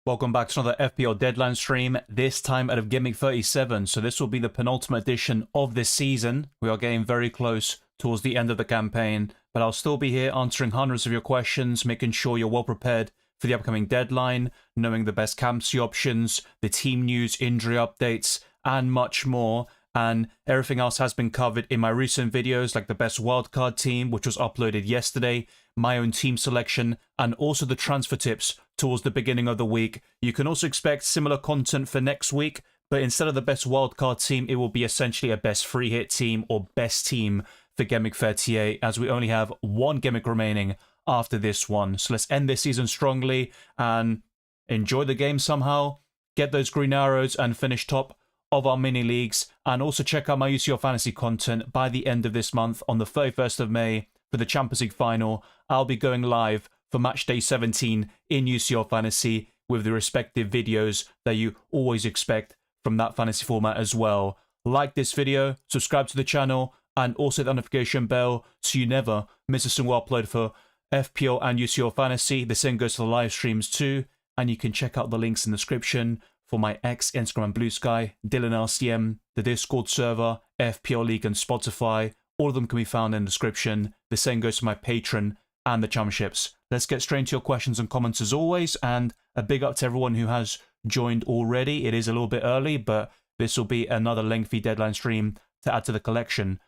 Welcome back to another FPL deadline stream, this time out of Gameweek 37. So this will be the penultimate edition of this season. We are getting very close towards the end of the campaign, but I'll still be here answering hundreds of your questions, making sure you're well prepared for the upcoming deadline, knowing the best captaincy options, the team news, injury updates, and much more. And everything else has been covered in my recent videos, like the best wildcard team, which was uploaded yesterday, my own team selection, and also the transfer tips towards the beginning of the week. You can also expect similar content for next week, but instead of the best wildcard team, it will be essentially a best free hit team or best team for Gameweek 38, as we only have one Gameweek remaining after this one. So let's end this season strongly and enjoy the game somehow, get those green arrows and finish top of our mini leagues, and also check out my UCL fantasy content by the end of this month on the 31st of May for the Champions League final. I'll be going live for match day 17 in UCL fantasy with the respective videos that you always expect from that fantasy format as well. Like this video, subscribe to the channel, and also the notification bell so you never miss a single upload for FPL and UCL fantasy. The same goes to the live streams too, and you can check out the links in the description for my X, Instagram, and Blue Sky, Dylan LCM, the Discord server, FPL League, and Spotify. All of them can be found in the description. The same goes to my Patreon and the championships. Let's get straight into your questions and comments as always, and a big up to everyone who has joined already. It is a little bit early, but this will be another lengthy deadline stream to add to the collection.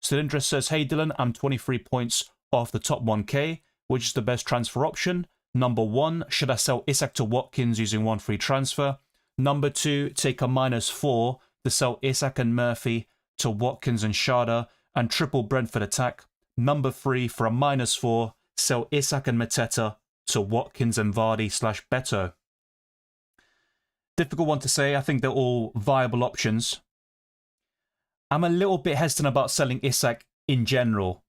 Cylindrus says, hey Dylan, I'm 23 points off the top 1k. Which is the best transfer option? Number 1, should I sell Isak to Watkins using one free transfer? Number 2, take a -4 to sell Isak and Murphy to Watkins and Sharda and triple Brentford attack. Number 3, for a -4, sell Isak and Mateta to Watkins and Vardy/Beto. Difficult one to say. I think they're all viable options. I'm a little bit hesitant about selling Isak in general,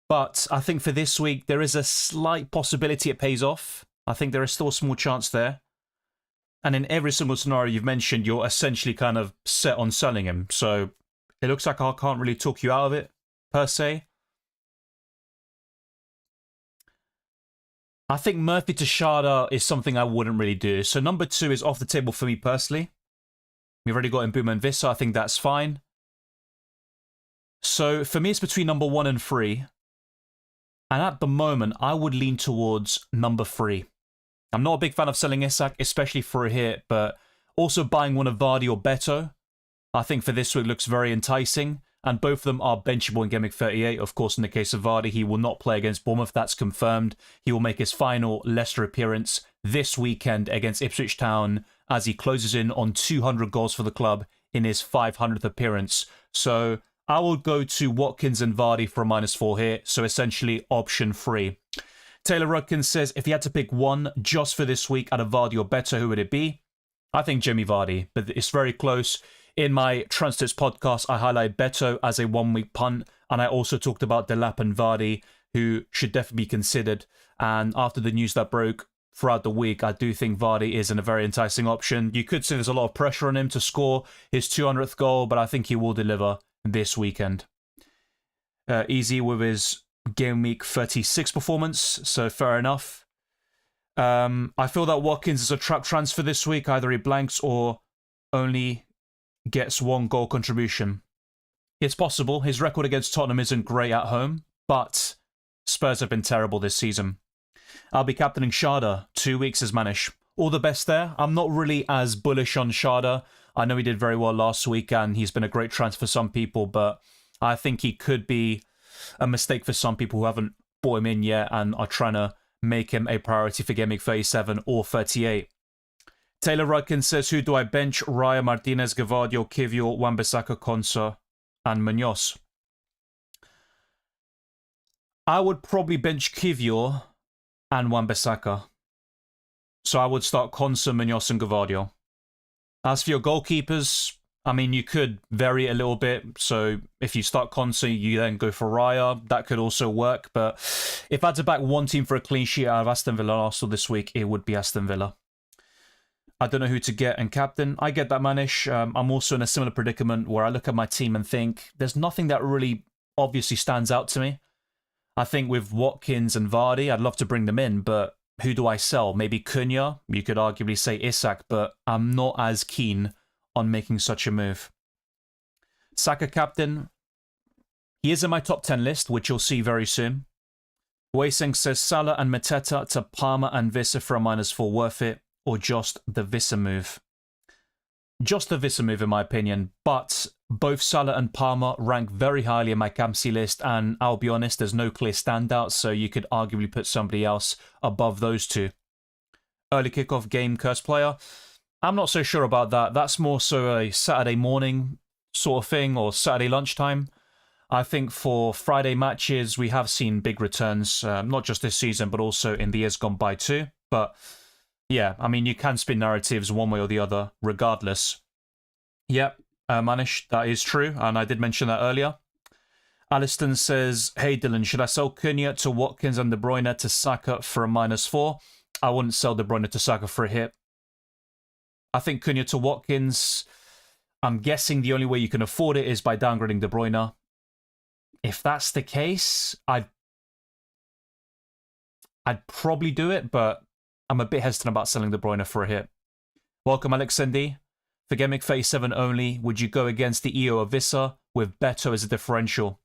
but I think for this week there is a slight possibility it pays off. I think there is still a small chance there. And in every single scenario you've mentioned, you're essentially kind of set on selling him. So it looks like I can't really talk you out of it, per se. I think Murphy to Sharda is something I wouldn't really do. So number 2 is off the table for me personally. We've already got Mbuma and Vissa. I think that's fine. So for me, it's between number 1 and 3. And at the moment, I would lean towards number 3. I'm not a big fan of selling Isak, especially for a hit, but also buying one of Vardy or Beto, I think for this week looks very enticing, and both of them are benchable in Gameweek 38. Of course, in the case of Vardy, he will not play against Bournemouth, that's confirmed. He will make his final Leicester appearance this weekend against Ipswich Town as he closes in on 200 goals for the club in his 500th appearance. So I will go to Watkins and Vardy for a -4 here, so essentially option 3. Taylor Rudkins says, if he had to pick one just for this week out of Vardy or Beto, who would it be? I think Jamie Vardy, but it's very close. In my Transfers podcast, I highlighted Beto as a one-week punt, and I also talked about Delap and Vardy, who should definitely be considered. And after the news that broke throughout the week, I do think Vardy is a very enticing option. You could say there's a lot of pressure on him to score his 200th goal, but I think he will deliver this weekend. Easy with his Game Week 36 performance, so fair enough. I feel that Watkins is a trap transfer this week. Either he blanks or only gets 1 goal contribution. It's possible. His record against Tottenham isn't great at home, but Spurs have been terrible this season. I'll be captaining Sharda, 2 weeks as Manish. All the best there. I'm not really as bullish on Sharda. I know he did very well last week and he's been a great transfer for some people, but I think he could be a mistake for some people who haven't bought him in yet and are trying to make him a priority for Gameweek 37 or 38. Taylor Rudkin says, who do I bench? Raya, Martinez, Gavadio, Kivior, Wan-Bissaka, Konsa, and Munoz. I would probably bench Kivior and Wan-Bissaka. So I would start Konsa, Munoz, and Gavadio. As for your goalkeepers, I mean, you could vary it a little bit. So if you start Konsa, you then go for Raya. That could also work. But if I had to back one team for a clean sheet out of Aston Villa and Arsenal this week, it would be Aston Villa. I don't know who to get and captain. I get that, Manish. I'm also in a similar predicament where I look at my team and think there's nothing that really obviously stands out to me. I think with Watkins and Vardy, I'd love to bring them in, but who do I sell? Maybe Cunha? You could arguably say Isak, but I'm not as keen on making such a move. Saka captain. He is in my top 10 list, which you'll see very soon. Weising says Salah and Mateta to Palmer and Visser for a -4 worth it, or just the Visser move. Just the Visser move in my opinion, but both Salah and Palmer rank very highly in my captaincy list, and I'll be honest, there's no clear standout, so you could arguably put somebody else above those two. Early kickoff game curse player. I'm not so sure about that. That's more so a Saturday morning sort of thing, or Saturday lunchtime. I think for Friday matches, we have seen big returns, not just this season, but also in the years gone by too. But yeah, I mean, you can spin narratives one way or the other, regardless. Yep, Manish, that is true, and I did mention that earlier. Aliston says, hey Dylan, should I sell Cunha to Watkins and De Bruyne to Saka for a -4? I wouldn't sell De Bruyne to Saka for a hit. I think Cunha to Watkins, I'm guessing the only way you can afford it is by downgrading De Bruyne. If that's the case, I'd probably do it, but I'm a bit hesitant about selling De Bruyne for a hit. Welcome, Alex Sendy. For Gameweek 37 only, would you go against the EO of Visser with Beto as a differential?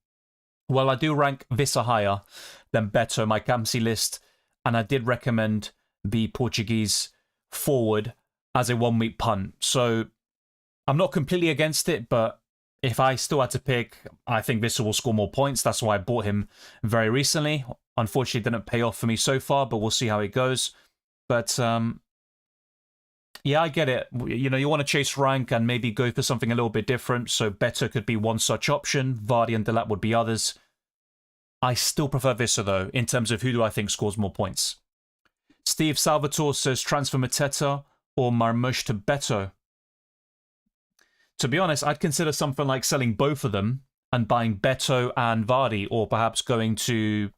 Well, I do rank Visser higher than Beto in my captaincy list, and I did recommend the Portuguese forward as a one-week punt. So I'm not completely against it, but if I still had to pick, I think Visser will score more points. That's why I bought him very recently. Unfortunately, it didn't pay off for me so far, but we'll see how it goes. But yeah, I get it. You know, you want to chase rank and maybe go for something a little bit different. So Beto could be one such option. Vardy and Delap would be others. I still prefer Visser, though, in terms of who do I think scores more points. Steve Salvatore says transfer Mateta or Marmoush to Beto. To be honest, I'd consider something like selling both of them and buying Beto and Vardy, or perhaps going to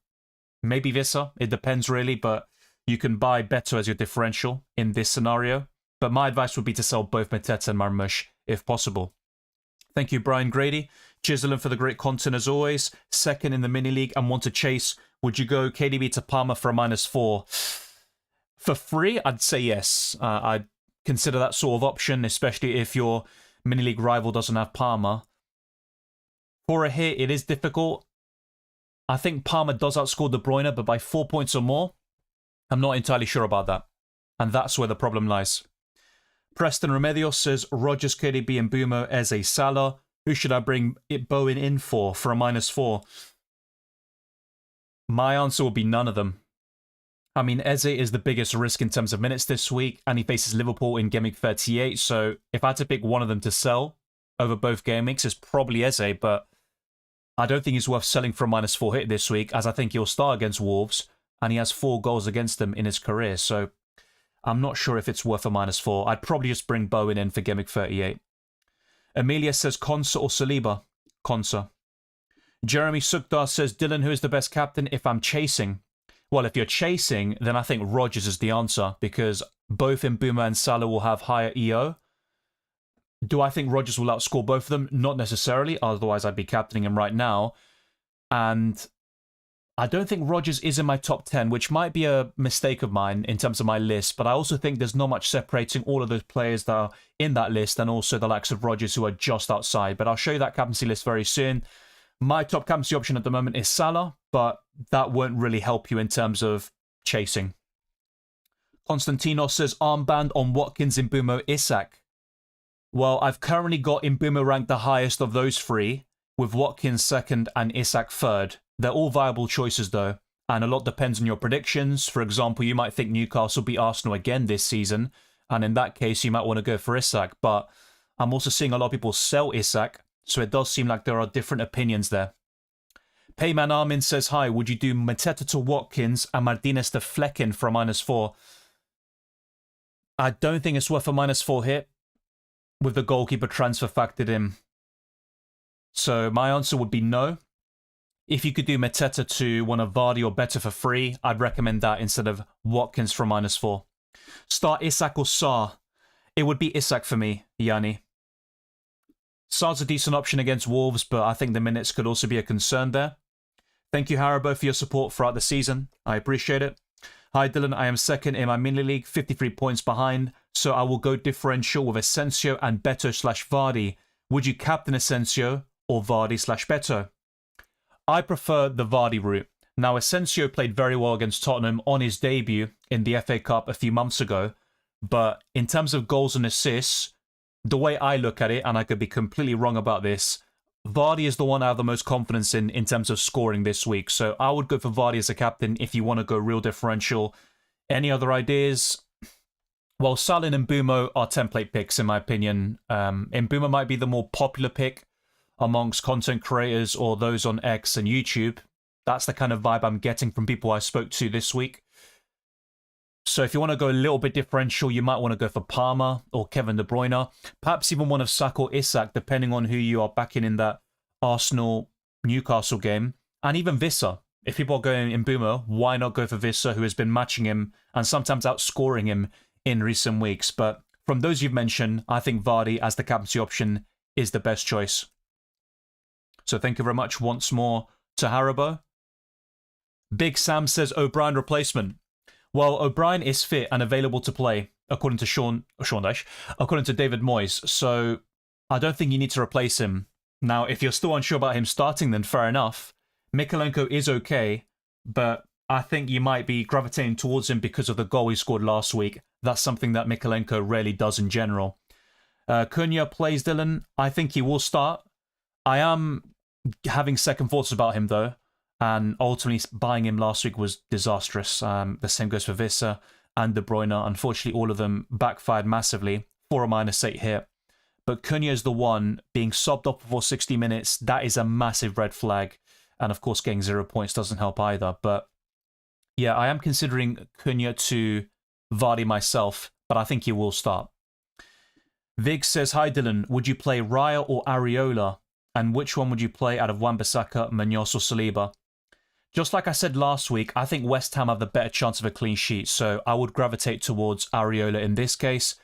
maybe Visser. It depends really, but you can buy Beto as your differential in this scenario. But my advice would be to sell both Mateta and Marmoush if possible. Thank you, Brian Grady. Chiseling for the great content as always. Second in the mini league and want to chase. Would you go KDB to Palmer for a -4? For free, I'd say yes. I'd consider that sort of option, especially if your mini league rival doesn't have Palmer. For a hit, it is difficult. I think Palmer does outscore De Bruyne, but by 4 points or more. I'm not entirely sure about that. And that's where the problem lies. Preston Remedios says, Rodgers, KDB and Bumo, Eze, Salah. Who should I bring Bowen in for a -4? My answer would be none of them. I mean, Eze is the biggest risk in terms of minutes this week, and he faces Liverpool in Gameweek 38, so if I had to pick one of them to sell over both game weeks, it's probably Eze, but I don't think he's worth selling for a -4 hit this week, as I think he'll start against Wolves, and he has 4 goals against them in his career, so I'm not sure if it's worth a -4. I'd probably just bring Bowen in for Gameweek 38. Amelia says Konsa or Saliba? Konsa. Jeremy Sukdar says, Dylan, who is the best captain if I'm chasing? Well, if you're chasing, then I think Rodgers is the answer, because both Mbeumo and Salah will have higher EO. Do I think Rodgers will outscore both of them? Not necessarily, otherwise I'd be captaining him right now. And I don't think Rodgers is in my top 10, which might be a mistake of mine in terms of my list, but I also think there's not much separating all of those players that are in that list and also the likes of Rodgers who are just outside. But I'll show you that captaincy list very soon. My top captaincy option at the moment is Salah, but that won't really help you in terms of chasing. Konstantinos says armband on Watkins, Mbeumo, Isak. Well, I've currently got Mbeumo ranked the highest of those three, with Watkins second and Isak third. They're all viable choices though, and a lot depends on your predictions. For example, you might think Newcastle beat Arsenal again this season, and in that case you might want to go for Isak, but I'm also seeing a lot of people sell Isak, so it does seem like there are different opinions there. Payman Armin says, hi, would you do Mateta to Watkins and Martinez to Flecken for a -4? I don't think it's worth a -4 hit with the goalkeeper transfer factored in. So my answer would be no. If you could do Mateta to one of Vardy or better for free, I'd recommend that instead of Watkins for a -4. Start Isak or Sarr? It would be Isak for me, Yanni. Sarr's a decent option against Wolves, but I think the minutes could also be a concern there. Thank you, Haribo, for your support throughout the season. I appreciate it. Hi Dylan, I am second in my mini league, 53 points behind, so I will go differential with Asensio and Beto/Vardy. Would you captain Asensio or Vardy/Beto? I prefer the Vardy route. Now, Asensio played very well against Tottenham on his debut in the FA Cup a few months ago, but in terms of goals and assists, the way I look at it, and I could be completely wrong about this, Vardy is the one I have the most confidence in terms of scoring this week. So I would go for Vardy as a captain if you want to go real differential. Any other ideas? Well, Salah and Mbeumo are template picks, in my opinion. Mbeumo might be the more popular pick amongst content creators or those on X and YouTube. That's the kind of vibe I'm getting from people I spoke to this week. So if you want to go a little bit differential, you might want to go for Palmer or Kevin De Bruyne. Perhaps even one of Saka or Isak, depending on who you are backing in that Arsenal-Newcastle game. And even Visser. If people are going in Mbeumo, why not go for Visser, who has been matching him and sometimes outscoring him in recent weeks. But from those you've mentioned, I think Vardy as the captaincy option is the best choice. So thank you very much once more to Haribo. Big Sam says O'Brien replacement. Well, O'Brien is fit and available to play, according to Sean Dyche, according to David Moyes. So I don't think you need to replace him. Now, if you're still unsure about him starting, then fair enough. Mykolenko is okay, but I think you might be gravitating towards him because of the goal he scored last week. That's something that Mykolenko rarely does in general. Cunha plays Dylan. I think he will start. I am having second thoughts about him, though. And ultimately, buying him last week was disastrous. The same goes for Visser and De Bruyne. Unfortunately, all of them backfired massively. 4 or -8 hit. But Cunha is the one being subbed off before 60 minutes. That is a massive red flag. And of course, getting 0 points doesn't help either. But yeah, I am considering Cunha to Vardy myself, but I think he will start. Vig says, hi Dylan, would you play Raya or Areola? And which one would you play out of Wan-Bissaka, Munoz or Saliba? Just like I said last week, I think West Ham have the better chance of a clean sheet, so I would gravitate towards Areola in this case,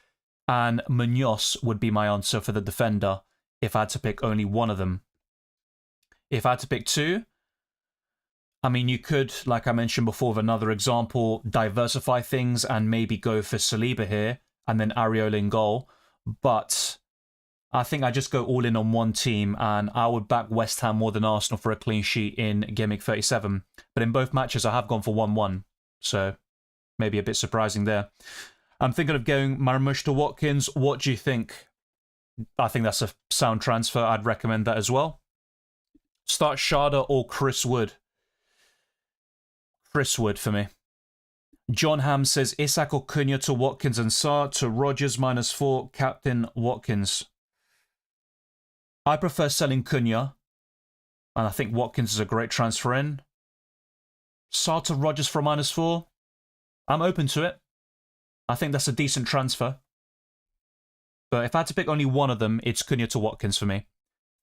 and Munoz would be my answer for the defender if I had to pick only one of them. If I had to pick two, I mean, you could, like I mentioned before with another example, diversify things and maybe go for Saliba here and then Areola in goal, but I think I just go all in on one team, and I would back West Ham more than Arsenal for a clean sheet in Gameweek 37. But in both matches, I have gone for 1-1, so maybe a bit surprising there. I'm thinking of going Marmoush to Watkins. What do you think? I think that's a sound transfer. I'd recommend that as well. Start Sharda or Chris Wood? Chris Wood for me. John Ham says Isak or Cunha to Watkins and Sarr to Rodgers -4, captain Watkins. I prefer selling Cunha, and I think Watkins is a great transfer in. Sarr to Rodgers for -4. I'm open to it. I think that's a decent transfer. But if I had to pick only one of them, it's Cunha to Watkins for me.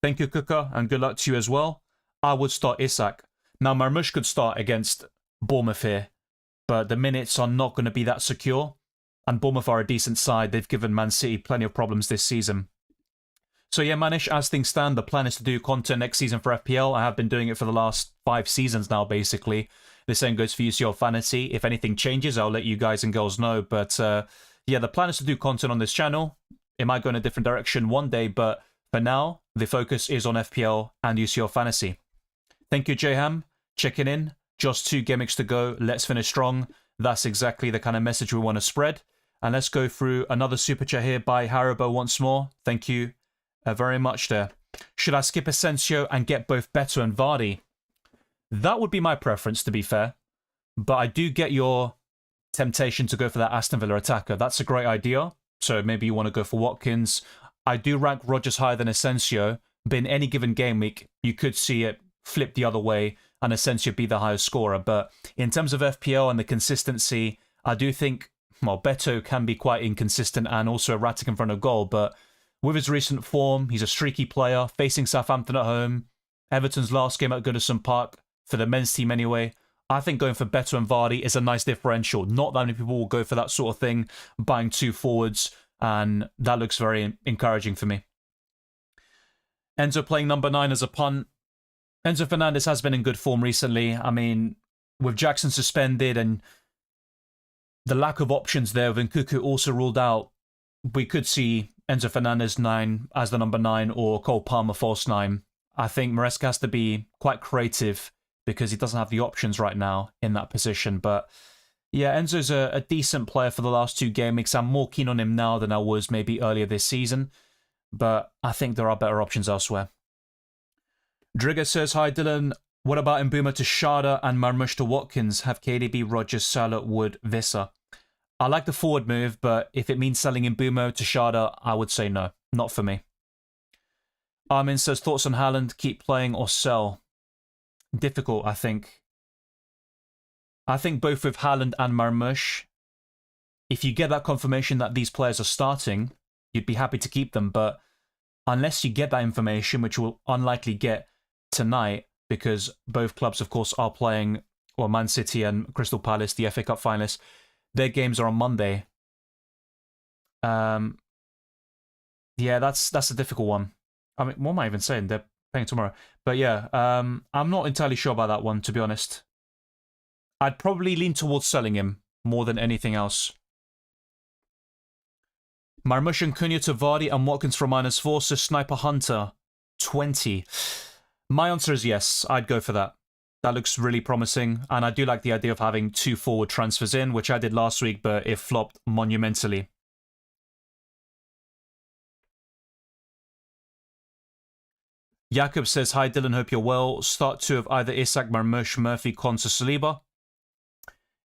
Thank you, Kuka, and good luck to you as well. I would start Isak. Now, Marmoush could start against Bournemouth here, but the minutes are not going to be that secure. And Bournemouth are a decent side. They've given Man City plenty of problems this season. So yeah, Manish, as things stand, the plan is to do content next season for FPL. I have been doing it for the last 5 seasons now, basically. The same goes for UCL Fantasy. If anything changes, I'll let you guys and girls know. But yeah, the plan is to do content on this channel. It might go in a different direction one day, but for now, the focus is on FPL and UCL Fantasy. Thank you, Jham. Checking in. Just 2 gimmicks to go. Let's finish strong. That's exactly the kind of message we want to spread. And let's go through another super chat here by Haribo once more. Thank you very much there. Should I skip Asensio and get both Beto and Vardy? That would be my preference, to be fair. But I do get your temptation to go for that Aston Villa attacker. That's a great idea. So maybe you want to go for Watkins. I do rank Rodgers higher than Asensio, but in any given game week, you could see it flip the other way and Asensio be the highest scorer. But in terms of FPL and the consistency, I do think, well, Beto can be quite inconsistent and also erratic in front of goal, but with his recent form, he's a streaky player, facing Southampton at home, Everton's last game at Goodison Park, for the men's team anyway. I think going for Beto and Vardy is a nice differential. Not that many people will go for that sort of thing, buying 2 forwards, and that looks very encouraging for me. Enzo playing number 9 as a punt. Enzo Fernandez has been in good form recently. I mean, with Jackson suspended and the lack of options there with Nkuku also ruled out. We could see Enzo Fernandez 9 as the number 9 or Cole Palmer false 9. I think Maresca has to be quite creative because he doesn't have the options right now in that position. But yeah, Enzo's a decent player for the last 2 game weeks. I'm more keen on him now than I was maybe earlier this season. But I think there are better options elsewhere. Drigger says, hi Dylan, what about Mbuma to Sharda and Marmoush to Watkins? Have KDB, Rogers, Salah, Wood, Visser? I like the forward move, but if it means selling Mbuma to Sharda, I would say no. Not for me. Armin says, thoughts on Haaland, keep playing or sell? Difficult, I think. I think both with Haaland and Marmoush, if you get that confirmation that these players are starting, you'd be happy to keep them, but unless you get that information, which we'll unlikely get tonight, because both clubs, of course, are playing, well, Man City and Crystal Palace, the FA Cup finalists, their games are on Monday. Yeah, that's a difficult one. I mean, what am I even saying? They're playing tomorrow. But yeah, I'm not entirely sure about that one, to be honest. I'd probably lean towards selling him more than anything else. Marmoush and Cunha to Vardy and Watkins for -4, so Sniper Hunter 20. My answer is yes, I'd go for that. That looks really promising, and I do like the idea of having 2 forward transfers in, which I did last week, but it flopped monumentally. Jakob says, hi Dylan, hope you're well. Start 2 of either Isak, Marmoush, Murphy, Konsa, Saliba.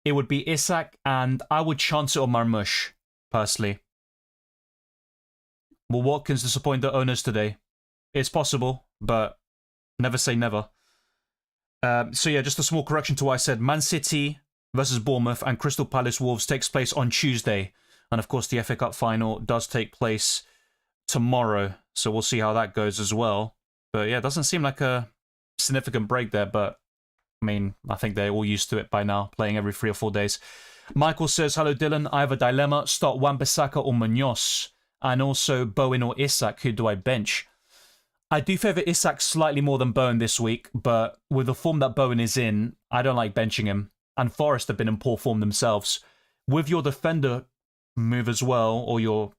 It would be Isak, and I would chance it on Marmoush, personally. Will Watkins disappoint the owners today? It's possible, but never say never. So yeah, just a small correction to what I said. Man City versus Bournemouth and Crystal Palace Wolves takes place on Tuesday. And of course, the FA Cup final does take place tomorrow. So we'll see how that goes as well. But yeah, it doesn't seem like a significant break there. But I mean, I think they're all used to it by now, playing every 3 or 4 days. Michael says, hello Dylan, I have a dilemma. Start Wan-Bissaka or Munoz. And also Bowen or Isak, who do I bench? I do favour Isak slightly more than Bowen this week, but with the form that Bowen is in, I don't like benching him. And Forest have been in poor form themselves. With your defender move as well, or your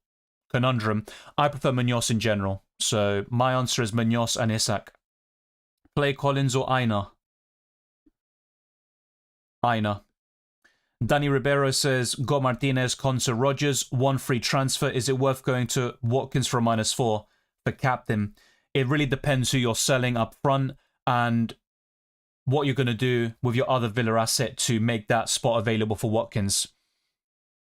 conundrum, I prefer Munoz in general. So my answer is Munoz and Isak. Play Collins or Aina? Aina. Danny Ribeiro says, got Martinez, Konsa, Rogers, 1 free transfer. Is it worth going to Watkins for a -4 for captain? It really depends who you're selling up front and what you're going to do with your other Villa asset to make that spot available for Watkins.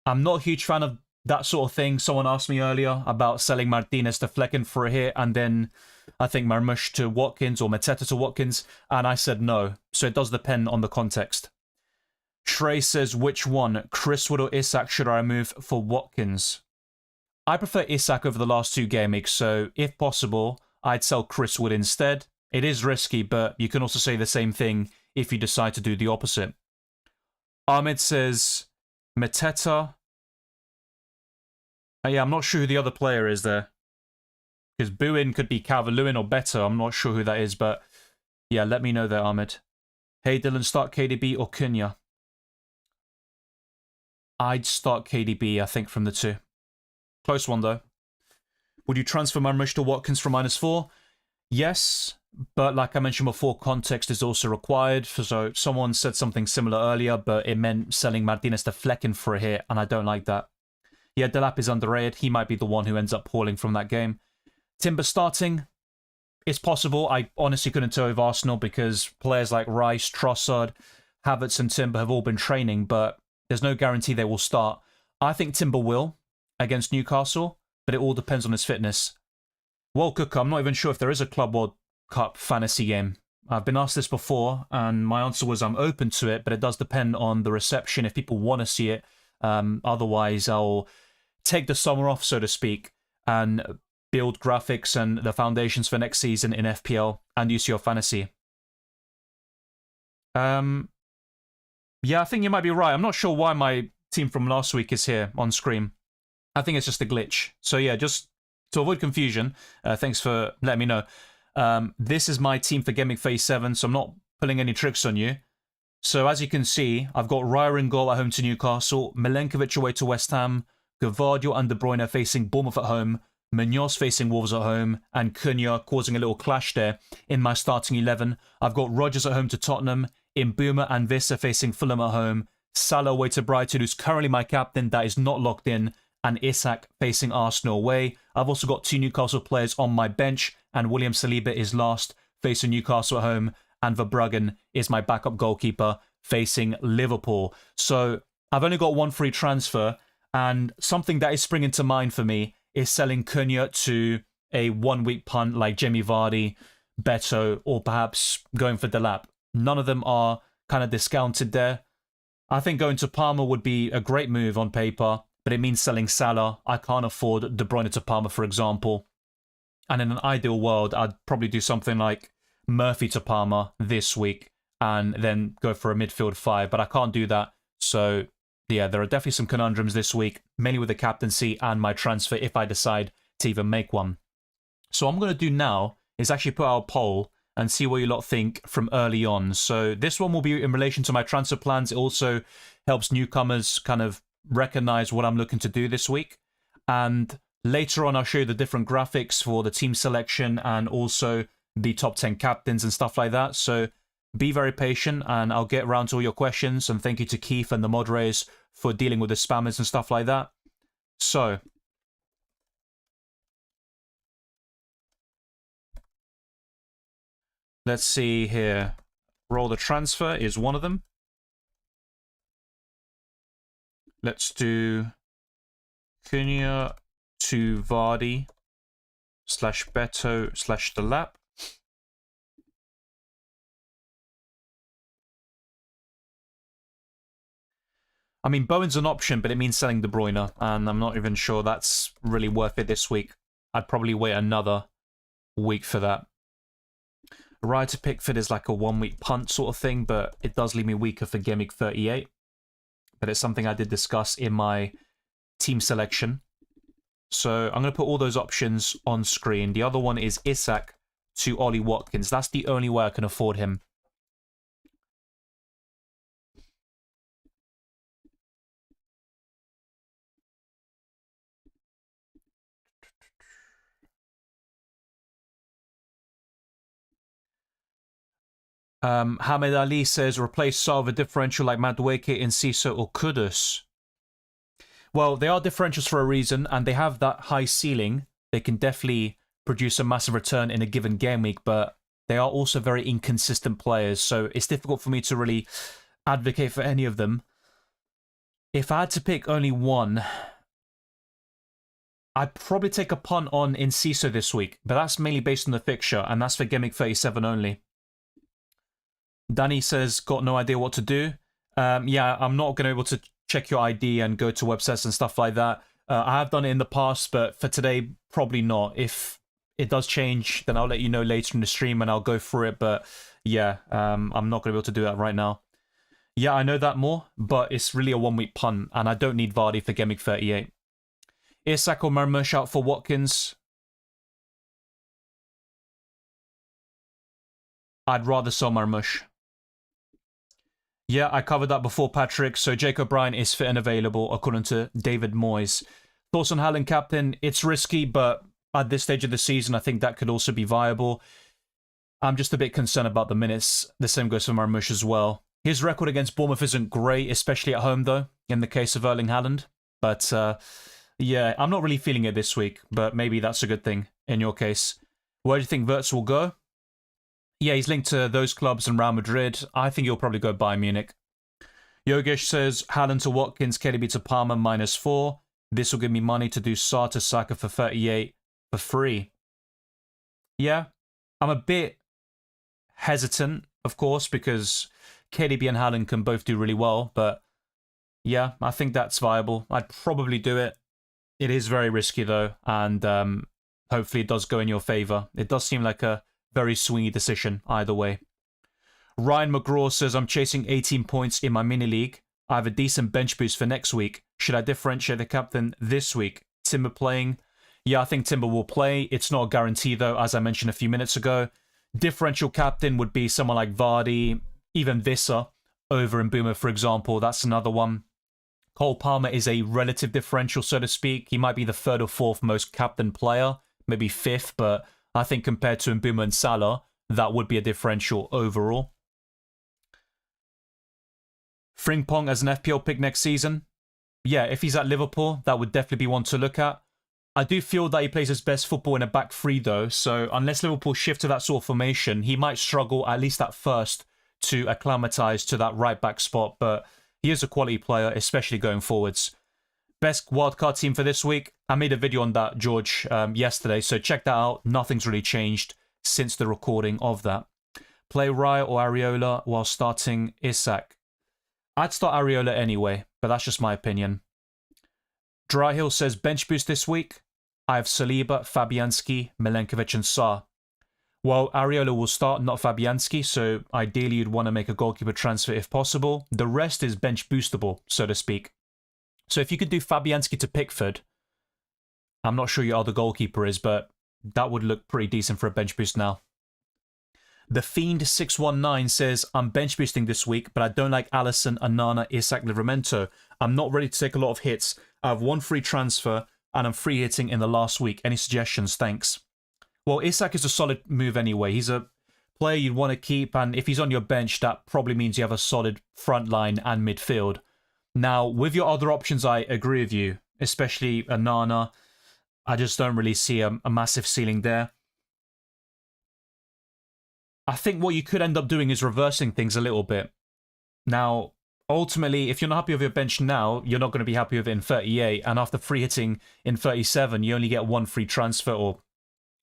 I'm not a huge fan of that sort of thing. Someone asked me earlier about selling Martinez to Flecken for a hit and then I think Marmoush to Watkins or Mateta to Watkins, and I said no. So it does depend on the context. Shrey says, which one, Chris Wood or Isak, should I remove for Watkins? I prefer Isak over the last 2 game weeks, so if possible, I'd sell Chris Wood instead. It is risky, but you can also say the same thing if you decide to do the opposite. Ahmed says, Mateta. Yeah, I'm not sure who the other player is there. Because Buin could be Calvert-Lewin or better. I'm not sure who that is, but yeah, let me know there, Ahmed. Hey, Dylan, start KDB or Cunha? I'd start KDB, I think, from the 2. Close one, though. Would you transfer Marmoush to Watkins for -4? Yes, but like I mentioned before, context is also required. So someone said something similar earlier, but it meant selling Martinez to Flecken for a hit, and I don't like that. Yeah, Delap is underrated. He might be the one who ends up hauling from that game. Timber starting, it's possible. I honestly couldn't tell with Arsenal because players like Rice, Trossard, Havertz and Timber have all been training, but there's no guarantee they will start. I think Timber will against Newcastle, but it all depends on his fitness. World Cup, I'm not even sure if there is a Club World Cup fantasy game. I've been asked this before, and my answer was I'm open to it, but it does depend on the reception, if people want to see it. Otherwise, I'll take the summer off, so to speak, and build graphics and the foundations for next season in FPL and UCL Fantasy. Yeah, I think you might be right. I'm not sure why my team from last week is here on screen. I think it's just a glitch. So yeah, just to avoid confusion, thanks for letting me know. This is my team for Gameweek 37, so I'm not pulling any tricks on you. So as you can see, I've got Raya in goal at home to Newcastle, Milenkovic away to West Ham, Gvardiol and De Bruyne facing Bournemouth at home, Munoz facing Wolves at home, and Cunha causing a little clash there in my starting 11. I've got Rodgers at home to Tottenham, Mbeumo and Vissa facing Fulham at home, Salah away to Brighton, who's currently my captain, that is not locked in, and Isak facing Arsenal away. I've also got 2 Newcastle players on my bench, and William Saliba is last, facing Newcastle at home, and Verbruggen is my backup goalkeeper, facing Liverpool. So I've only got one free transfer, and something that is springing to mind for me is selling Cunha to a 1-week punt like Jamie Vardy, Beto, or perhaps going for Delap. None of them are kind of discounted there. I think going to Palmer would be a great move on paper, but it means selling Salah. I can't afford De Bruyne to Palmer, for example. And in an ideal world, I'd probably do something like Murphy to Palmer this week and then go for a midfield 5, but I can't do that. So yeah, there are definitely some conundrums this week, mainly with the captaincy and my transfer if I decide to even make one. So what I'm going to do now is actually put out a poll and see what you lot think from early on. So this one will be in relation to my transfer plans. It also helps newcomers kind of recognize what I'm looking to do this week. And later on, I'll show you the different graphics for the team selection and also the top 10 captains and stuff like that. So be very patient and I'll get around to all your questions. And thank you to Keith and the moderators for dealing with the spammers and stuff like that. So let's see here. Roll the transfer is one of them. Let's do Cunha to Vardy / Beto / Delap. I mean, Bowen's an option, but it means selling De Bruyne, and I'm not even sure that's really worth it this week. I'd probably wait another week for that. Raya to Pickford is like a 1-week punt sort of thing, but it does leave me weaker for Gameweek 38. But it's something I did discuss in my team selection. So I'm going to put all those options on screen. The other one is Isak to Ollie Watkins. That's the only way I can afford him. Hamed Ali says, replace Salva differential like Madueke, Enciso, or Kudus. Well, they are differentials for a reason, and they have that high ceiling. They can definitely produce a massive return in a given game week, but they are also very inconsistent players, so it's difficult for me to really advocate for any of them. If I had to pick only one, I'd probably take a punt on Enciso this week, but that's mainly based on the fixture, and that's for Gameweek 37 only. Danny says, got no idea what to do. Yeah, I'm not going to be able to check your ID and go to websites and stuff like that. I have done it in the past, but for today, probably not. If it does change, then I'll let you know later in the stream and I'll go through it. But yeah, I'm not going to be able to do that right now. Yeah, I know that more, but it's really a 1-week punt, and I don't need Vardy for Gameweek 38. Isak or Marmoush out for Watkins? I'd rather sell Marmoush. Yeah, I covered that before, Patrick. So Jake O'Brien is fit and available, according to David Moyes. Thoughts on Haaland captain? It's risky, but at this stage of the season, I think that could also be viable. I'm just a bit concerned about the minutes. The same goes for Marmoush as well. His record against Bournemouth isn't great, especially at home, though, in the case of Erling Haaland. But yeah, I'm not really feeling it this week, but maybe that's a good thing in your case. Where do you think Wirtz will go? Yeah, he's linked to those clubs and Real Madrid. I think he'll probably go Bayern Munich. Yogesh says, Haaland to Watkins, KDB to Palmer, -4. This will give me money to do Sarr to Saka for 38 for free. Yeah, I'm a bit hesitant, of course, because KDB and Haaland can both do really well. But yeah, I think that's viable. I'd probably do it. It is very risky, though, and hopefully it does go in your favour. It does seem like a very swingy decision either way. Ryan McGraw says, I'm chasing 18 points in my mini league. I have a decent bench boost for next week. Should I differentiate the captain this week? Timber playing? Yeah, I think Timber will play. It's not a guarantee though, as I mentioned a few minutes ago. Differential captain would be someone like Vardy, even Vissa, over Mbeumo, for example. That's another one. Cole Palmer is a relative differential, so to speak. He might be the third or fourth most captain player, maybe fifth, but I think compared to Mbeumo and Salah, that would be a differential overall. Frimpong as an FPL pick next season. Yeah, if he's at Liverpool, that would definitely be one to look at. I do feel that he plays his best football in a back three, though, so unless Liverpool shift to that sort of formation, he might struggle, at least at first, to acclimatise to that right-back spot, but he is a quality player, especially going forwards. Best wildcard team for this week. I made a video on that, George, yesterday, so check that out. Nothing's really changed since the recording of that. Play Raya or Areola while starting Isak. I'd start Areola anyway, but that's just my opinion. Dryhill says bench boost this week. I have Saliba, Fabianski, Milenkovic and Sarr. Well, Areola will start, not Fabianski, so ideally you'd want to make a goalkeeper transfer if possible. The rest is bench boostable, so to speak. So if you could do Fabianski to Pickford, I'm not sure your other goalkeeper is, but that would look pretty decent for a bench boost now. The Fiend 619 says, I'm bench boosting this week, but I don't like Alisson, Onana, Isak, Livramento. I'm not ready to take a lot of hits. I have one free transfer, and I'm free hitting in the last week. Any suggestions? Thanks. Well, Isak is a solid move anyway. He's a player you'd want to keep, and if he's on your bench, that probably means you have a solid front line and midfield. Now, with your other options, I agree with you, especially Onana. I just don't really see a massive ceiling there. I think what you could end up doing is reversing things a little bit. Now, ultimately, if you're not happy with your bench now, you're not going to be happy with it in 38. And after free hitting in 37, you only get one free transfer, or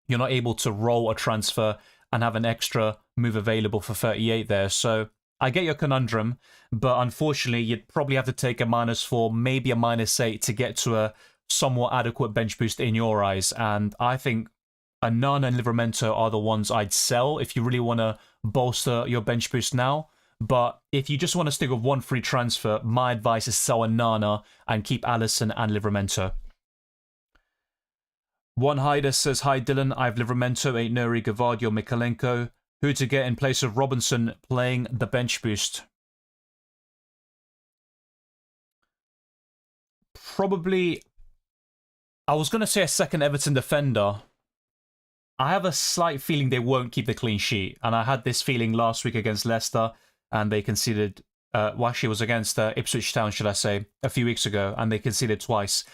you're not able to roll a transfer and have an extra move available for 38 there. So I get your conundrum, but unfortunately, you'd probably have to take a -4, maybe a -8 to get to a somewhat adequate bench boost in your eyes. And I think Onana and Livramento are the ones I'd sell if you really want to bolster your bench boost now. But if you just want to stick with one free transfer, my advice is sell Onana and keep Alisson and Livramento. One Hider says, hi Dylan, I have Livramento, Ain't Nuri, Gvardiol, Mikalenko. Who to get in place of Robinson playing the bench boost? Probably, I was going to say a second Everton defender. I have a slight feeling they won't keep the clean sheet. And I had this feeling last week against Leicester, and they conceded, well, actually it was against Ipswich Town, should I say, a few weeks ago, and they conceded twice.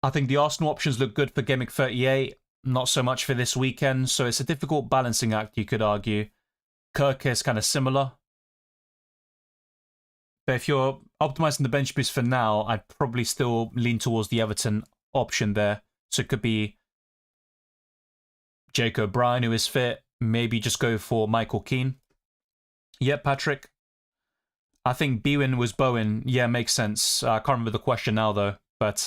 I think the Arsenal options look good for Gameweek 38, not so much for this weekend, so it's a difficult balancing act, you could argue. Kirk is kind of similar. But if you're optimizing the bench boost for now, I'd probably still lean towards the Everton option there. So it could be Jake O'Brien, who is fit. Maybe just go for Michael Keane. Yeah, Patrick. I think Bwin was Bowen. Yeah, makes sense. I can't remember the question now, though. But,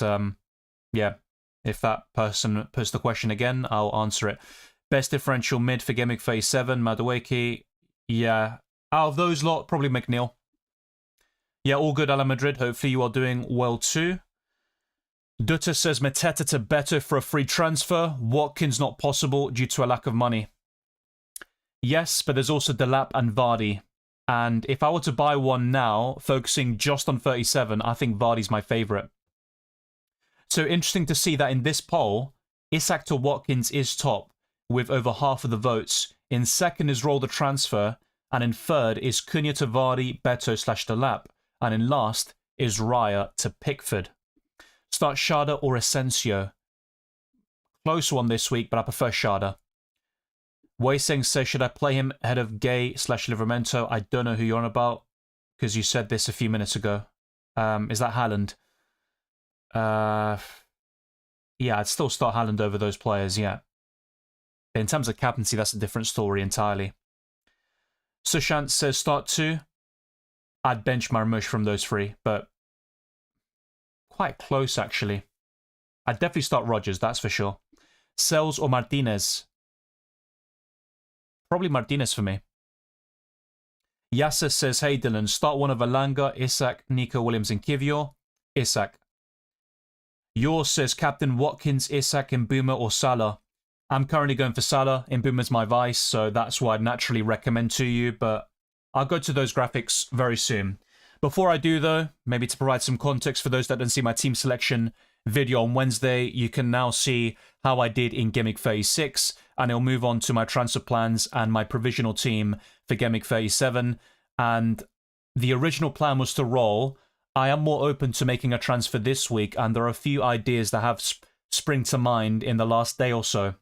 yeah, if that person puts the question again, I'll answer it. Best differential mid for Gameweek 37, Madueke. Yeah, out of those lot, probably McNeil. Yeah, all good, Ala Madrid. Hopefully you are doing well too. Dutta says Mateta to Beto for a free transfer. Watkins not possible due to a lack of money. Yes, but there's also Delap and Vardy. And if I were to buy one now, focusing just on 37, I think Vardy's my favourite. So interesting to see that in this poll, Isak to Watkins is top, with over half of the votes. In second is Roll the Transfer, and in third is Cunha to Vardy, Beto / Delap. And in last is Raya to Pickford. Start Shada or Asensio. Close one this week, but I prefer Shada. Weiseng says, should I play him ahead of Gay / Livramento? I don't know who you're on about, because you said this a few minutes ago. Is that Haaland? Yeah, I'd still start Haaland over those players, yeah. In terms of captaincy, that's a different story entirely. Sushant says, start 2. I'd bench Marmoush from those 3, but quite close, actually. I'd definitely start Rodgers, that's for sure. Sells or Martinez? Probably Martinez for me. Yasser says, hey Dylan, start one of Alanga, Isak, Nico Williams and Kivior. Isak. Yours says, Captain Watkins, Isak, Mbeumo or Salah? I'm currently going for Salah. Mbeumo's my vice, so that's what I'd naturally recommend to you, but I'll go to those graphics very soon. Before I do, though, maybe to provide some context for those that didn't see my team selection video on Wednesday, you can now see how I did in Gameweek 36, and it'll move on to my transfer plans and my provisional team for Gameweek 37. And the original plan was to roll. I am more open to making a transfer this week, and there are a few ideas that have spring to mind in the last day or so.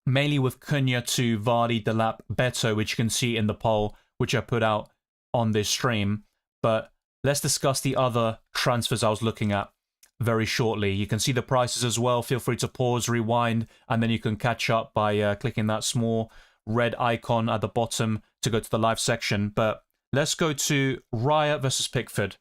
Mainly with Cunha to Vardy, Delap, Beto, which you can see in the poll, which I put out on this stream. But let's discuss the other transfers I was looking at very shortly. You can see the prices as well. Feel free to pause, rewind, and then you can catch up by clicking that small red icon at the bottom to go to the live section. But let's go to Raya versus Pickford.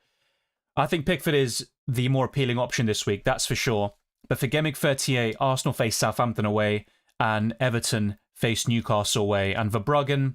I think Pickford is the more appealing option this week, that's for sure. But for Gameweek 38, Arsenal face Southampton away, and Everton face Newcastle away. And Verbruggen,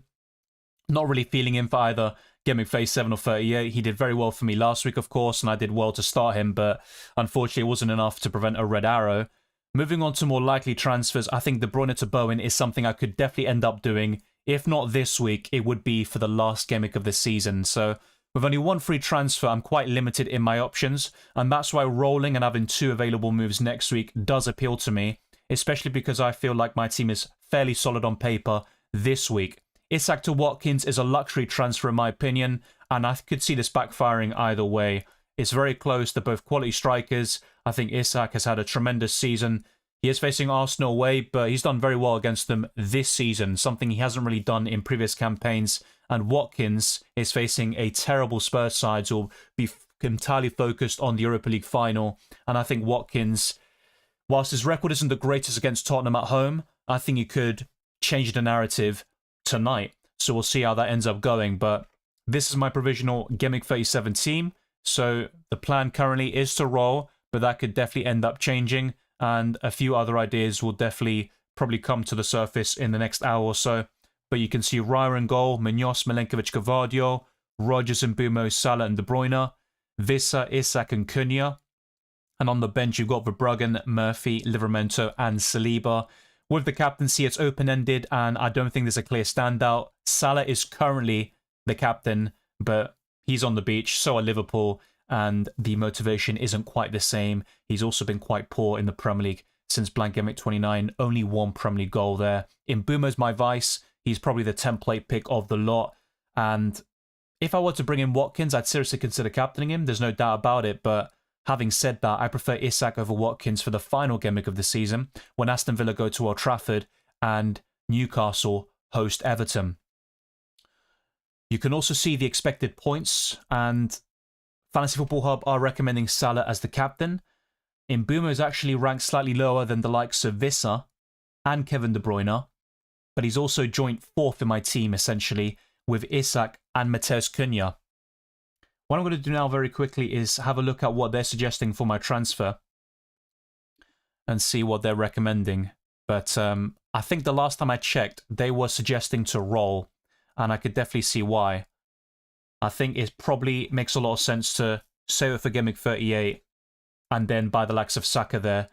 not really feeling him for either Gameweek 37 or 38. He did very well for me last week, of course, and I did well to start him, but unfortunately it wasn't enough to prevent a red arrow. Moving on to more likely transfers, I think De Bruyne to Bowen is something I could definitely end up doing. If not this week, it would be for the last Gameweek of the season. So with only one free transfer, I'm quite limited in my options, and that's why rolling and having 2 available moves next week does appeal to me, especially because I feel like my team is fairly solid on paper this week. Isak to Watkins is a luxury transfer in my opinion, and I could see this backfiring either way. It's very close. They're both quality strikers. I think Isak has had a tremendous season. He is facing Arsenal away, but he's done very well against them this season, something he hasn't really done in previous campaigns. And Watkins is facing a terrible Spurs side who will be entirely focused on the Europa League final. And I think Watkins, whilst his record isn't the greatest against Tottenham at home, I think he could change the narrative tonight. So we'll see how that ends up going. But this is my provisional Gameweek 37 team. So the plan currently is to roll, but that could definitely end up changing. And a few other ideas will definitely probably come to the surface in the next hour or so. But you can see Raya in goal, Munoz, Milenkovic, Gavardio, Rodgers and Mbeumo, Salah and De Bruyne, Wissa, Isak and Cunha. And on the bench, you've got Verbruggen, Murphy, Livramento and Saliba. With the captaincy, it's open-ended, and I don't think there's a clear standout. Salah is currently the captain, but he's on the beach, so are Liverpool, and the motivation isn't quite the same. He's also been quite poor in the Premier League since blank Gameweek 29, only 1 Premier League goal there. Mbeumo's my vice. He's probably the template pick of the lot, and if I were to bring in Watkins, I'd seriously consider captaining him. There's no doubt about it, but having said that, I prefer Isak over Watkins for the final Gameweek of the season when Aston Villa go to Old Trafford and Newcastle host Everton. You can also see the expected points, and Fantasy Football Hub are recommending Salah as the captain. Mbeumo is actually ranked slightly lower than the likes of Wissa and Kevin De Bruyne, but he's also joint 4th in my team, essentially, with Isak and Matheus Cunha. What I'm going to do now very quickly is have a look at what they're suggesting for my transfer and see what they're recommending. But I think the last time I checked, they were suggesting to roll, and I could definitely see why. I think it probably makes a lot of sense to save it for Gameweek 38 and then buy the likes of Saka there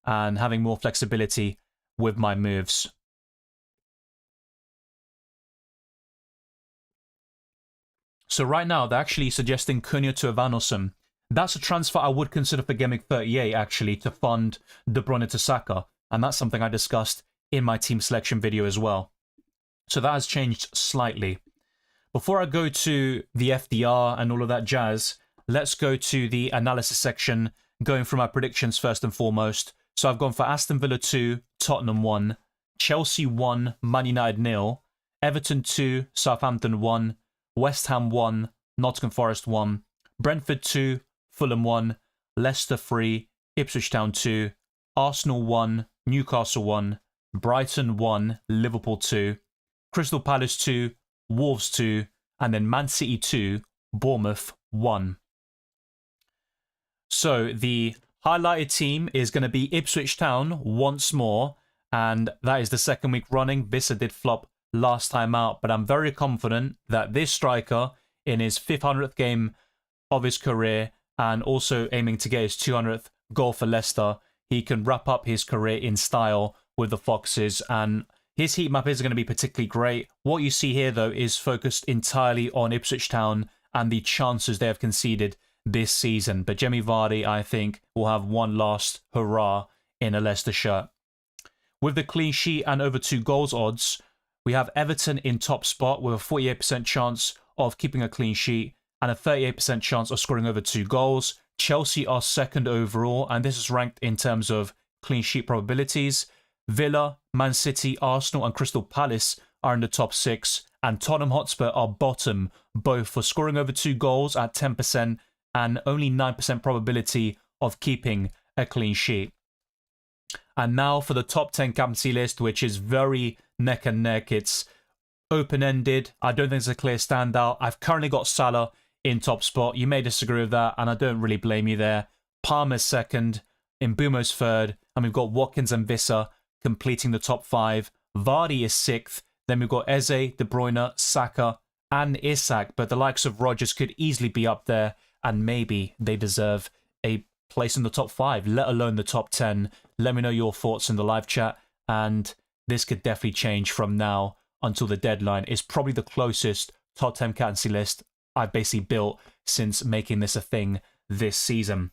and having more flexibility with my moves. So right now, they're actually suggesting Cunha to Evanussen. That's a transfer I would consider for Gameweek 38, actually, to fund De Bruyne to Saka. And that's something I discussed in my team selection video as well. So that has changed slightly. Before I go to the FDR and all of that jazz, let's go to the analysis section, going through my predictions first and foremost. So I've gone for Aston Villa 2, Tottenham 1, Chelsea 1, Man United 0, Everton 2, Southampton 1, West Ham 1, Nottingham Forest 1, Brentford 2, Fulham 1, Leicester 3, Ipswich Town 2, Arsenal 1, Newcastle 1, Brighton 1, Liverpool 2, Crystal Palace 2, Wolves 2, and then Man City 2, Bournemouth 1. So the highlighted team is going to be Ipswich Town once more, and that is the second week running. Wissa did flop last time out, but I'm very confident that this striker, in his 500th game of his career and also aiming to get his 200th goal for Leicester, he can wrap up his career in style with the Foxes, and his heat map isn't going to be particularly great. What you see here, though, is focused entirely on Ipswich Town and the chances they have conceded this season. But Jamie Vardy, I think, will have one last hurrah in a Leicester shirt. With the clean sheet and over 2 goals odds, we have Everton in top spot with a 48% chance of keeping a clean sheet and a 38% chance of scoring over 2 goals. Chelsea are second overall, and this is ranked in terms of clean sheet probabilities. Villa, Man City, Arsenal and Crystal Palace are in the top 6, and Tottenham Hotspur are bottom, both for scoring over 2 goals at 10% and only 9% probability of keeping a clean sheet. And now for the top 10 captaincy list, which is very neck and neck. It's open-ended. I don't think there's a clear standout. I've currently got Salah in top spot. You may disagree with that, and I don't really blame you there. Palmer's second, Mbumo's third, and we've got Watkins and Visser completing the top 5. Vardy is 6th. Then we've got Eze, De Bruyne, Saka, and Isak, but the likes of Rodgers could easily be up there, and maybe they deserve a place in the top 5, let alone the top 10. Let me know your thoughts in the live chat, and this could definitely change from now until the deadline. It's probably the closest top 10 captaincy list I've basically built since making this a thing this season.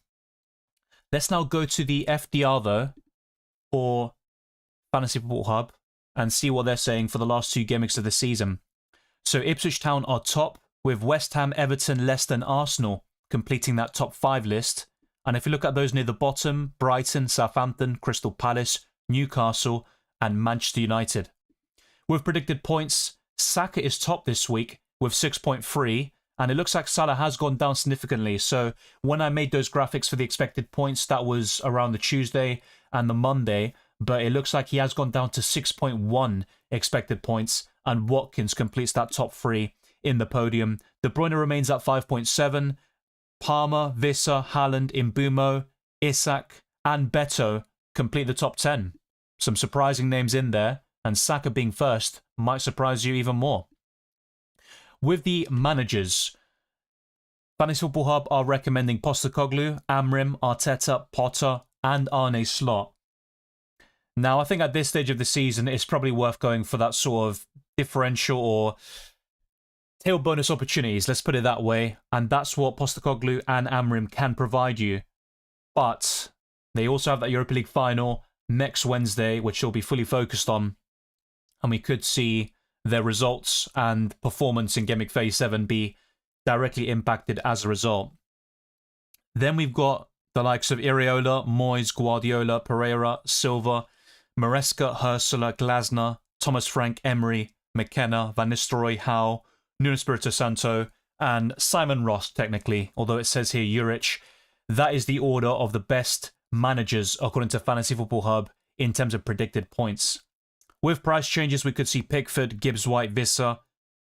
Let's now go to the FDR, though, for Fantasy Football Hub, and see what they're saying for the last 2 game weeks of the season. So Ipswich Town are top, with West Ham, Everton, Leicester and Arsenal completing that top 5 list. And if you look at those near the bottom, Brighton, Southampton, Crystal Palace, Newcastle and Manchester United. With predicted points, Saka is top this week with 6.3, and it looks like Salah has gone down significantly. So when I made those graphics for the expected points, that was around the Tuesday and the Monday, but it looks like he has gone down to 6.1 expected points, and Watkins completes that top 3 in the podium. De Bruyne remains at 5.7. Palmer, Visser, Haaland, Mbumo, Isak and Beto complete the top 10. Some surprising names in there, and Saka being first might surprise you even more. With the managers, Fantasy Football Hub are recommending Postecoglou, Amrim, Arteta, Potter and Arne Slot. Now, I think at this stage of the season, it's probably worth going for that sort of differential or tail bonus opportunities, let's put it that way. And that's what Postecoglou and Amrim can provide you. But they also have that Europa League final next Wednesday, which they'll be fully focused on. And we could see their results and performance in Gameweek 37 be directly impacted as a result. Then we've got the likes of Iriola, Moyes, Guardiola, Pereira, Silva, Maresca, Ursula, Glasner, Thomas Frank, Emery, McKenna, Van Nistelrooy, Howe, Nuno Espirito Santo, and Simon Ross, technically, although it says here Juric. That is the order of the best managers, according to Fantasy Football Hub, in terms of predicted points. With price changes, we could see Pickford, Gibbs-White, Visser,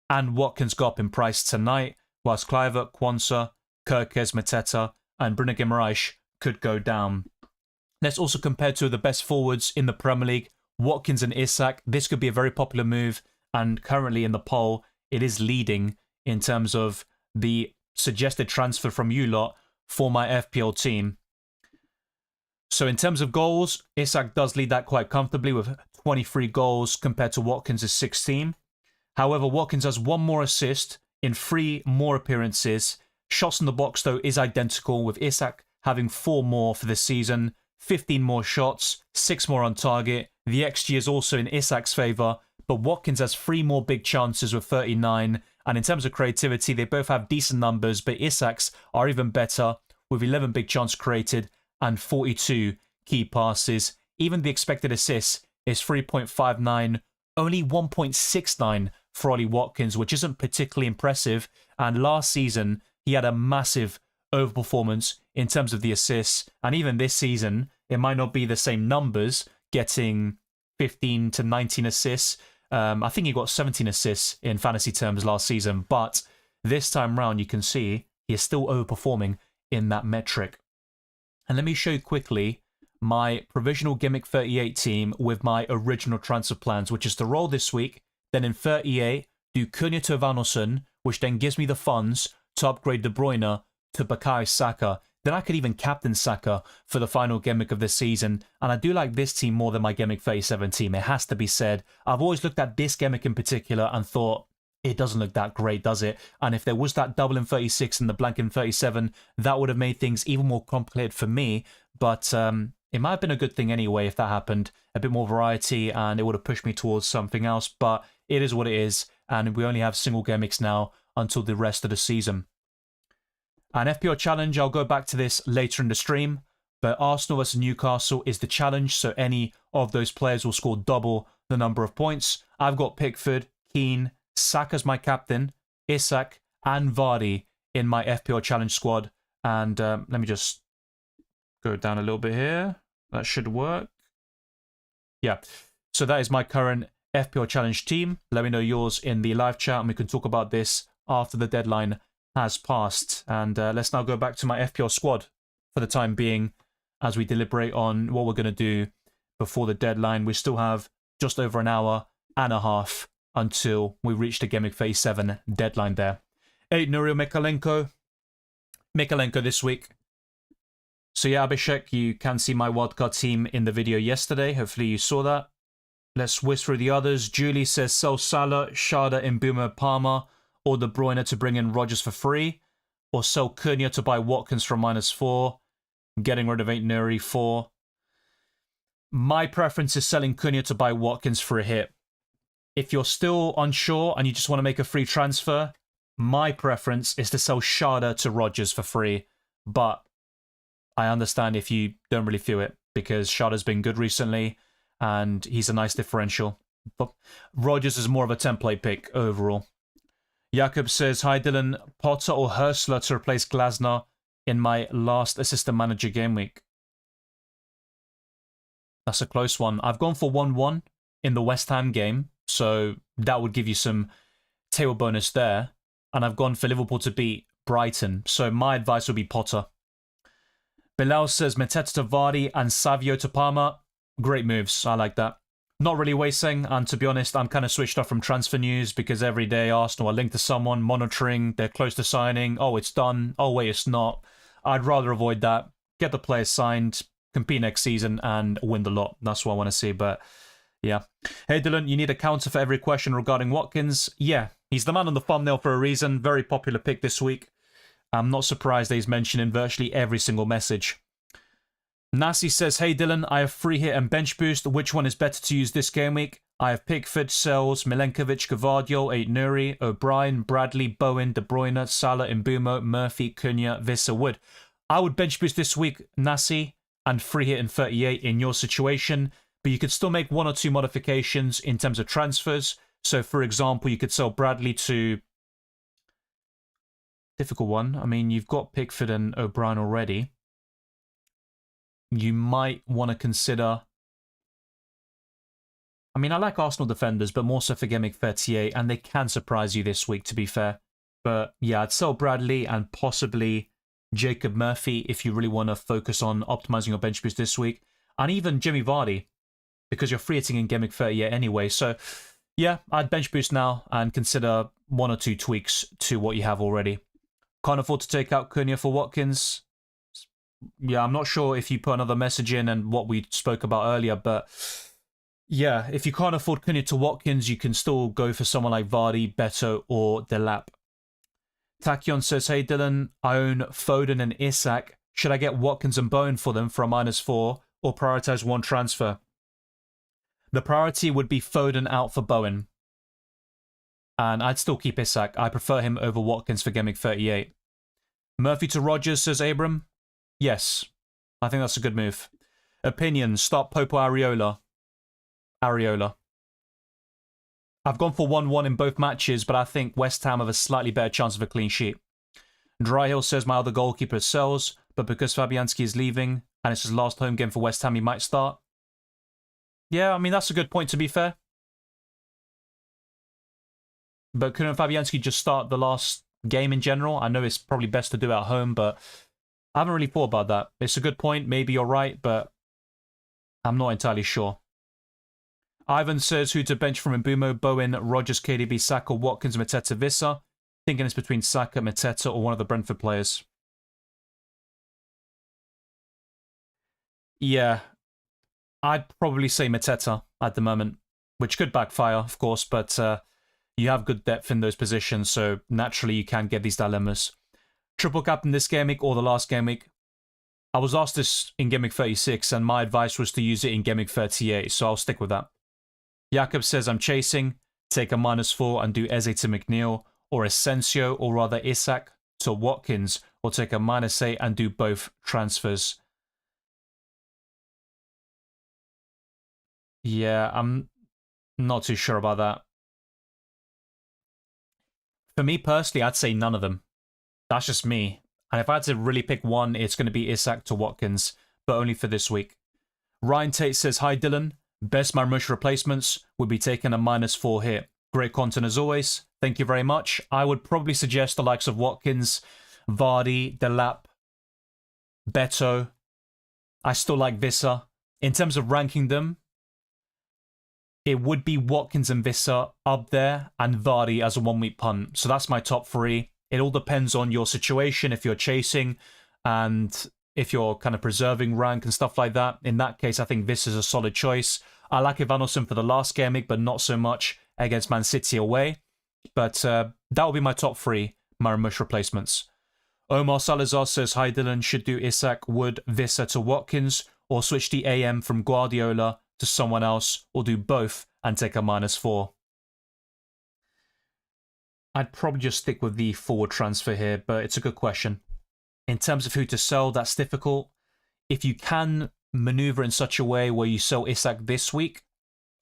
and Watkins go up in price tonight, whilst Kluivert, Quansah, Kirkes, Mateta, and Bruno Guimaraes could go down. Let's also compare two of the best forwards in the Premier League, Watkins and Isak. This could be a very popular move, and currently in the poll, it is leading in terms of the suggested transfer from you lot for my FPL team. So in terms of goals, Isak does lead that quite comfortably with 23 goals compared to Watkins' 16. However, Watkins has 1 more assist in 3 more appearances. Shots in the box, though, is identical, with Isak having 4 more for this season, 15 more shots, 6 more on target. The XG is also in Isak's favour, but Watkins has 3 more big chances with 39. And in terms of creativity, they both have decent numbers, but Isak's are even better with 11 big chances created and 42 key passes. Even the expected assists is 3.59, only 1.69 for Ollie Watkins, which isn't particularly impressive. And last season, he had a massive overperformance in terms of the assists. And even this season, it might not be the same numbers, getting 15 to 19 assists. I think he got 17 assists in fantasy terms last season. But this time round, you can see he is still overperforming in that metric. And let me show you quickly my provisional Gameweek 38 team with my original transfer plans, which is to roll this week, then in 38, do Cunha to Van Olsen, which then gives me the funds to upgrade De Bruyne to Bukayo Saka. then I could even captain Saka for the final game week of this season. And I do like this team more than my Game Week 37 team. It has to be said. I've always looked at this game week in particular and thought, it doesn't look that great, does it? And if there was that double in 36 and the blank in 37, that would have made things even more complicated for me. But it might have been a good thing anyway if that happened. A bit more variety and it would have pushed me towards something else. But it is what it is. And we only have single game weeks now until the rest of the season. And FPL Challenge, I'll go back to this later in the stream. But Arsenal vs Newcastle is the challenge. So any of those players will score double the number of points. I've got Pickford, Keane, Saka's my captain, Isak, and Vardy in my FPL Challenge squad. And let me just go down a little bit here. That should work. Yeah. So that is my current FPL Challenge team. Let me know yours in the live chat and we can talk about this after the deadline has passed. And let's now go back to my FPL squad for the time being as we deliberate on what we're going to do before the deadline. We still have just over an hour and a half until we reach the Game Week 37 deadline there. Hey, Nuriel Mikalenko this week. So yeah, Abhishek, you can see my wildcard team in the video yesterday. Hopefully you saw that. Let's whiz through the others. Julie says sell Salah, Sharda, Mbeumo, Palmer, or De Bruyne to bring in Rodgers for free, or sell Cunha to buy Watkins from -4, getting rid of 8 Nuri 4. My preference is selling Cunha to buy Watkins for a hit. If you're still unsure and you just want to make a free transfer, my preference is to sell Sharda to Rodgers for free. But I understand if you don't really feel it, because Sharda's been good recently and he's a nice differential. But Rodgers is more of a template pick overall. Jakob says, hi Dylan, Potter or Hörsler to replace Glasner in my last assistant manager game week? That's a close one. I've gone for 1-1 in the West Ham game, so that would give you some table bonus there. And I've gone for Liverpool to beat Brighton, so my advice would be Potter. Bilal says Mateta to Vardy and Savio to Palmer. Great moves, I like that. Not really wasting, and to be honest, I'm kind of switched off from transfer news because every day Arsenal are linked to someone, monitoring, they're close to signing, oh, it's done, oh, wait, it's not. I'd rather avoid that, get the players signed, compete next season, and win the lot. That's what I want to see, but yeah. Hey, Dylan, you need a counter for every question regarding Watkins? Yeah, he's the man on the thumbnail for a reason. Very popular pick this week. I'm not surprised that he's mentioned in virtually every single message. Nasi says, hey Dylan, I have free hit and bench boost. Which one is better to use this game week? I have Pickford, Sells, Milenkovic, Gvardiol, 8 Nuri, O'Brien, Bradley, Bowen, De Bruyne, Salah, Mbeumo, Murphy, Cunha, Visser, Wood. I would bench boost this week, Nasi, and free hit in 38 in your situation, but you could still make 1 or 2 modifications in terms of transfers. So for example, you could sell Bradley to... Difficult one. I mean, you've got Pickford and O'Brien already. You might want to consider... I mean, I like Arsenal defenders, but more so for Game Week 38, and they can surprise you this week, to be fair. But yeah, I'd sell Bradley and possibly Jacob Murphy if you really want to focus on optimizing your bench boost this week. And even Jimmy Vardy, because you're free hitting in Game Week 38 anyway. So yeah, I'd bench boost now and consider 1 or 2 tweaks to what you have already. Can't afford to take out Cunha for Watkins. Yeah, I'm not sure if you put another message in and what we spoke about earlier, but yeah, if you can't afford Cunha to Watkins, you can still go for someone like Vardy, Beto, or Delap. Tachyon says, hey Dylan, I own Foden and Isak. Should I get Watkins and Bowen for them for a -4 or prioritize one transfer? The priority would be Foden out for Bowen. And I'd still keep Isak. I prefer him over Watkins for Game Week 38. Murphy to Rodgers, says Abram. Yes, I think that's a good move. Opinions, start Pope or Areola. Areola. I've gone for 1-1 in both matches, but I think West Ham have a slightly better chance of a clean sheet. Dryhill says my other goalkeeper sells, but because Fabianski is leaving and it's his last home game for West Ham, he might start. Yeah, I mean, that's a good point, to be fair. But couldn't Fabianski just start the last game in general? I know it's probably best to do it at home, but I haven't really thought about that. It's a good point. Maybe you're right, but I'm not entirely sure. Ivan says who to bench from Mbeumo, Bowen, Rodgers, KDB, Saka, Watkins, Mateta, Visser. Thinking it's between Saka, Mateta, or one of the Brentford players. Yeah, I'd probably say Mateta at the moment, which could backfire, of course, but you have good depth in those positions, so naturally you can get these dilemmas. Triple captain this game week or the last game week? I was asked this in Game Week 36, and my advice was to use it in Game Week 38, so I'll stick with that. Jakob says, I'm chasing, take a -4 and do Eze to McNeil, or Asensio, or rather Isak to Watkins, or take a -8 and do both transfers. Yeah, I'm not too sure about that. For me personally, I'd say none of them. That's just me. And if I had to really pick one, it's going to be Isak to Watkins, but only for this week. Ryan Tate says, hi Dylan, best Marmoush replacements would be taking a -4 hit. Great content as always. Thank you very much. I would probably suggest the likes of Watkins, Vardy, Delap, Beto. I still like Visser. In terms of ranking them, it would be Watkins and Visser up there, and Vardy as a 1 week punt. So that's my top 3. It all depends on your situation, if you're chasing, and if you're kind of preserving rank and stuff like that. In that case, I think this is a solid choice. I like Ivanosen for the last game week, but not so much against Man City away. But that will be my top 3 Marmoush replacements. Omar Salazar says, hi Dylan, should do Isak, Wood, Visser to Watkins, or switch the AM from Guardiola to someone else, or do both and take a -4. I'd probably just stick with the forward transfer here, but it's a good question. In terms of who to sell, that's difficult. If you can maneuver in such a way where you sell Isak this week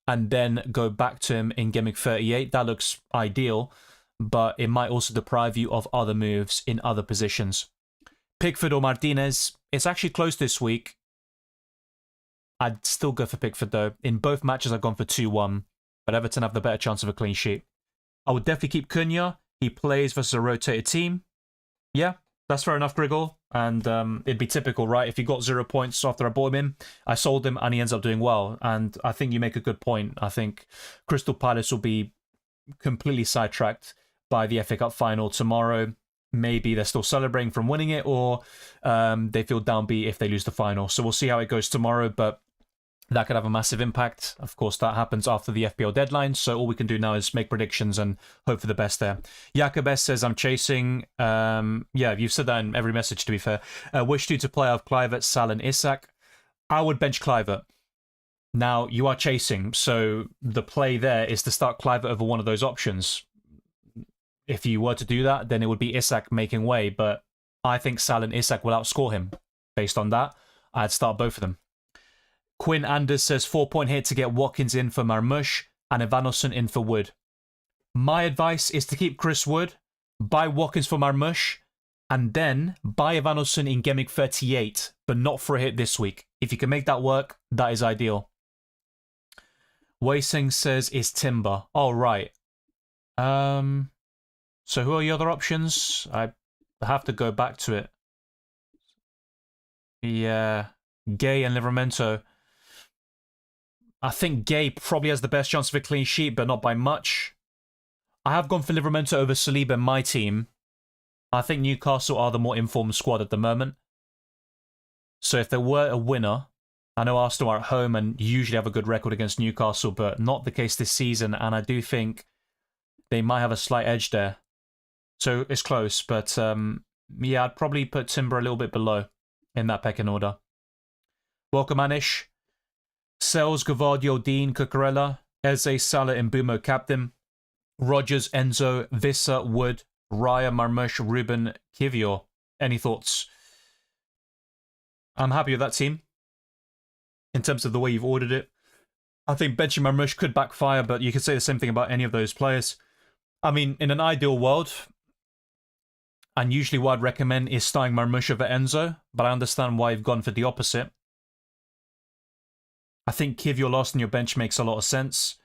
and then go back to him in Game Week 38, that looks ideal, but it might also deprive you of other moves in other positions. Pickford or Martinez, it's actually close this week. I'd still go for Pickford though. In both matches I've gone for 2-1, but Everton have the better chance of a clean sheet. I would definitely keep Cunha. He plays versus a rotated team. Yeah, that's fair enough, Grigor. And it'd be typical, right? If he got 0 points after I bought him in, I sold him and he ends up doing well. And I think you make a good point. I think Crystal Palace will be completely sidetracked by the FA Cup final tomorrow. Maybe they're still celebrating from winning it, or they feel downbeat if they lose the final. So we'll see how it goes tomorrow, but that could have a massive impact. Of course, that happens after the FPL deadline, so all we can do now is make predictions and hope for the best there. Jakob S says, I'm chasing. Yeah, you've said that in every message, to be fair. Wish you to play off Kluivert, Sal and Isak. I would bench Kluivert. Now, you are chasing, so the play there is to start Kluivert over one of those options. If you were to do that, then it would be Isak making way, but I think Sal and Isak will outscore him. Based on that, I'd start both of them. Quinn Anders says 4-point hit to get Watkins in for Marmoush and Ivanosen in for Wood. My advice is to keep Chris Wood, buy Watkins for Marmoush, and then buy Ivanosen in Game Week 38, but not for a hit this week. If you can make that work, that is ideal. Wei Sing says is Timber. Oh, right. So who are your other options? I have to go back to it. Yeah, Gay and Livramento. I think Gay probably has the best chance of a clean sheet, but not by much. I have gone for Livramento over Saliba in my team. I think Newcastle are the more informed squad at the moment. So if there were a winner, I know Arsenal are at home and usually have a good record against Newcastle, but not the case this season, and I do think they might have a slight edge there. So it's close, but yeah, I'd probably put Timber a little bit below in that pecking order. Welcome, Anish. Sells, Gavardio, Dean, Cucurella, Eze, Salah, and Mbumo captain. Rogers, Enzo, Visser, Wood, Raya, Marmoush, Ruben, Kivior. Any thoughts? I'm happy with that team in terms of the way you've ordered it. I think benching Marmoush could backfire, but you could say the same thing about any of those players. I mean, in an ideal world, and usually what I'd recommend is starting Marmoush over Enzo, but I understand why you've gone for the opposite. I think Kivior lost on your bench makes a lot of sense.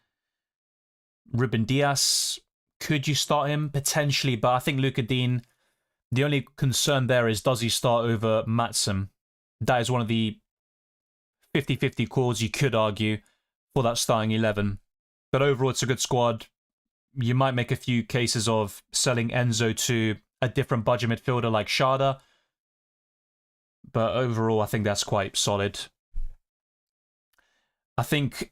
Ruben Diaz, could you start him? Potentially, but I think Luca Dean, the only concern there is, does he start over Matson? That is one of the 50-50 calls you could argue for that starting 11. But overall, it's a good squad. You might make a few cases of selling Enzo to a different budget midfielder like Sharda. But overall, I think that's quite solid. I think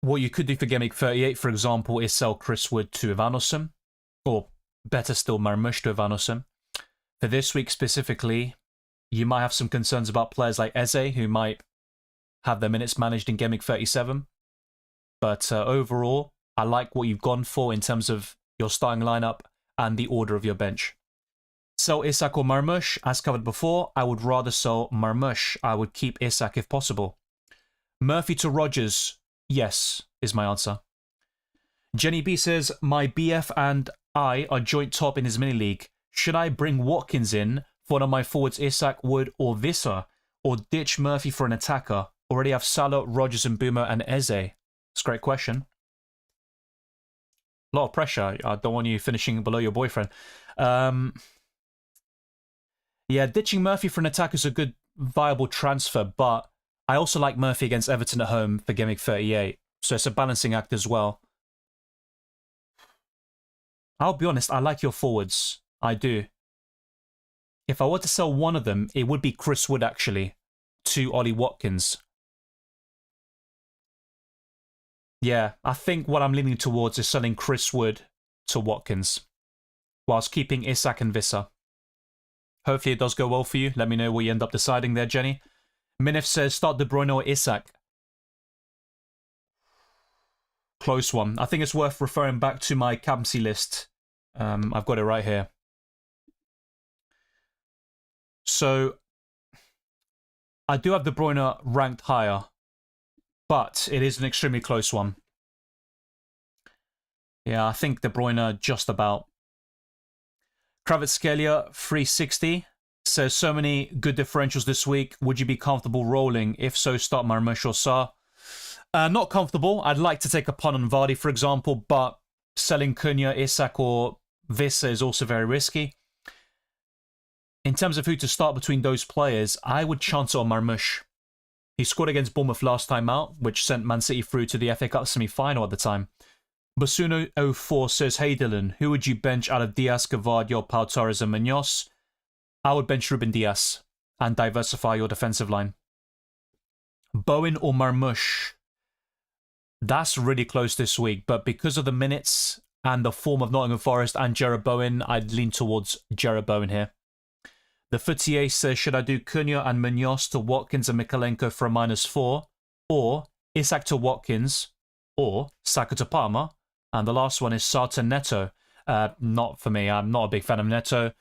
what you could do for Gameweek 38, for example, is sell Chris Wood to Ivanosum, or better still, Marmush to Ivanosum. For this week specifically, you might have some concerns about players like Eze, who might have their minutes managed in Gameweek 37. But overall, I like what you've gone for in terms of your starting lineup and the order of your bench. Sell Isak or Marmush, as covered before, I would rather sell Marmush. I would keep Isak if possible. Murphy to Rogers, yes, is my answer. Jenny B says, my BF and I are joint top in his mini league. Should I bring Watkins in for one of my forwards, Isak, Wood, or Visser, or ditch Murphy for an attacker? Already have Salah, Rogers, and Boomer, and Eze. It's a great question. A lot of pressure. I don't want you finishing below your boyfriend. Yeah, ditching Murphy for an attacker is a good, viable transfer, but I also like Murphy against Everton at home for Gameweek 38, so it's a balancing act as well. I'll be honest, I like your forwards. I do. If I were to sell one of them, it would be Chris Wood, actually, to Ollie Watkins. Yeah, I think what I'm leaning towards is selling Chris Wood to Watkins, whilst keeping Isak and Visser. Hopefully it does go well for you. Let me know what you end up deciding there, Jenny. Minif says, start De Bruyne or Isak. Close one. I think it's worth referring back to my captaincy list. I've got it right here. So, I do have De Bruyne ranked higher, but it is an extremely close one. Yeah, I think De Bruyne just about. Kravitskelia 360 says, so many good differentials this week. Would you be comfortable rolling? If so, start Marmush or Sarr. Not comfortable. I'd like to take a punt on Vardy, for example, but selling Cunha, Isak, or Visser is also very risky. In terms of who to start between those players, I would chance on Marmush. He scored against Bournemouth last time out, which sent Man City through to the FA Cup semi-final at the time. Basuno04 says, hey Dylan, who would you bench out of Diaz, Gavardio, Pau Torres and Munoz? I would bench Ruben Diaz and diversify your defensive line. Bowen or Marmush? That's really close this week, but because of the minutes and the form of Nottingham Forest and Jarrod Bowen, I'd lean towards Jarrod Bowen here. The Foutier says, should I do Cunha and Munoz to Watkins and Mikalenko for a -4? Or Isak to Watkins? Or Saka to Palmer? And the last one is Sarr to Neto. Not for me. I'm not a big fan of Neto.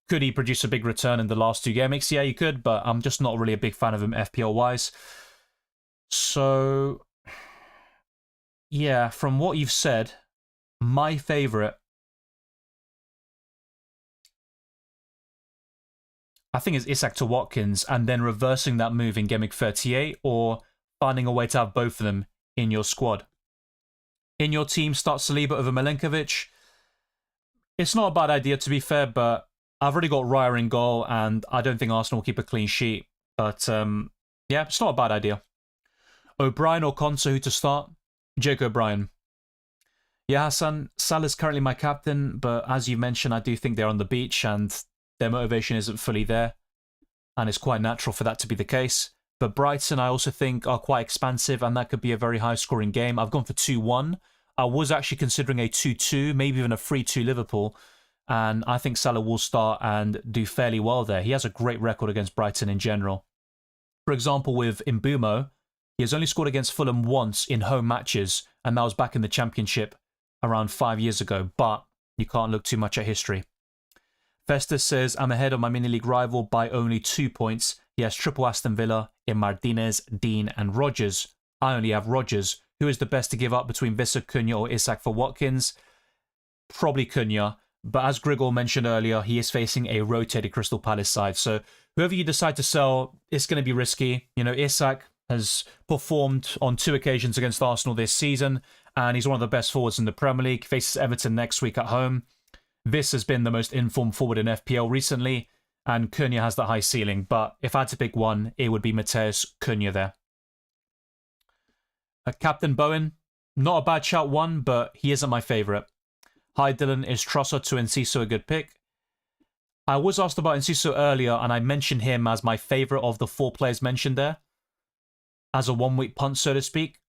Could he produce a big return in the last two game weeks? Yeah, he could, but I'm just not really a big fan of him FPL-wise. So, yeah, from what you've said, my favourite, I think, is Isak to Watkins, and then reversing that move in Gameweek 38, or finding a way to have both of them in your squad. In your team, start Saliba over Milenkovic. It's not a bad idea, to be fair, but I've already got Raya in goal, and I don't think Arsenal will keep a clean sheet. But, yeah, it's not a bad idea. O'Brien or Konsa, who to start? Jake O'Brien. Yeah, Hassan, Salah's currently my captain, but as you mentioned, I do think they're on the beach, and their motivation isn't fully there, and it's quite natural for that to be the case. But Brighton, I also think, are quite expansive, and that could be a very high-scoring game. I've gone for 2-1. I was actually considering a 2-2, maybe even a 3-2 Liverpool, and I think Salah will start and do fairly well there. He has a great record against Brighton in general. For example, with Mbumo, he has only scored against Fulham once in home matches, and that was back in the Championship around 5 years ago, but you can't look too much at history. Festus says, I'm ahead of my mini-league rival by only 2 points. He has triple Aston Villa in Martinez, Dean and Rodgers. I only have Rodgers. Who is the best to give up between Visser, Cunha or Isak for Watkins? Probably Cunha, but as Grigor mentioned earlier, he is facing a rotated Crystal Palace side. So whoever you decide to sell, it's going to be risky. You know, Isak has performed on 2 occasions against Arsenal this season, and he's one of the best forwards in the Premier League. Faces Everton next week at home. This has been the most informed forward in FPL recently, and Cunha has the high ceiling, but if I had to pick one, it would be Mateus Cunha there. Captain Bowen, not a bad shout one, but he isn't my favourite. Hi Dylan, is Trossard to Enciso a good pick? I was asked about Enciso earlier, and I mentioned him as my favourite of the 4 players mentioned there, as a one-week punt, so to speak.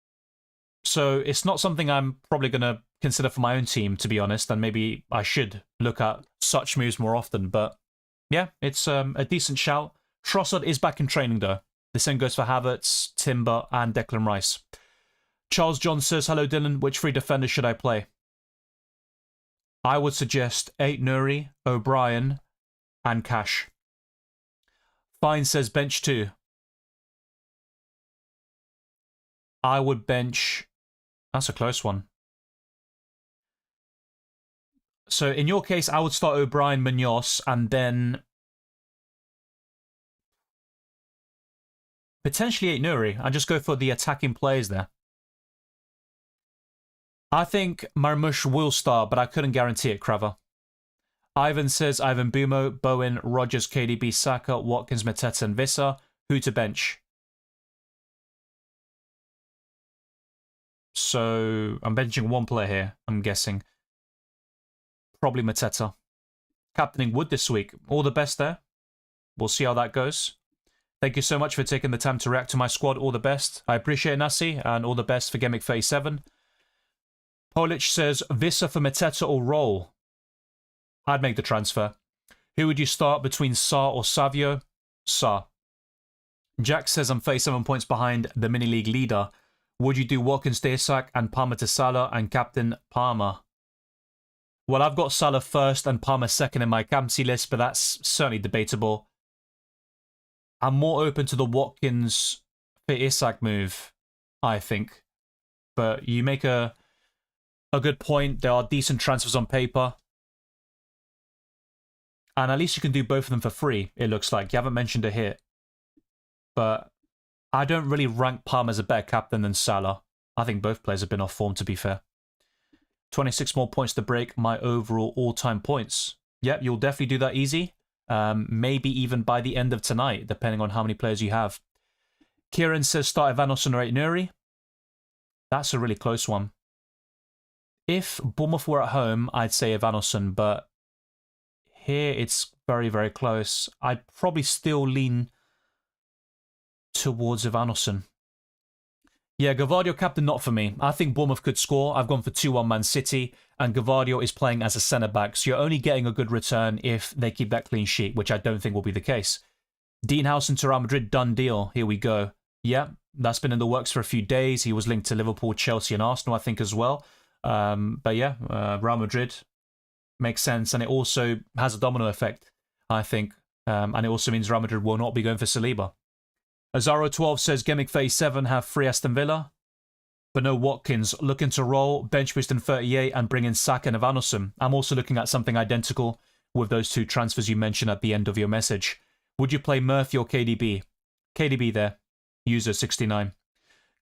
So it's not something I'm probably going to consider for my own team, to be honest, and maybe I should look at such moves more often. But yeah, it's a decent shout. Trossard is back in training, though. The same goes for Havertz, Timber, and Declan Rice. Charles John says, hello, Dylan. Which three defenders should I play? I would suggest 8 Nuri, O'Brien, and Cash. Fine says bench 2. I would bench... That's a close one. So in your case, I would start O'Brien, Munoz, and then potentially 8 Nuri. I'd just go for the attacking players there. I think Marmoush will start, but I couldn't guarantee it, Craver. Ivan says Ivan Bumo, Bowen, Rogers, KDB, Saka, Watkins, Mateta, and Visser. Who to bench? So I'm benching one player here, I'm guessing. Probably Mateta. Captaining Wood this week. All the best there. We'll see how that goes. Thank you so much for taking the time to react to my squad. All the best. I appreciate it, Nasi, and all the best for Gameweek 37. Polic says, Visser for Mateta or Roll? I'd make the transfer. Who would you start between Sarr or Savio? Sarr. Jack says, I'm 37 points behind the mini-league leader. Would you do Watkins to Isak and Palmer to Salah and captain Palmer? Well, I've got Salah first and Palmer second in my captaincy list, but that's certainly debatable. I'm more open to the Watkins for Isak move, I think. But you make a good point. There are decent transfers on paper. And at least you can do both of them for free, it looks like. You haven't mentioned a hit. But I don't really rank Palmer as a better captain than Salah. I think both players have been off form, to be fair. 26 more points to break my overall all-time points. Yep, you'll definitely do that easy. Maybe even by the end of tonight, depending on how many players you have. Kieran says start Evanosson or 8 Nuri. That's a really close one. If Bournemouth were at home, I'd say Evanosson, but here it's very, very close. I'd probably still lean towards Evanosson. Yeah, Gavardio captain not for me. I think Bournemouth could score. I've gone for 2-1 Man City, and Gavardio is playing as a centre-back, so you're only getting a good return if they keep that clean sheet, which I don't think will be the case. Dean Howson to Real Madrid, done deal. Here we go. Yeah, that's been in the works for a few days. He was linked to Liverpool, Chelsea, and Arsenal, I think, as well. But yeah, Real Madrid makes sense, and it also has a domino effect, I think. And it also means Real Madrid will not be going for Saliba. Azaro12 says Gameweek 37 have free Aston Villa, but no Watkins. Looking to roll, bench boost in 38 and bring in Saka and Evanosson. I'm also looking at something identical with those two transfers you mentioned at the end of your message. Would you play Murphy or KDB? KDB there. User 69.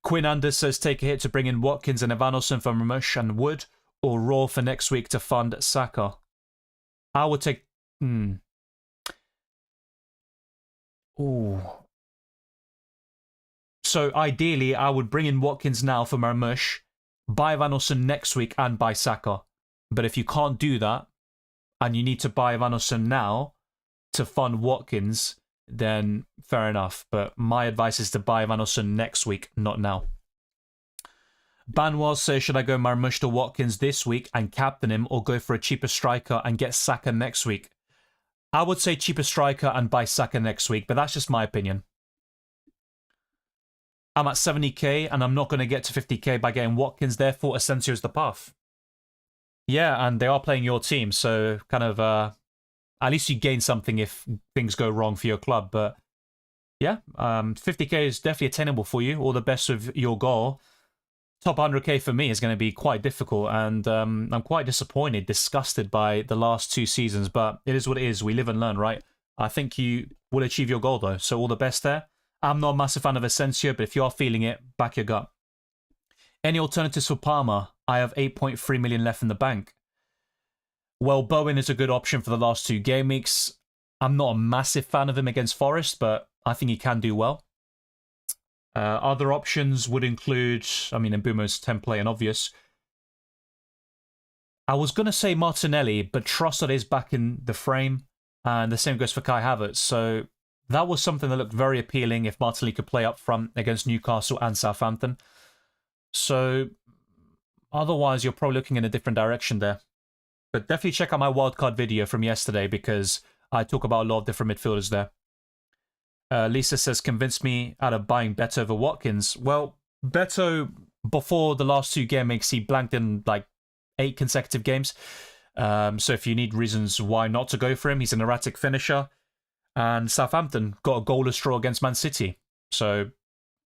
Quinn Anders says take a hit to bring in Watkins and Evanosson for Ramush and Wood, or Raw for next week to fund Saka. I would take... Ooh... So ideally, I would bring in Watkins now for Marmoush, buy Evanosson next week and buy Saka. But if you can't do that, and you need to buy Evanosson now to fund Watkins, then fair enough. But my advice is to buy Evanosson next week, not now. Banwell says, should I go Marmoush to Watkins this week and captain him, or go for a cheaper striker and get Saka next week? I would say cheaper striker and buy Saka next week, but that's just my opinion. I'm at 70k and I'm not going to get to 50k by getting Watkins, therefore Asensio is the path. Yeah, and they are playing your team, so kind of at least you gain something if things go wrong for your club. But yeah, 50k is definitely attainable for you. All the best with your goal. Top 100k for me is going to be quite difficult, and I'm quite disappointed, disgusted by the last 2 seasons, but it is what it is. We live and learn, right? I think you will achieve your goal though, so all the best there. I'm not a massive fan of Asensio, but if you are feeling it, back your gut. Any alternatives for Palmer? I have 8.3 million left in the bank. Well, Bowen is a good option for the last 2 game weeks. I'm not a massive fan of him against Forest, but I think he can do well. Other options would include, I mean, Mbumo's template and obvious. I was going to say Martinelli, but Trossard is back in the frame, and the same goes for Kai Havertz, so... That was something that looked very appealing if Martinelli could play up front against Newcastle and Southampton. So otherwise, you're probably looking in a different direction there. But definitely check out my wildcard video from yesterday because I talk about a lot of different midfielders there. Lisa says, convinced me out of buying Beto over Watkins. Well, Beto, before the last two game weeks, he blanked in like 8 consecutive games. So if you need reasons why not to go for him, he's an erratic finisher. And Southampton got a goalless draw against Man City. So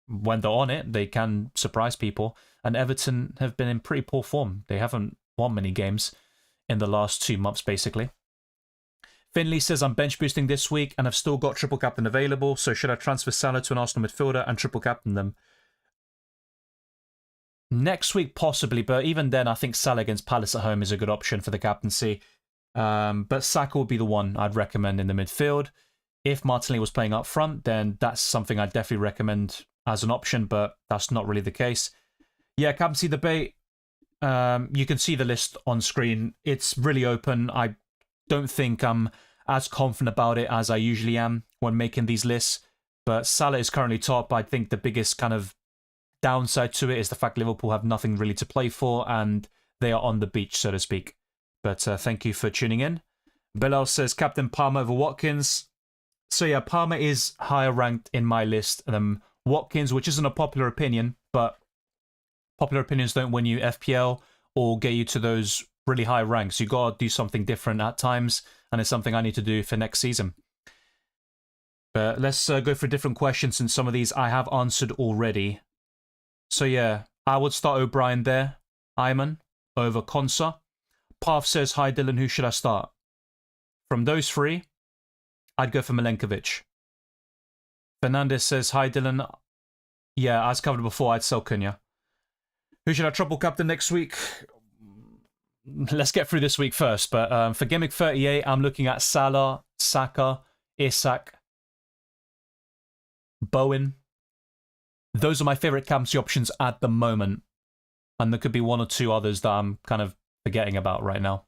when they're on it, they can surprise people. And Everton have been in pretty poor form. They haven't won many games in the last 2 months, basically. Finley says, I'm bench boosting this week and I've still got triple captain available, so should I transfer Salah to an Arsenal midfielder and triple captain them? Next week, possibly, but even then, I think Salah against Palace at home is a good option for the captaincy. But Saka would be the one I'd recommend in the midfield. If Martinelli was playing up front, then that's something I'd definitely recommend as an option, but that's not really the case. Yeah, captaincy debate. You can see the list on screen. It's really open. I don't think I'm as confident about it as I usually am when making these lists, but Salah is currently top. I think the biggest kind of downside to it is the fact Liverpool have nothing really to play for and they are on the beach, so to speak. But thank you for tuning in. Bilal says Captain Palmer over Watkins. So yeah, Palmer is higher ranked in my list than Watkins, which isn't a popular opinion, but popular opinions don't win you FPL or get you to those really high ranks. You gotta do something different at times, and it's something I need to do for next season. But let's go for different questions, since some of these I have answered already. So yeah, I would start O'Brien there. Ayman over Konsa. Path says, hi Dylan, who should I start? From those three, I'd go for Milenkovic. Fernandez says, hi Dylan. Yeah, as covered before, I'd sell Cunha. Who should I triple captain next week? Let's get through this week first. But for Gameweek 38, I'm looking at Salah, Saka, Isak, Bowen. Those are my favourite captaincy options at the moment. And there could be one or two others that I'm kind of forgetting about right now.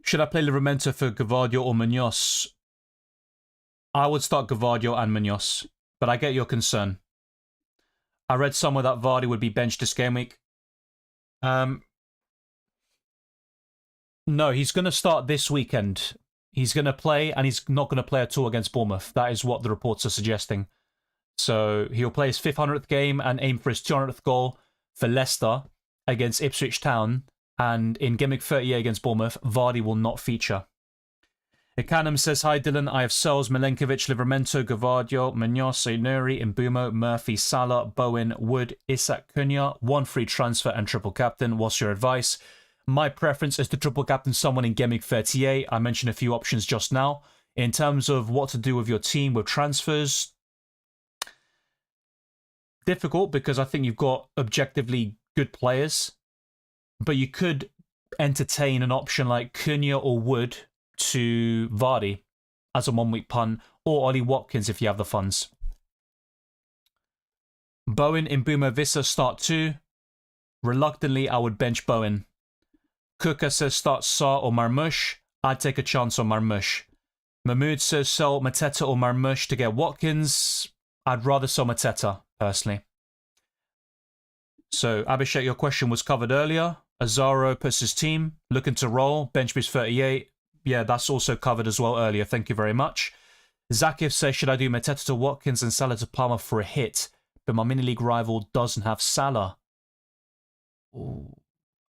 Should I play Livramento for Gvardiol or Munoz? I would start Gvardiol and Munoz, but I get your concern. I read somewhere that Vardy would be benched this game week. No, he's going to start this weekend. He's going to play, and he's not going to play at all against Bournemouth. That is what the reports are suggesting. So he'll play his 500th game and aim for his 200th goal for Leicester against Ipswich Town. And in Gameweek 38 against Bournemouth, Vardy will not feature. Ekanam says, hi Dylan, I have Seles, Milenkovic, Livramento, Gvardiol, Munoz, Sainuri, Mbumo, Murphy, Salah, Bowen, Wood, Isak, Cunha, 1 free transfer and triple captain. What's your advice? My preference is to triple captain someone in Gameweek 38. I mentioned a few options just now. In terms of what to do with your team with transfers, difficult because I think you've got objectively good players, but you could entertain an option like Cunha or Wood to Vardy as a 1-week punt, or Ollie Watkins if you have the funds. Bowen, Mbumo, Vissa start 2. Reluctantly, I would bench Bowen. Kuka says start Sarr or Marmoush. I'd take a chance on Marmoush. Mahmood says sell Mateta or Marmoush to get Watkins. I'd rather sell Mateta, personally. So, Abhishek, your question was covered earlier. Azaro puts his team, looking to roll, bench boost 38. Yeah, that's also covered as well earlier. Thank you very much. Zakif says, should I do Mateta to Watkins and Salah to Palmer for a hit? But my mini-league rival doesn't have Salah. Ooh.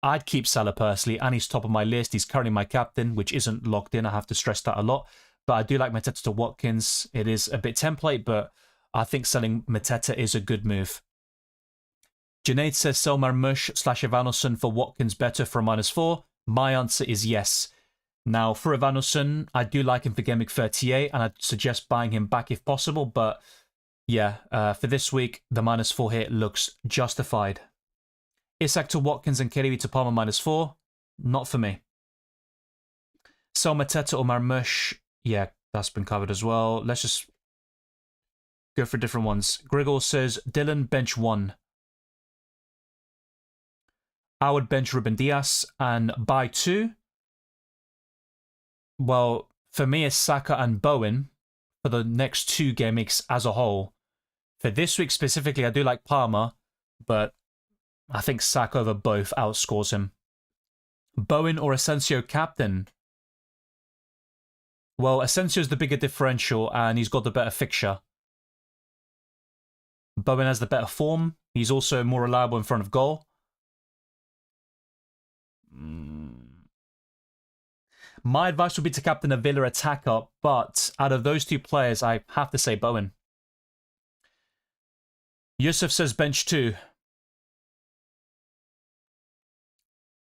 I'd keep Salah personally, and he's top of my list. He's currently my captain, which isn't locked in. I have to stress that a lot. But I do like Mateta to Watkins. It is a bit template, but I think selling Mateta is a good move. Junaid says sell Marmoush / Evanilson for Watkins better for a -4. My answer is yes. Now, for Evanilson, I do like him for Gameweek 38, and I'd suggest buying him back if possible. But yeah, for this week, the -4 hit looks justified. Isak to Watkins and Kelly to Palmer -4. Not for me. Sell Mateta or Marmoush. Yeah, that's been covered as well. Let's just go for different ones. Grigor says, Dylan, bench 1. I would bench Ruben Diaz and buy 2. Well, for me, it's Saka and Bowen for the next 2 game weeks as a whole. For this week specifically, I do like Palmer, but I think Saka over both outscores him. Bowen or Asensio captain? Well, Asensio's the bigger differential, and he's got the better fixture. Bowen has the better form. He's also more reliable in front of goal. My advice would be to captain a Villa attacker, but out of those two players, I have to say Bowen. Yusuf says bench 2.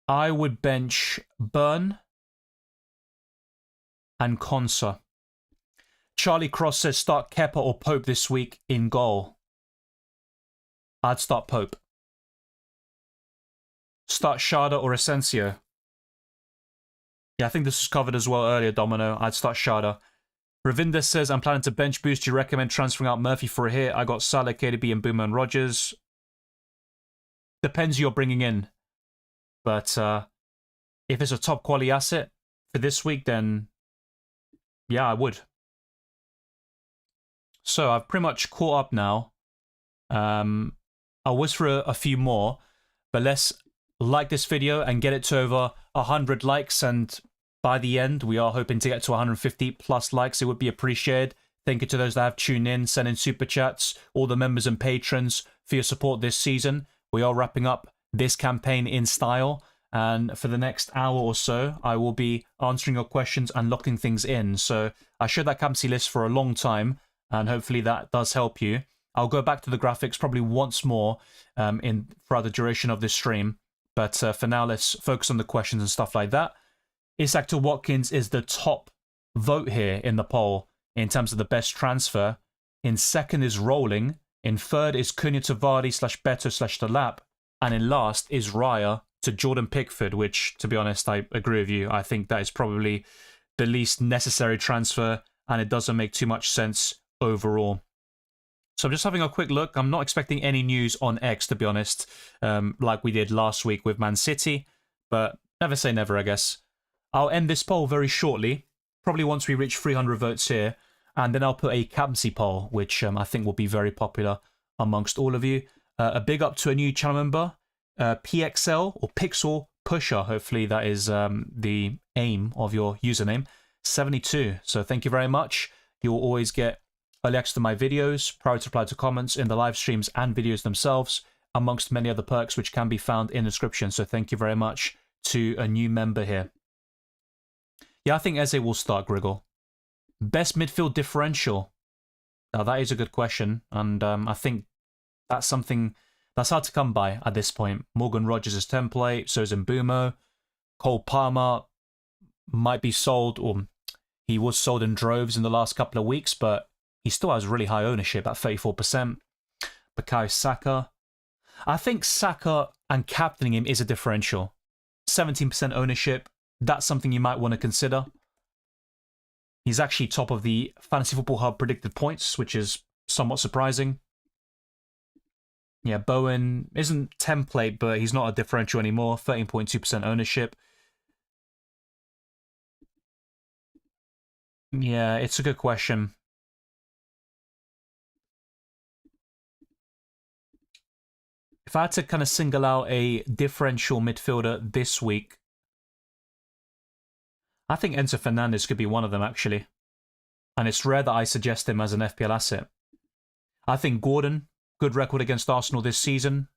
I would bench Burn and Konsa. Charlie Cross says start Kepa or Pope this week in goal. I'd start Pope. Start Shada or Asensio. Yeah, I think this was covered as well earlier, Domino. I'd start Shada. Ravinder says, I'm planning to bench boost. Do you recommend transferring out Murphy for a hit? I got Salah, KDB, and Boomer and Rodgers. Depends who you're bringing in. But if it's a top quality asset for this week, then yeah, I would. So I've pretty much caught up now. I was for a few more, but let's like this video and get it to over 100 likes, and by the end we are hoping to get to 150 plus likes. It would be appreciated. Thank you to those that have tuned in, sent in super chats, all the members and patrons for your support this season. We are wrapping up this campaign in style, and for the next hour or so I will be answering your questions and locking things in. So I showed that captaincy list for a long time, and hopefully that does help you. I'll go back to the graphics probably once more throughout the duration of this stream. But for now, let's focus on the questions and stuff like that. Isak to Watkins is the top vote here in the poll in terms of the best transfer. In second is Rolling. In third is Cunha to Vardy / Beto / Delap. And in last is Raya to Jordan Pickford, which, to be honest, I agree with you. I think that is probably the least necessary transfer, and it doesn't make too much sense overall. So I'm just having a quick look. I'm not expecting any news on X, to be honest, like we did last week with Man City, but never say never, I guess. I'll end this poll very shortly, probably once we reach 300 votes here, and then I'll put a captaincy poll, which I think will be very popular amongst all of you. A big up to a new channel member, PXL or Pixel Pusher. Hopefully that is the aim of your username, 72. So thank you very much. You'll always get early access to my videos, priority reply to comments in the live streams and videos themselves, amongst many other perks which can be found in the description. So thank you very much to a new member here. Yeah, I think Eze will start, Griggle. Best midfield differential? Now that is a good question, and I think that's something that's hard to come by at this point. Morgan Rodgers is template, so is Mbumo. Cole Palmer might be sold, or he was sold in droves in the last couple of weeks, but he still has really high ownership at 34%. Bukayo Saka. I think Saka and captaining him is a differential. 17% ownership. That's something you might want to consider. He's actually top of the Fantasy Football Hub predicted points, which is somewhat surprising. Yeah, Bowen isn't template, but he's not a differential anymore. 13.2% ownership. Yeah, it's a good question. If I had to kind of single out a differential midfielder this week, I think Enzo Fernandez could be one of them, actually. And it's rare that I suggest him as an FPL asset. I think Gordon, good record against Arsenal this season.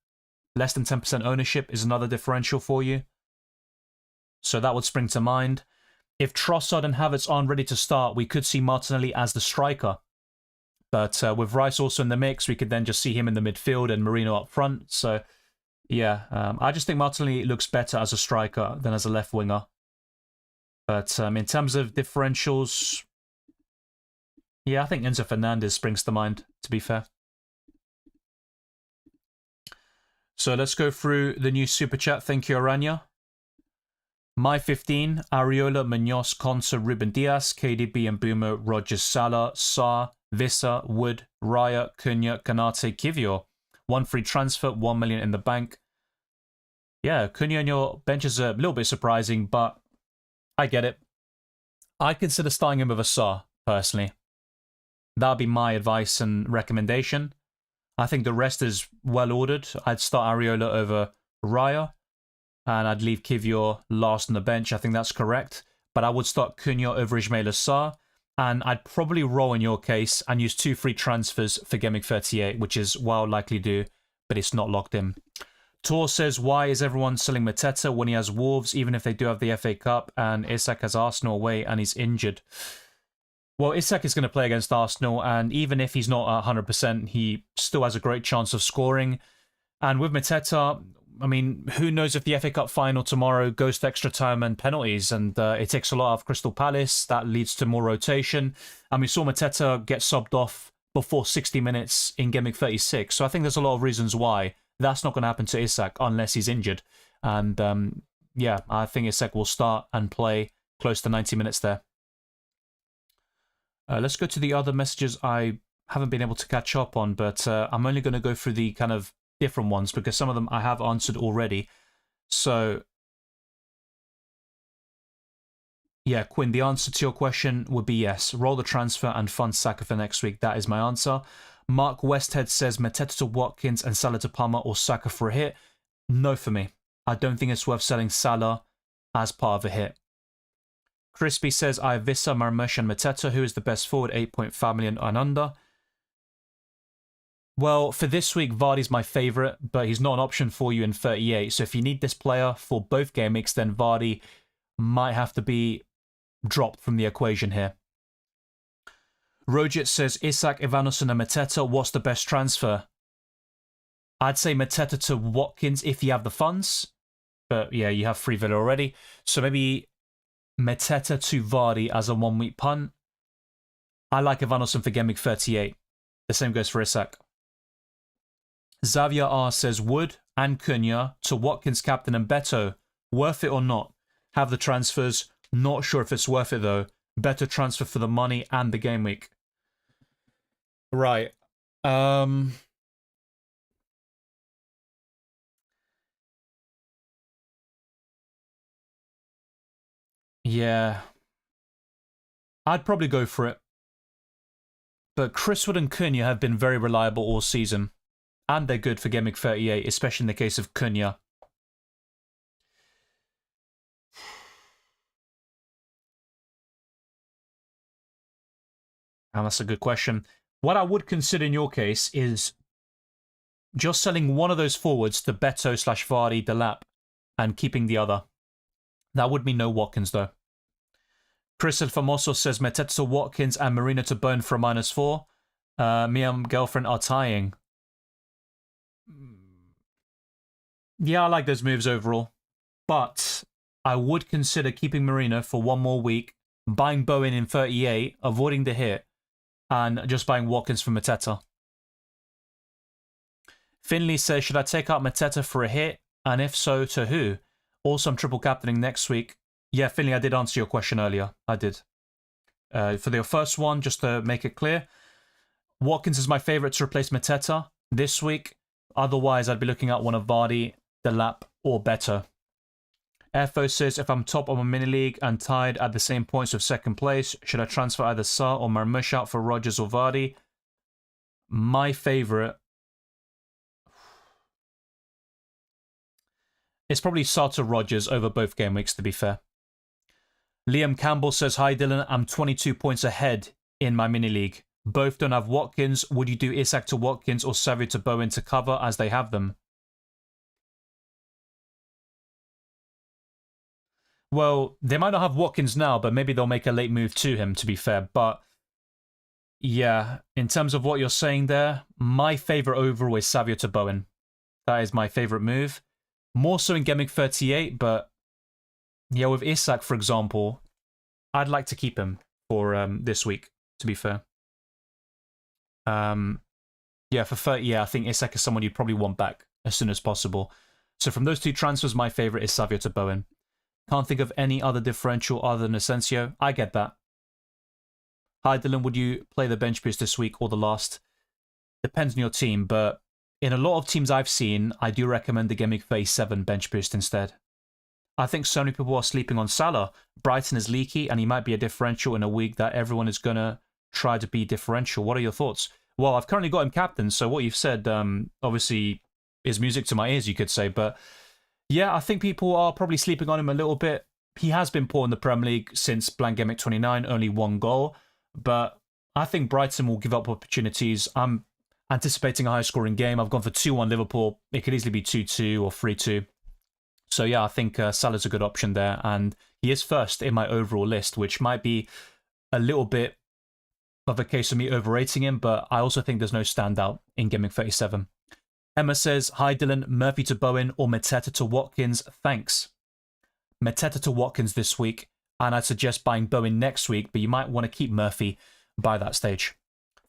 Less than 10% ownership is another differential for you. So that would spring to mind. If Trossard and Havertz aren't ready to start, we could see Martinelli as the striker. But with Rice also in the mix, we could then just see him in the midfield and Marino up front. So, yeah, I just think Martinelli looks better as a striker than as a left winger. But in terms of differentials, yeah, I think Enzo Fernandez springs to mind, to be fair. So let's go through the new super chat. Thank you, Aranya. My 15, Ariola, Munoz, Konsa, Ruben Diaz, KDB and Boomer, Rodgers, Salah, Sarr, Vissa, Wood, Raya, Cunha, Kanate, Kivior. 1 free transfer, 1 million in the bank. Yeah, Cunha on your bench is a little bit surprising, but I get it. I consider starting him with a Sarr, personally. That would be my advice and recommendation. I think the rest is well ordered. I'd start Areola over Raya, and I'd leave Kivior last on the bench. I think that's correct. But I would start Cunha over Ismail Assar, and I'd probably roll in your case and use 2 free transfers for Gameweek 38, which is what I'll likely do, but it's not locked in. Tor says, why is everyone selling Mateta when he has Wolves, even if they do have the FA Cup, and Isak has Arsenal away and he's injured? Well, Isak is going to play against Arsenal, and even if he's not 100%, he still has a great chance of scoring. And with Mateta, I mean, who knows if the FA Cup final tomorrow goes to extra time and penalties, and it takes a lot of Crystal Palace. That leads to more rotation. And we saw Mateta get subbed off before 60 minutes in Gameweek 36, so I think there's a lot of reasons why that's not going to happen to Isak unless he's injured. And yeah, I think Isak will start and play close to 90 minutes there. Let's go to the other messages I haven't been able to catch up on, but I'm only going to go through the kind of different ones because some of them I have answered already. So, yeah, Quinn, the answer to your question would be yes. Roll the transfer and fund Saka for next week. That is my answer. Mark Westhead says Mateta to Watkins and Salah to Palmer or Saka for a hit. No for me. I don't think it's worth selling Salah as part of a hit. Crispy says I have Vissa, Marmush and Mateta. Who is the best forward? 8.5 million and under. Well, for this week, Vardy's my favourite, but he's not an option for you in 38. So if you need this player for both game weeks, then Vardy might have to be dropped from the equation here. Rojit says, Isak, Ivanovic and Mateta, what's the best transfer? I'd say Mateta to Watkins if you have the funds. But yeah, you have free Villa already. So maybe Mateta to Vardy as a 1 week punt. I like Ivanovic for Gameweek 38. The same goes for Isak. Xavier R says, Wood and Cunha to Watkins, captain and Beto. Worth it or not? Have the transfers. Not sure if it's worth it though. Better transfer for the money and the game week. Right. Yeah. I'd probably go for it. But Chris Wood and Cunha have been very reliable all season. And they're good for Gameweek 38, especially in the case of Cunha. And that's a good question. What I would consider in your case is just selling one of those forwards to Beto / Vardy, Delap, and keeping the other. That would mean no Watkins, though. Chris El Famoso says Mateta to Watkins and Marina to Bone for a -4. Me and girlfriend are tying. Yeah, I like those moves overall. But I would consider keeping Marina for 1 more week, buying Bowen in 38, avoiding the hit, and just buying Watkins from Mateta. Finley says, should I take out Mateta for a hit? And if so, to who? Also, I'm triple captaining next week. Yeah, Finley, I did answer your question earlier. I did. For the first one, just to make it clear, Watkins is my favourite to replace Mateta this week. Otherwise, I'd be looking at one of Vardy, Delap, or Beto. FO says, if I'm top of a mini league and tied at the same points of second place, should I transfer either Sa or Marmush out for Rodgers or Vardy? My favourite is probably Sa to Rodgers over both game weeks, to be fair. Liam Campbell says, hi Dylan, I'm 22 points ahead in my mini league. Both don't have Watkins. Would you do Isak to Watkins or Savio to Bowen to cover as they have them? Well, they might not have Watkins now, but maybe they'll make a late move to him, to be fair. But yeah, in terms of what you're saying there, my favourite overall is Savio to Bowen. That is my favourite move. More so in Gameweek 38, but yeah, with Isak, for example, I'd like to keep him for this week, to be fair. Yeah, for 30, yeah, I think Isak is someone you'd probably want back as soon as possible. So from those two transfers, my favourite is Savio to Bowen. Can't think of any other differential other than Asensio. I get that. Hi Dylan, would you play the bench boost this week or the last? Depends on your team, but in a lot of teams I've seen, I do recommend the Gameweek 37 bench boost instead. I think so many people are sleeping on Salah. Brighton is leaky and he might be a differential in a week that everyone is going to try to be differential. What are your thoughts? Well, I've currently got him captain, so what you've said, obviously, is music to my ears, you could say. But yeah, I think people are probably sleeping on him a little bit. He has been poor in the Premier League since Blank Gameweek 29, only 1 goal. But I think Brighton will give up opportunities. I'm anticipating a high scoring game. I've gone for 2-1 Liverpool. It could easily be 2-2 or 3-2. So yeah, I think Salah's a good option there. And he is first in my overall list, which might be a little bit of a case of me overrating him, but I also think there's no standout in Gameweek 37. Emma says, hi Dylan, Murphy to Bowen or Mateta to Watkins? Thanks. Mateta to Watkins this week, and I'd suggest buying Bowen next week, but you might want to keep Murphy by that stage.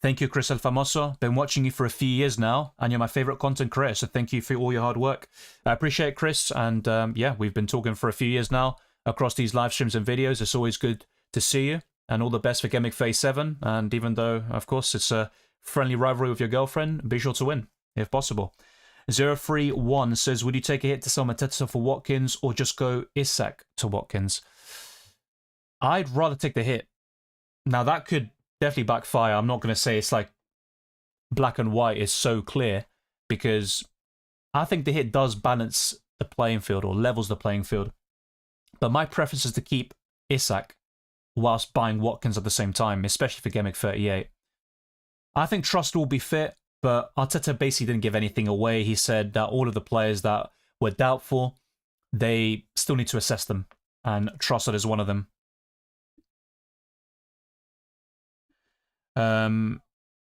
Thank you, Chris El Famoso. Been watching you for a few years now, and you're my favorite content creator, so thank you for all your hard work. I appreciate it, Chris, and yeah, we've been talking for a few years now across these live streams and videos. It's always good to see you, and all the best for Gameweek 37. And even though, of course, it's a friendly rivalry with your girlfriend, be sure to win, if possible. 031 says, would you take a hit to sell Mateta for Watkins or just go Isak to Watkins? I'd rather take the hit. Now, that could definitely backfire. I'm not going to say it's like black and white is so clear, because I think the hit does balance the playing field or levels the playing field. But my preference is to keep Isak whilst buying Watkins at the same time, especially for Gameweek 38. I think Trust will be fit, but Arteta basically didn't give anything away. He said that all of the players that were doubtful, they still need to assess them, and Trossard is one of them.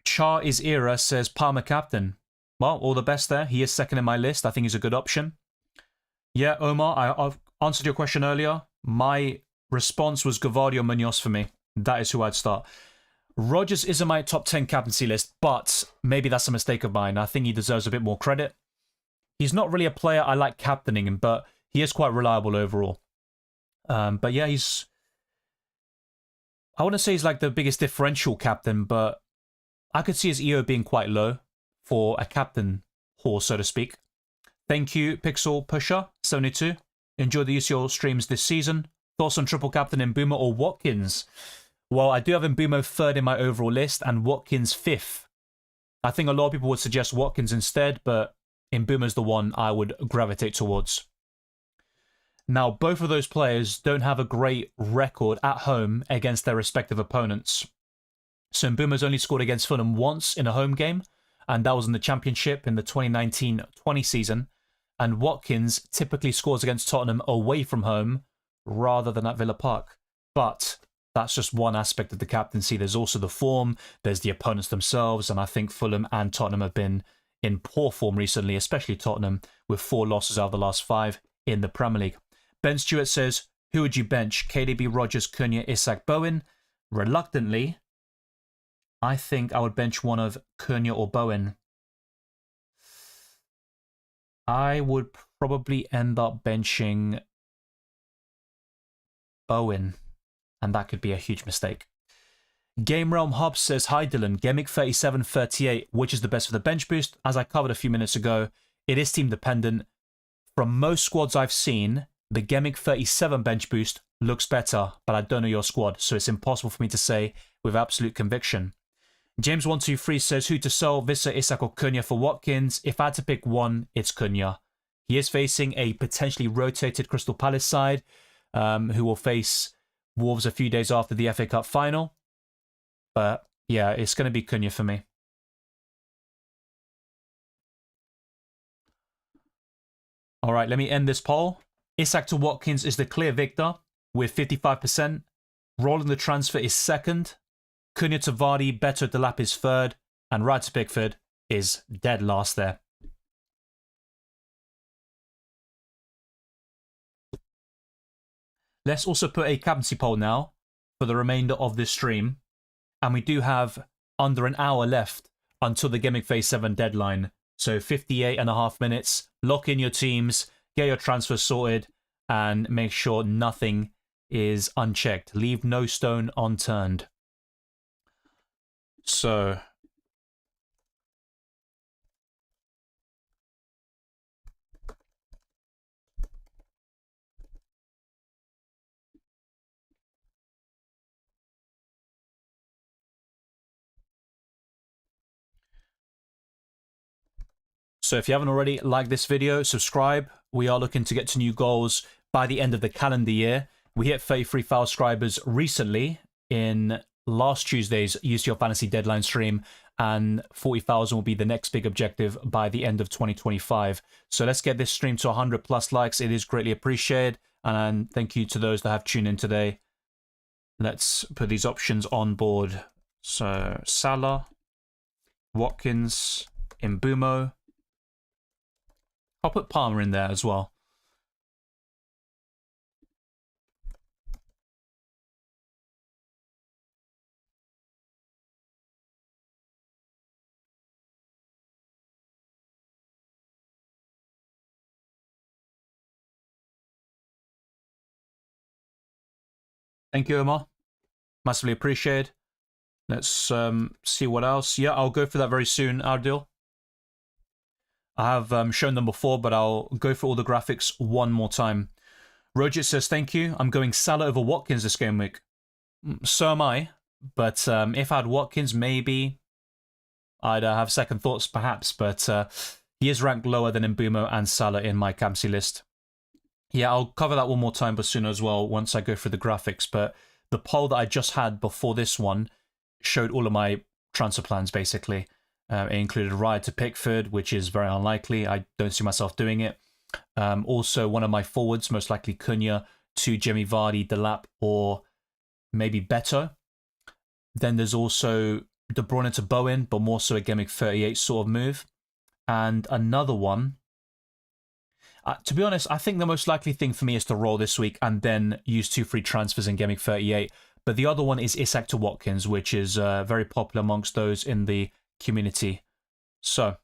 Char is Era says, Palmer captain. Well, all the best there. He is second in my list. I think he's a good option. Yeah, Omar, I've answered your question earlier. My response was Gavardio Munoz for me. That is who I'd start. Rodgers isn't my top 10 captaincy list, but maybe that's a mistake of mine. I think he deserves a bit more credit. He's not really a player I like captaining him, but he is quite reliable overall. But yeah, I wouldn't say he's like the biggest differential captain, but I could see his EO being quite low for a captain horse, so to speak. Thank you, Pixel Pusher 72. Enjoy the use of your streams this season. Thoughts on triple captain in Boomer or Watkins? Well, I do have Mbumo third in my overall list and Watkins fifth. I think a lot of people would suggest Watkins instead, but Mbumo's the one I would gravitate towards. Now, both of those players don't have a great record at home against their respective opponents. So Mbumo's only scored against Fulham once in a home game, and that was in the Championship in the 2019-20 season. And Watkins typically scores against Tottenham away from home rather than at Villa Park. But that's just one aspect of the captaincy. There's also the form, there's the opponents themselves, and I think Fulham and Tottenham have been in poor form recently, especially Tottenham, with 4 losses out of the last 5 in the Premier League. Ben Stewart says, who would you bench? KDB, Rodgers, Cunha, Isak, Bowen? Reluctantly, I think I would bench one of Cunha or Bowen. I would probably end up benching Bowen, and that could be a huge mistake. Game Realm Hub says, hi Dylan, Gameweek 37-38, which is the best for the bench boost? As I covered a few minutes ago, it is team dependent. From most squads I've seen, the Gameweek 37 bench boost looks better, but I don't know your squad, so it's impossible for me to say with absolute conviction. James123 says, who to sell, Vissa, Isak or Cunha for Watkins? If I had to pick one, it's Cunha. He is facing a potentially rotated Crystal Palace side, who will face Wolves a few days after the FA Cup final. But yeah, it's going to be Cunha for me. All right, let me end this poll. Isak to Watkins is the clear victor with 55%. Rolling the transfer is second. Cunha to Vardy, Beto Delap is third. And Wright to Pickford is dead last there. Let's also put a captaincy poll now for the remainder of this stream. And we do have under an hour left until the Gameweek Phase 7 deadline. So 58.5 minutes. Lock in your teams, get your transfers sorted, and make sure nothing is unchecked. Leave no stone unturned. So So if you haven't already, like this video, subscribe. We are looking to get to new goals by the end of the calendar year. We hit 33,000 subscribers recently in last Tuesday's Use Your Fantasy deadline stream, and 40,000 will be the next big objective by the end of 2025. So let's get this stream to 100 plus likes. It is greatly appreciated. And thank you to those that have tuned in today. Let's put these options on board. So Salah, Watkins, Mbumo. I'll put Palmer in there as well. Thank you, Omar. Massively appreciated. Let's see what else. Yeah, I'll go for that very soon, Ardil. I have shown them before, but I'll go for all the graphics one more time. Rojit says, thank you. I'm going Salah over Watkins this game week. So am I. But if I had Watkins, maybe I'd have second thoughts, perhaps. But he is ranked lower than Mbumo and Salah in my captaincy list. Yeah, I'll cover that one more time, but soon as well, once I go through the graphics. But the poll that I just had before this one showed all of my transfer plans, basically. It included Ride to Pickford, which is very unlikely. I don't see myself doing it. Also, one of my forwards, most likely Cunha, to Jamie Vardy, Delap, or maybe Beto. Then there's also De Bruyne to Bowen, but more so a Gameweek 38 sort of move. And another one. To be honest, I think the most likely thing for me is to roll this week and then use 2 free transfers in Gameweek 38. But the other one is Isak to Watkins, which is very popular amongst those in the community. So,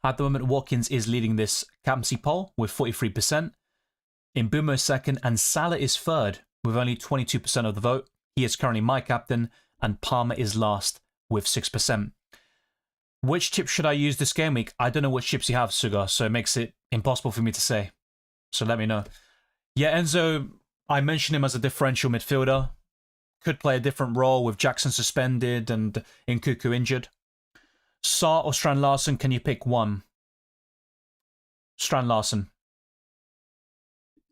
at the moment, Watkins is leading this captaincy poll with 43%. Mbumo is second, and Salah is third with only 22% of the vote. He is currently my captain, and Palmer is last with 6%. Which chip should I use this game week? I don't know which chips you have, Sugar, so it makes it impossible for me to say. So let me know. Yeah, Enzo, I mentioned him as a differential midfielder. Could play a different role with Jackson suspended and Nkuku injured. Sarr or Strand Larsen, can you pick one? Strand Larsen.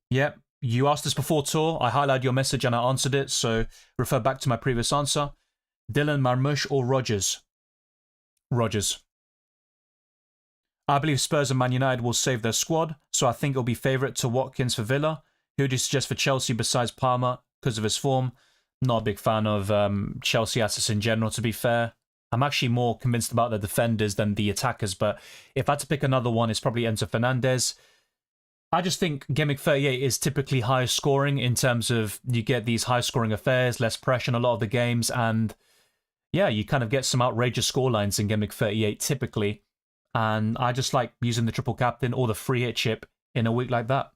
Yep, you asked this before tour. I highlighted your message and I answered it, so refer back to my previous answer. Dylan, Marmoush or Rodgers? Rodgers. I believe Spurs and Man United will save their squad, so I think it'll be favourite to Watkins for Villa. Who do you suggest for Chelsea besides Palmer because of his form? Not a big fan of Chelsea assets in general, to be fair. I'm actually more convinced about the defenders than the attackers, but if I had to pick another one, it's probably Enzo Fernandez. I just think Gameweek 38 is typically higher scoring in terms of you get these high scoring affairs, less pressure in a lot of the games, and yeah, you kind of get some outrageous scorelines in Gameweek 38 typically. And I just like using the triple captain or the free hit chip in a week like that.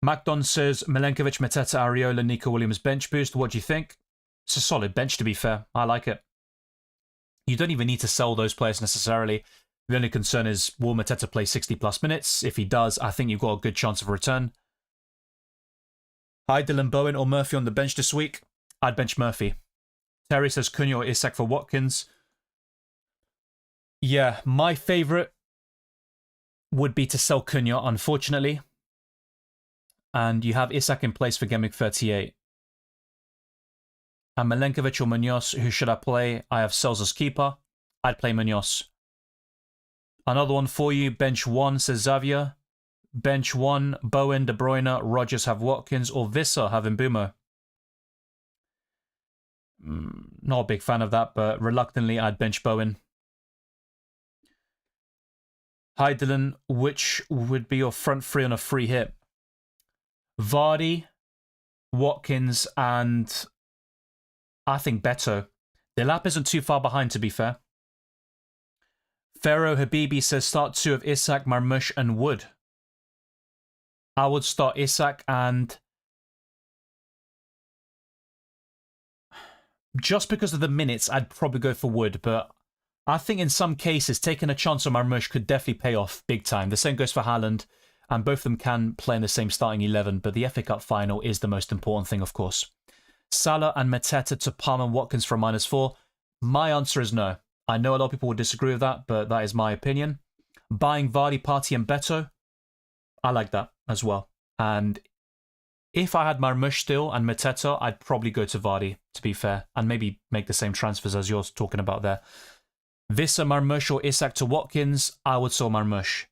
Macdon says, Milenkovic, Mateta, Areola, Nico Williams bench boost. What do you think? It's a solid bench, to be fair. I like it. You don't even need to sell those players necessarily. The only concern is, will Mateta play 60 plus minutes? If he does, I think you've got a good chance of a return. Hi, Dylan, Bowen or Murphy on the bench this week? I'd bench Murphy. Terry says Cunha or Isak for Watkins. Yeah, my favourite would be to sell Cunha, unfortunately. And you have Isak in place for Gameweek 38. And Milenkovic or Munoz, who should I play? I have Sells as keeper. I'd play Munoz. Another one for you, bench 1, says Xavier. Bench 1, Bowen, De Bruyne, Rodgers have Watkins, or Visser have Mbumo. Not a big fan of that, but reluctantly I'd bench Bowen. Hi Dylan, which would be your front three on a free hit? Vardy, Watkins, and I think Beto. Delap isn't too far behind, to be fair. Pharaoh Habibi says start 2 of Isak, Marmoush, and Wood. I would start Isak and just because of the minutes, I'd probably go for Wood, but I think in some cases, taking a chance on Marmoush could definitely pay off big time. The same goes for Haaland, and both of them can play in the same starting 11, but the FA Cup final is the most important thing, of course. Salah and Mateta to Palmer and Watkins for a -4. My answer is no. I know a lot of people would disagree with that, but that is my opinion. Buying Vardy, Partey, and Beto, I like that as well. And if I had Marmoush still and Mateta, I'd probably go to Vardy, to be fair, and maybe make the same transfers as you're talking about there. Vissa, Marmoush, or Isak to Watkins, I would sell Marmoush.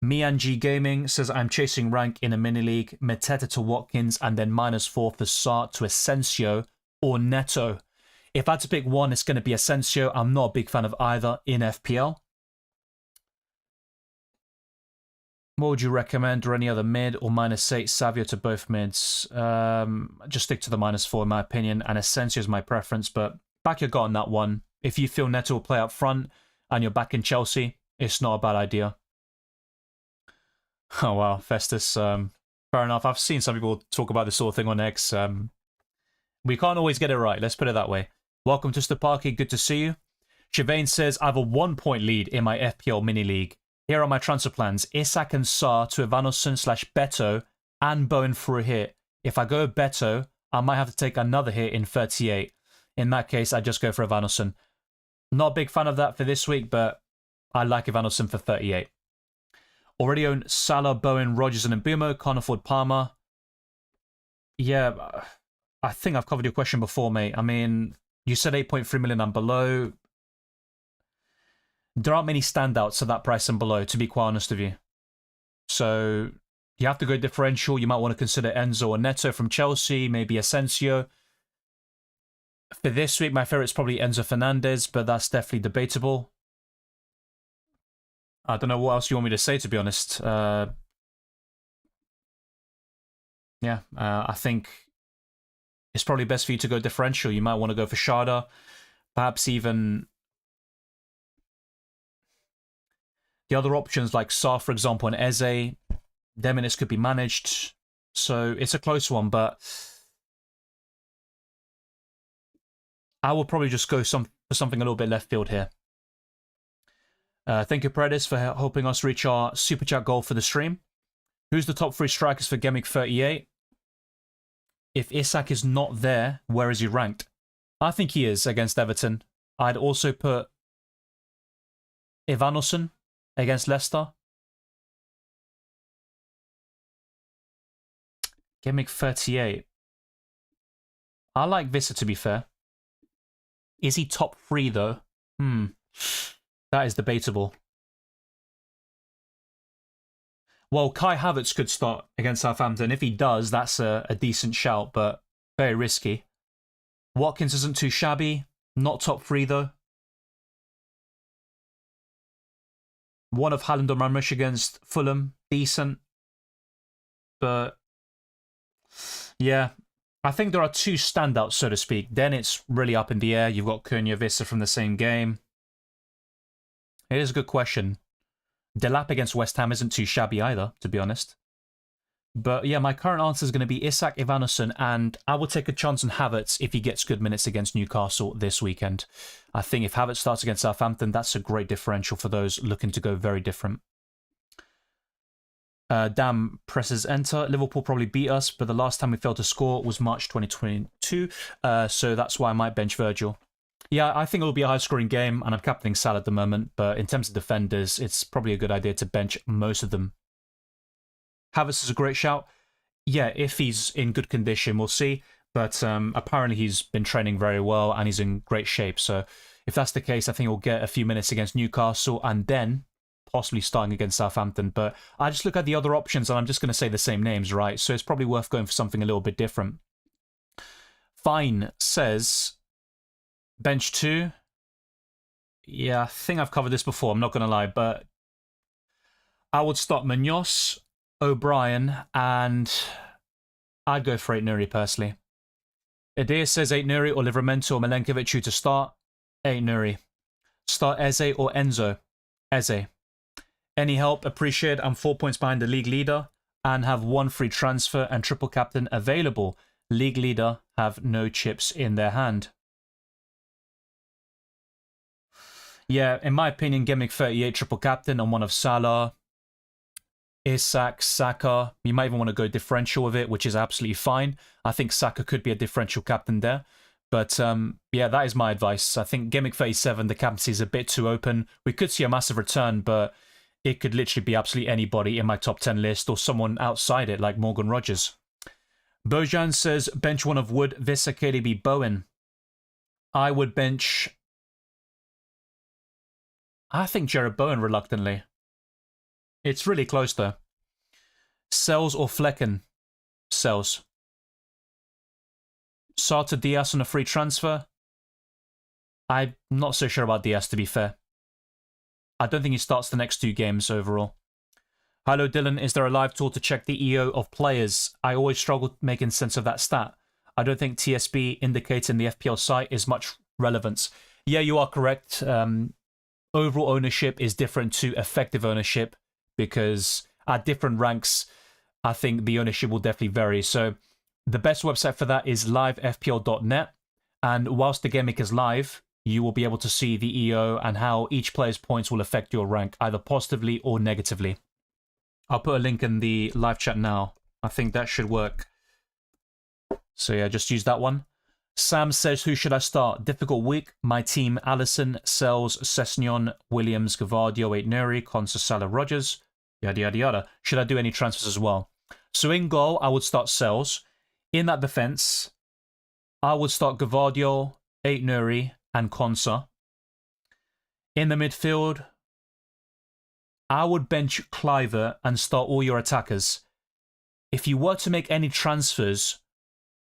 Mianji Gaming says, I'm chasing rank in a mini league, Mateta to Watkins, and then -4 for Sarr to Asensio or Neto. If I had to pick one, it's going to be Asensio. I'm not a big fan of either in FPL. What would you recommend, or any other mid, or -8 Savio to both mids? Just stick to the -4 in my opinion, and Asensio is my preference, but back your gut on that one. If you feel Neto will play up front and you're back in Chelsea, it's not a bad idea. Oh wow, Festus. Fair enough. I've seen some people talk about this sort of thing on X. We can't always get it right, let's put it that way. Welcome to Stapaki, good to see you. Shivane says, I have a 1-point lead in my FPL mini league. Here are my transfer plans. Isak and Sarr to Ivanosen/Beto and Bowen for a hit. If I go Beto, I might have to take another hit in 38. In that case, I just go for Ivanosen. Not a big fan of that for this week, but I like Ivanosen for 38. Already own Salah, Bowen, Rodgers, and Mbumo. Can't afford Palmer. Yeah, I think I've covered your question before, mate. I mean, you said 8.3 million and below. There aren't many standouts at that price and below, to be quite honest with you. So you have to go differential. You might want to consider Enzo or Neto from Chelsea, maybe Asensio. For this week, my favourite is probably Enzo Fernandez, but that's definitely debatable. I don't know what else you want me to say, to be honest. I think it's probably best for you to go differential. You might want to go for Sharda, perhaps even the other options like Sarr, for example, and Eze. Their minutes could be managed. So it's a close one, but I will probably just go for something a little bit left field here. Thank you, Predis, for helping us reach our Super Chat goal for the stream. Who's the top 3 strikers for Gameweek 38? If Isak is not there, where is he ranked? I think he is against Everton. I'd also put Ivanosen against Leicester. Gameweek 38. I like Vissa, to be fair. Is he top 3, though? That is debatable. Well, Kai Havertz could start against Southampton. If he does, that's a decent shout, but very risky. Watkins isn't too shabby. Not top 3, though. One of Haaland or Marmoush against Fulham. Decent. But yeah, I think there are 2 standouts, so to speak. Then it's really up in the air. You've got Cunha, Vissa from the same game. It is a good question. Delap against West Ham isn't too shabby either, to be honest. But yeah, my current answer is going to be Isak, Ivanosen, and I will take a chance on Havertz if he gets good minutes against Newcastle this weekend. I think if Havertz starts against Southampton, that's a great differential for those looking to go very different. Dam presses enter. Liverpool probably beat us, but the last time we failed to score was March 2022, so that's why I might bench Virgil. Yeah, I think it will be a high-scoring game, and I'm captaining Salah at the moment, but in terms of defenders, it's probably a good idea to bench most of them. Havertz is a great shout. Yeah, if he's in good condition, we'll see, but apparently he's been training very well, and he's in great shape, so if that's the case, I think he'll get a few minutes against Newcastle, and then possibly starting against Southampton, but I just look at the other options, and I'm just going to say the same names, right? So it's probably worth going for something a little bit different. Fine says bench 2. Yeah, I think I've covered this before, I'm not going to lie, but I would start Munoz, O'Brien, and I'd go for 8 Nuri personally. Adair says 8 Nuri or Livramento or Milenkovic who to start. 8 Nuri. Start Eze or Enzo. Eze. Any help? Appreciate. I'm 4 points behind the league leader and have 1 free transfer and triple captain available. League leader have no chips in their hand. Yeah, in my opinion, Gameweek 38 triple captain on one of Salah, Isak, Saka. You might even want to go differential with it, which is absolutely fine. I think Saka could be a differential captain there. But yeah, that is my advice. I think Gameweek 37, the captaincy is a bit too open. We could see a massive return, but it could literally be absolutely anybody in my top 10 list or someone outside it, like Morgan Rogers. Bojan says, bench one of Wood, Vissa, KDB, Bowen. I would bench... I think Jared Bowen reluctantly. It's really close though. Sells or Flecken? Sells. Sarta Diaz on a free transfer? I'm not so sure about Diaz, to be fair. I don't think he starts the next 2 games overall. Hello, Dylan. Is there a live tool to check the EO of players? I always struggle making sense of that stat. I don't think TSB indicating the FPL site is much relevance. Yeah, you are correct. Overall ownership is different to effective ownership because at different ranks, I think the ownership will definitely vary. So the best website for that is livefpl.net. And whilst the Gameweek is live, you will be able to see the EO and how each player's points will affect your rank, either positively or negatively. I'll put a link in the live chat now. I think that should work. So yeah, just use that one. Sam says, who should I start? Difficult week. My team, Allison, Sells, Sessignon, Williams, Gavardio, Aitnuri, Consa, Salah, Rogers, yada, yada, yada. Should I do any transfers as well? So in goal, I would start Sells. In that defense, I would start Gavardio, Aitnuri, and Consa. In the midfield, I would bench Cliver and start all your attackers. If you were to make any transfers,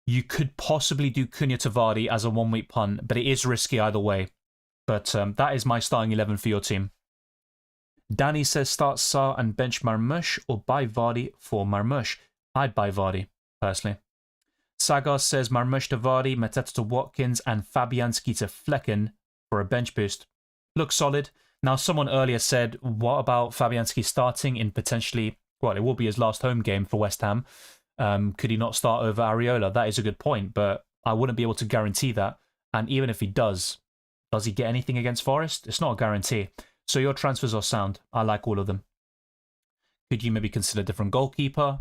you could possibly do Cunha to Vardy as a 1 week punt, but it is risky either way. But that is my starting 11 for your team. Danny says start Sarr and bench Marmoush or buy Vardy for Marmoush. I'd buy Vardy, personally. Sagar says Marmoush to Vardy, Mateta to Watkins, and Fabianski to Flecken for a bench boost. Looks solid. Now, someone earlier said, what about Fabianski starting in potentially, well, it will be his last home game for West Ham. Could he not start over Areola? That is a good point, but I wouldn't be able to guarantee that. And even if he does he get anything against Forest? It's not a guarantee. So your transfers are sound. I like all of them. Could you maybe consider a different goalkeeper?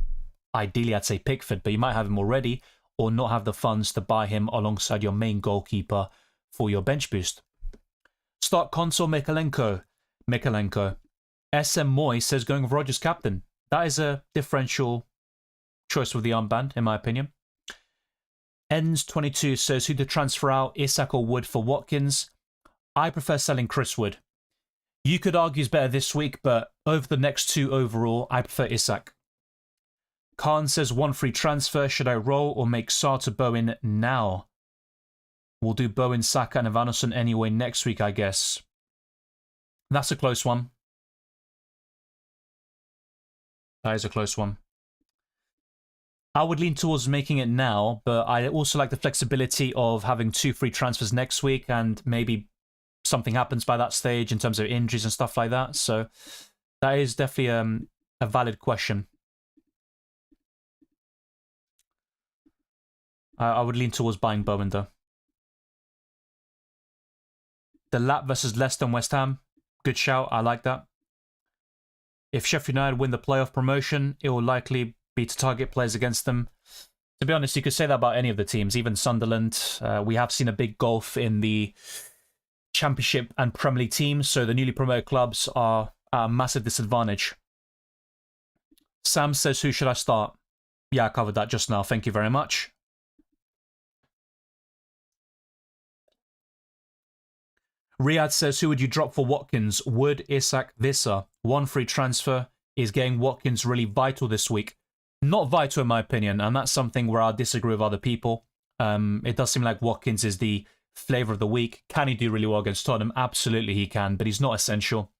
Ideally, I'd say Pickford, but you might have him already or not have the funds to buy him alongside your main goalkeeper for your bench boost. Start Console Mikalenko. SM Moy says going with Rogers captain. That is a differential choice with the armband, in my opinion. Ends22 says who to transfer out, Isak or Wood for Watkins. I prefer selling Chris Wood. You could argue he's better this week, but over the next 2 overall, I prefer Isak. Khan says 1 free transfer. Should I roll or make Sarr to Bowen now? We'll do Bowen, Saka, and Evanescence anyway next week, I guess. That's a close one. That is a close one. I would lean towards making it now, but I also like the flexibility of having 2 free transfers next week and maybe something happens by that stage in terms of injuries and stuff like that. So that is definitely a valid question. I would lean towards buying Bowen, though. The Lap versus Leicester and West Ham. Good shout. I like that. If Sheffield United win the playoff promotion, it will likely be to target players against them. To be honest, you could say that about any of the teams, even Sunderland. We have seen a big gulf in the Championship and Premier League teams, so the newly promoted clubs are at a massive disadvantage. Sam says, who should I start? Yeah, I covered that just now. Thank you very much. Riyadh says, who would you drop for Watkins? Wood, Isak, Vissa. 1 free transfer. Is getting Watkins really vital this week? Not vital in my opinion, and that's something where I disagree with other people. It does seem like Watkins is the flavour of the week. Can he do really well against Tottenham? Absolutely he can, but he's not essential.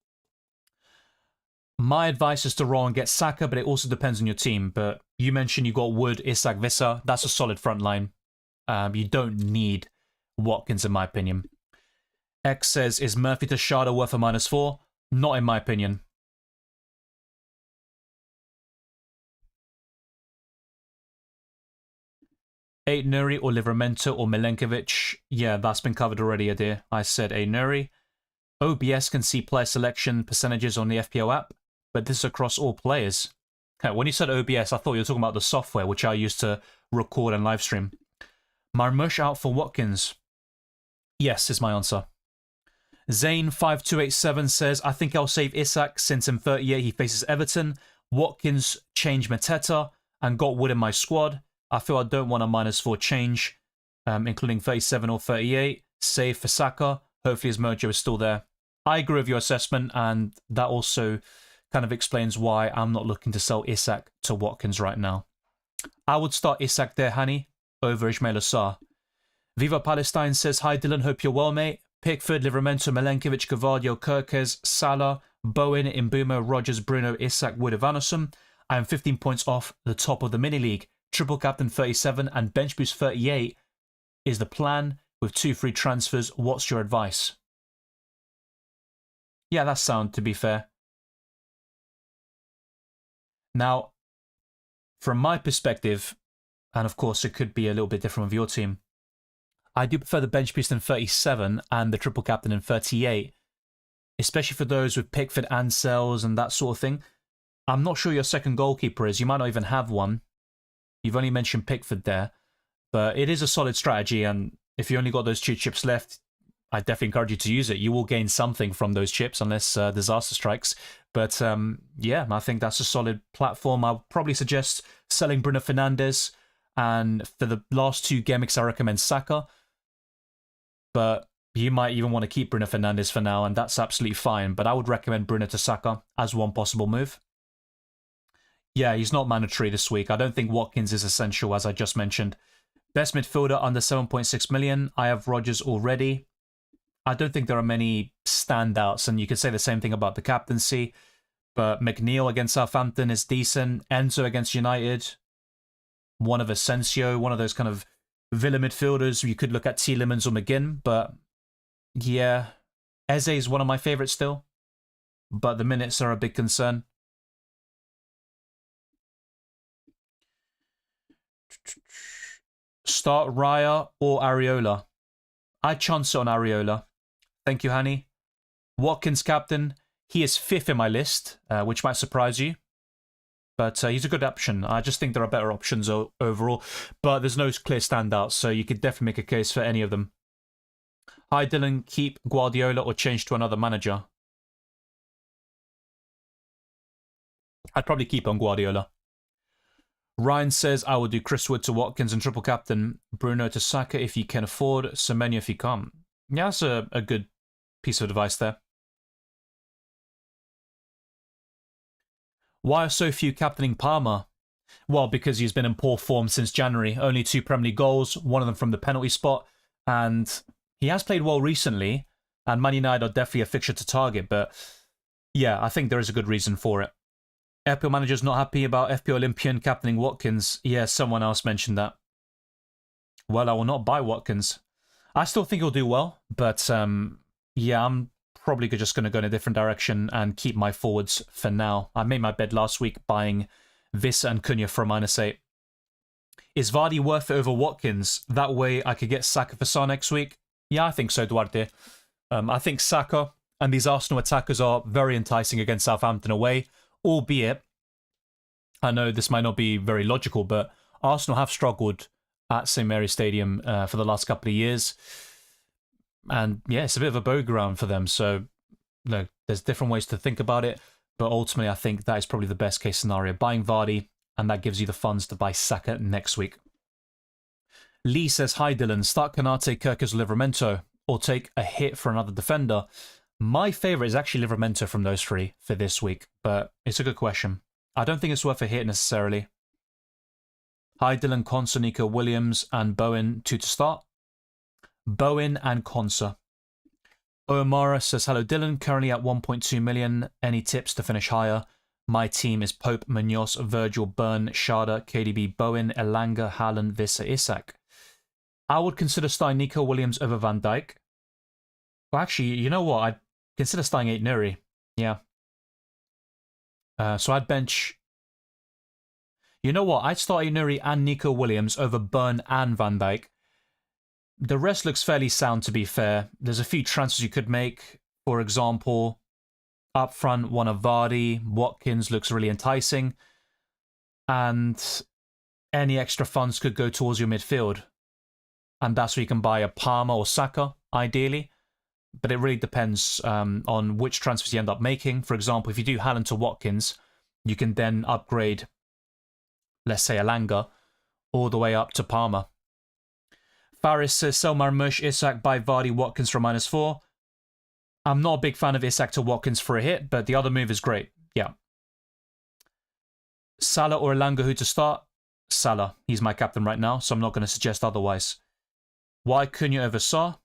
My advice is to roll and get Saka, but it also depends on your team. But you mentioned you got Wood, Isak, Vissa. That's a solid front line. You don't need Watkins in my opinion. X says, is Murphy to Shada worth a -4? Not in my opinion. Aitnuri or Livramento or Milenkovic. Yeah, that's been covered already, Adir. I said Aitnuri. OBS can see player selection percentages on the FPL app, but this is across all players. When you said OBS, I thought you were talking about the software, which I use to record and live stream. Marmoush out for Watkins. Yes, is my answer. Zane5287 says, I think I'll save Isak since in 38 he faces Everton. Watkins changed Mateta and got Wood in my squad. I feel I don't want a -4 change, including 37 or 38. Save for Saka. Hopefully his mojo is still there. I agree with your assessment, and that also kind of explains why I'm not looking to sell Isak to Watkins right now. I would start Isak there, Hani, over Ismail Assar. Viva Palestine says, hi Dylan, hope you're well, mate. Pickford, Livramento, Milenkovic, Gavardio, Kirkes, Salah, Bowen, Mbeumo, Rogers, Bruno, Isak, Wood, Evanilson. I am 15 points off the top of the mini league. Triple captain 37 and bench boost 38 is the plan with 2 free transfers. What's your advice? Yeah, that's sound, to be fair. Now, from my perspective, and of course it could be a little bit different with your team, I do prefer the bench boost in 37 and the triple captain in 38, especially for those with Pickford and Sells and that sort of thing. I'm not sure your second goalkeeper is. You might not even have one. You've only mentioned Pickford there, but it is a solid strategy, and if you only got those 2 chips left, I definitely encourage you to use it. You will gain something from those chips unless disaster strikes. But yeah, I think that's a solid platform. I'll probably suggest selling Bruno Fernandes, and for the last 2 Gameweeks, I recommend Saka. But you might even want to keep Bruno Fernandes for now, and that's absolutely fine. But I would recommend Bruno to Saka as one possible move. Yeah, he's not mandatory this week. I don't think Watkins is essential, as I just mentioned. Best midfielder under 7.6 million. I have Rogers already. I don't think there are many standouts, and you could say the same thing about the captaincy. But McNeil against Southampton is decent. Enzo against United. One of Asensio, one of those kind of Villa midfielders. You could look at Tielemans or McGinn, but yeah, Eze is one of my favourites still. But the minutes are a big concern. Start Raya or Areola. I chance it on Areola. Thank you, Hani. Watkins captain. He is 5th in my list, which might surprise you. But he's a good option. I just think there are better options overall. But there's no clear standouts, so you could definitely make a case for any of them. Hi, Dylan. Keep Guardiola or change to another manager? I'd probably keep on Guardiola. Ryan says, I will do Chris Wood to Watkins and triple captain Bruno to Saka if you can afford, Semenyo if you can't. Yeah, that's a good piece of advice there. Why are so few captaining Palmer? Well, because he's been in poor form since January. Only 2 Premier League goals, one of them from the penalty spot. And he has played well recently, and Man United are definitely a fixture to target. But yeah, I think there is a good reason for it. FPL manager's not happy about FPL Olympian captaining Watkins. Yeah, someone else mentioned that. Well, I will not buy Watkins. I still think he'll do well, but yeah, I'm probably just going to go in a different direction and keep my forwards for now. I made my bed last week buying Vissa and Cunha for a -8. Is Vardy worth it over Watkins? That way I could get Saka for Sa next week? Yeah, I think so, Duarte. I think Saka and these Arsenal attackers are very enticing against Southampton away. Albeit, I know this might not be very logical, but Arsenal have struggled at St Mary's Stadium for the last couple of years. And yeah, it's a bit of a bogey ground for them. So no, there's different ways to think about it. But ultimately, I think that is probably the best case scenario. Buying Vardy, and that gives you the funds to buy Saka next week. Lee says, hi Dylan, start Kanate, Kirkes, Livramento, or take a hit for another defender. My favourite is actually Livramento from those 3 for this week, but it's a good question. I don't think it's worth a hit necessarily. Hi Dylan, Konsa, Nico Williams, and Bowen, 2 to start. Bowen and Konsa. Omara says, hello Dylan, currently at 1.2 million. Any tips to finish higher? My team is Pope, Munoz, Virgil, Byrne, Shada, KDB, Bowen, Elanga, Haaland, Vissa, Isak. I would consider starting Nico Williams over Van Dijk. Well, actually, you know what? I'd consider starting Ait Nuri. Yeah. So I'd bench... You know what? I'd start Ait Nuri and Nico Williams over Byrne and Van Dijk. The rest looks fairly sound, to be fair. There's a few transfers you could make. For example, up front, one of Vardy. Watkins looks really enticing. And any extra funds could go towards your midfield. And that's where you can buy a Palmer or Saka, ideally. but it really depends on which transfers you end up making. For example, if you do Haaland to Watkins, you can then upgrade, let's say, Alanga all the way up to Palmer. Faris says, sell Marmoush, Isak, buy Vardy, Watkins for -4. I'm not a big fan of Isak to Watkins for a hit, but the other move is great. Yeah. Salah or Alanga, who to start? Salah. He's my captain right now, so I'm not going to suggest otherwise. Why Cunha over Sarr?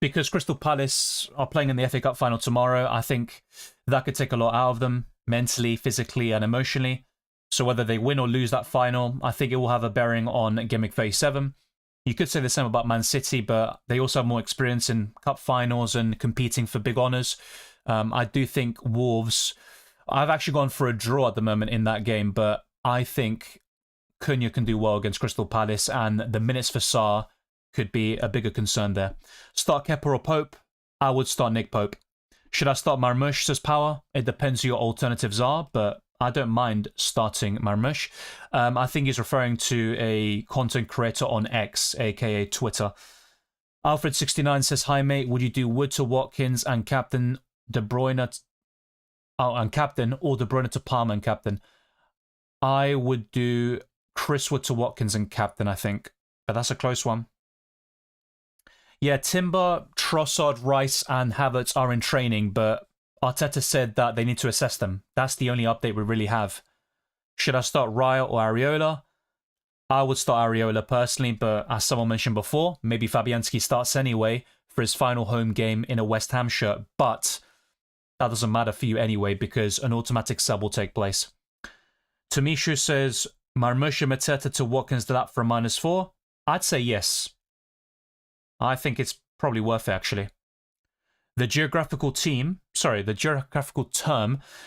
Because Crystal Palace are playing in the FA Cup final tomorrow. I think that could take a lot out of them, mentally, physically, and emotionally. So whether they win or lose that final, I think it will have a bearing on Game Week 37. You could say the same about Man City, but they also have more experience in cup finals and competing for big honours. I do think Wolves... I've actually gone for a draw at the moment in that game, but I think Cunha can do well against Crystal Palace, and the minutes for Sarr could be a bigger concern there. Start Kepa or Pope? I would start Nick Pope. Should I start Marmoush, says Power? It depends who your alternatives are, but I don't mind starting Marmoush. I think he's referring to a content creator on X, aka Twitter. Alfred69 says, hi mate, would you do Wood to Watkins and captain De Bruyne... and captain, or De Bruyne to Palmer and captain? I would do Chris Wood to Watkins and captain, I think. But that's a close one. Yeah, Timber, Trossard, Rice, and Havertz are in training, but Arteta said that they need to assess them. That's the only update we really have. Should I start Raya or Areola? I would start Areola personally, but as someone mentioned before, maybe Fabianski starts anyway for his final home game in a West Ham shirt, but that doesn't matter for you anyway because an automatic sub will take place. Tamishu says, Marmoush and Mateta to Watkins Delap for a -4. I'd say yes. I think it's probably worth it, actually. The geographical term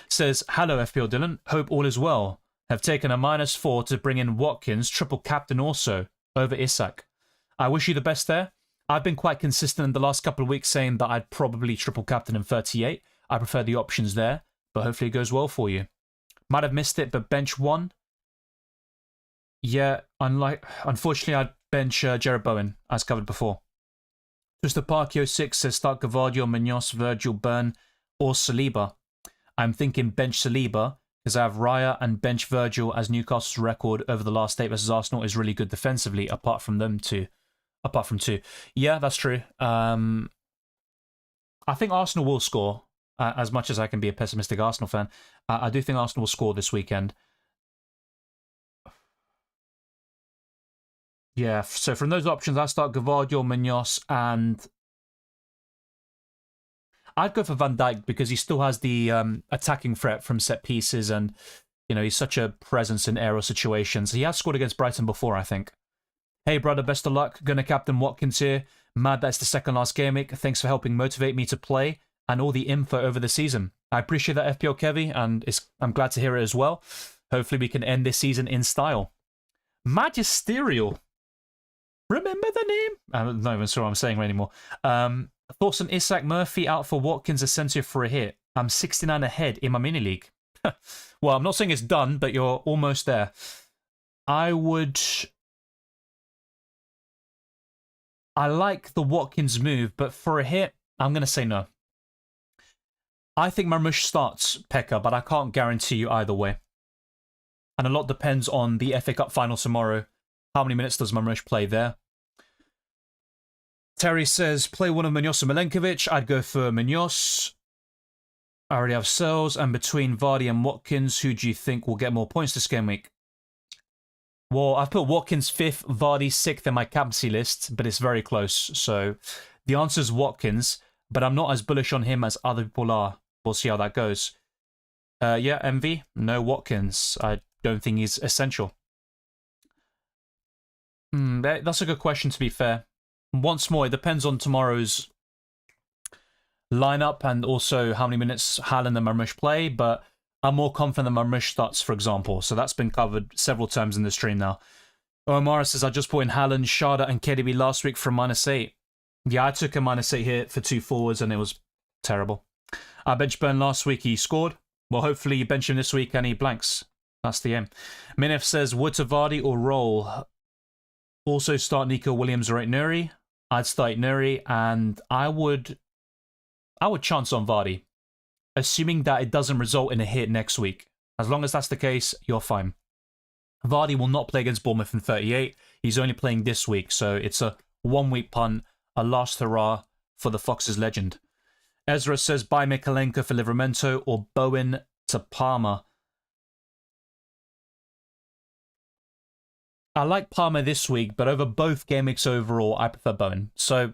says, hello FPL Dylan, hope all is well. Have taken a -4 to bring in Watkins, triple captain also, over Isak. I wish you the best there. I've been quite consistent in the last couple of weeks saying that I'd probably triple captain in 38. I prefer the options there, but hopefully it goes well for you. Might have missed it, but bench 1. Yeah, unfortunately I'd bench Jared Bowen, as covered before. Mr. Parkio 6 says start Gvardiol, Munoz, Virgil, Burn, or Saliba. I'm thinking bench Saliba, because I have Raya and bench Virgil, as Newcastle's record over the last 8 versus Arsenal is really good defensively, apart from 2. Yeah, that's true. I think Arsenal will score, as much as I can be a pessimistic Arsenal fan. I do think Arsenal will score this weekend. Yeah, so from those options, I start Gvardiol, Munoz, and I'd go for Van Dijk because he still has the attacking threat from set pieces, and he's such a presence in aerial situations. He has scored against Brighton before, I think. Hey brother, best of luck. Gonna captain Watkins here. Mad that's the second last game week. Thanks for helping motivate me to play and all the info over the season. I appreciate that, FPL Kevy, and I'm glad to hear it as well. Hopefully we can end this season in style. Magisterial. Remember the name? I'm not even sure what I'm saying anymore. Thoughts on Isak Murphy out for Watkins Asensio for a hit. I'm 69 ahead in my mini league. Well, I'm not saying it's done, but you're almost there. I like the Watkins move, but for a hit, I'm going to say no. I think Marmoush starts Pekka, but I can't guarantee you either way. And a lot depends on the FA Cup final tomorrow. How many minutes does Marmoush play there? Terry says, play one of Munoz and Milenkovic. I'd go for Munoz. I already have Sells. And between Vardy and Watkins, who do you think will get more points this game week? Well, I've put Watkins 5th, Vardy 6th in my captaincy list, but it's very close. So the answer is Watkins, but I'm not as bullish on him as other people are. We'll see how that goes. Yeah, MV, no Watkins. I don't think he's essential. That's a good question, to be fair. Once more, it depends on tomorrow's lineup and also how many minutes Haaland and Marmoush play, but I'm more confident that Marmoush starts, for example. So that's been covered several times in the stream now. Omar says, I just put in Haaland, Sharda, and KDB last week for -8. Yeah, I took a -8 here for 2 forwards, and it was terrible. I benched Burn last week, he scored. Well, hopefully you bench him this week and he blanks. That's the aim. Minef says, Wood to Vardy or roll? Also start Nico Williams or Nuri. I'd start Nuri, and I would chance on Vardy, assuming that it doesn't result in a hit next week. As long as that's the case, you're fine. Vardy will not play against Bournemouth in 38. He's only playing this week, so it's a 1-week punt, a last hurrah for the Foxes legend. Ezra says, buy Mikalenko for Livramento or Bowen to Palmer. I like Palmer this week, but over both game weeks overall, I prefer Bowen. So,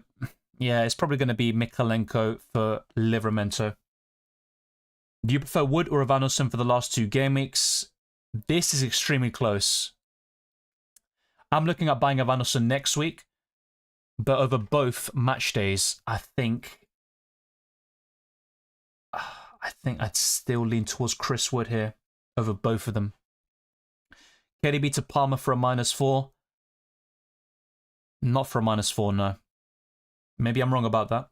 yeah, it's probably going to be Mikalenko for Livramento. Do you prefer Wood or Evanilson for the last 2 game weeks? This is extremely close. I'm looking at buying Evanilson next week, but over both match days, I think I'd still lean towards Chris Wood here over both of them. KDB to Palmer for a -4. Not for a -4, no. Maybe I'm wrong about that.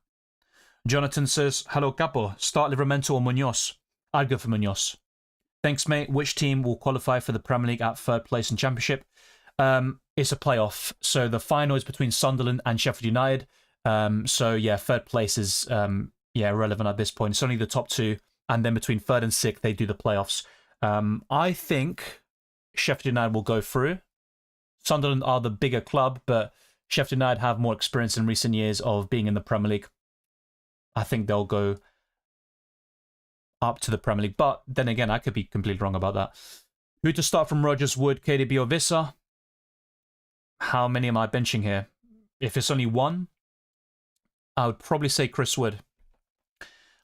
Jonathan says, hello Capo, start Livramento or Munoz? I'd go for Munoz. Thanks, mate. Which team will qualify for the Premier League at 3rd place in Championship? It's a playoff, so the final is between Sunderland and Sheffield United. So yeah, 3rd place is irrelevant at this point. It's only the top 2, and then between 3rd and 6th, they do the playoffs. I think Sheffield United will go through. Sunderland are the bigger club, but Sheffield United have more experience in recent years of being in the Premier League. I think they'll go up to the Premier League, but then again, I could be completely wrong about that. Who to start from Rodgers, Wood, KDB or Vissa? How many am I benching here? If it's only 1, I would probably say Chris Wood.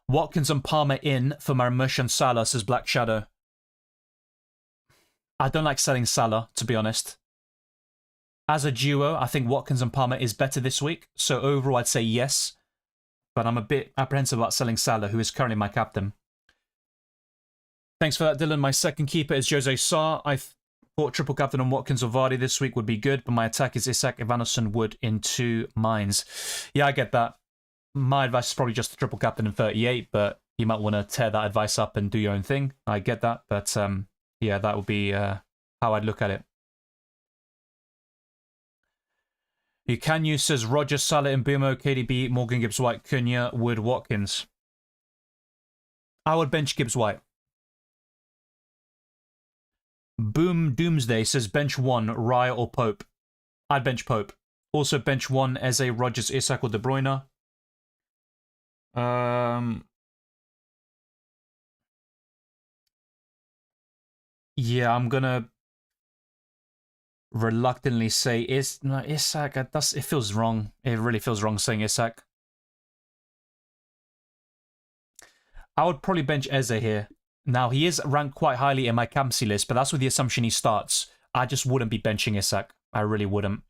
Watkins and Palmer in for Marmoush and Salah, says Black Shadow. I don't like selling Salah, to be honest. As a duo, I think Watkins and Palmer is better this week, so overall I'd say yes, but I'm a bit apprehensive about selling Salah, who is currently my captain. Thanks for that, Dylan. My second keeper is Jose Sarr. I thought triple captain on Watkins or Vardy this week would be good, but my attack is Isak, Evanilson, Wood in 2 mines. Yeah, I get that. My advice is probably just the triple captain in 38, but you might want to tear that advice up and do your own thing. I get that, but yeah, that would be how I'd look at it. You can use, says Roger, Salah, and Mbumo, KDB, Morgan, Gibbs-White, Cunha, Wood, Watkins. I would bench Gibbs-White. Boom Doomsday says bench 1, Raya or Pope. I'd bench Pope. Also bench 1, Eze, Rodgers, Isak or De Bruyne. Yeah, I'm gonna reluctantly say Isak. It feels wrong. It really feels wrong saying Isak. I would probably bench Eze here. Now, he is ranked quite highly in my captaincy list, but that's with the assumption he starts. I just wouldn't be benching Isak. I really wouldn't.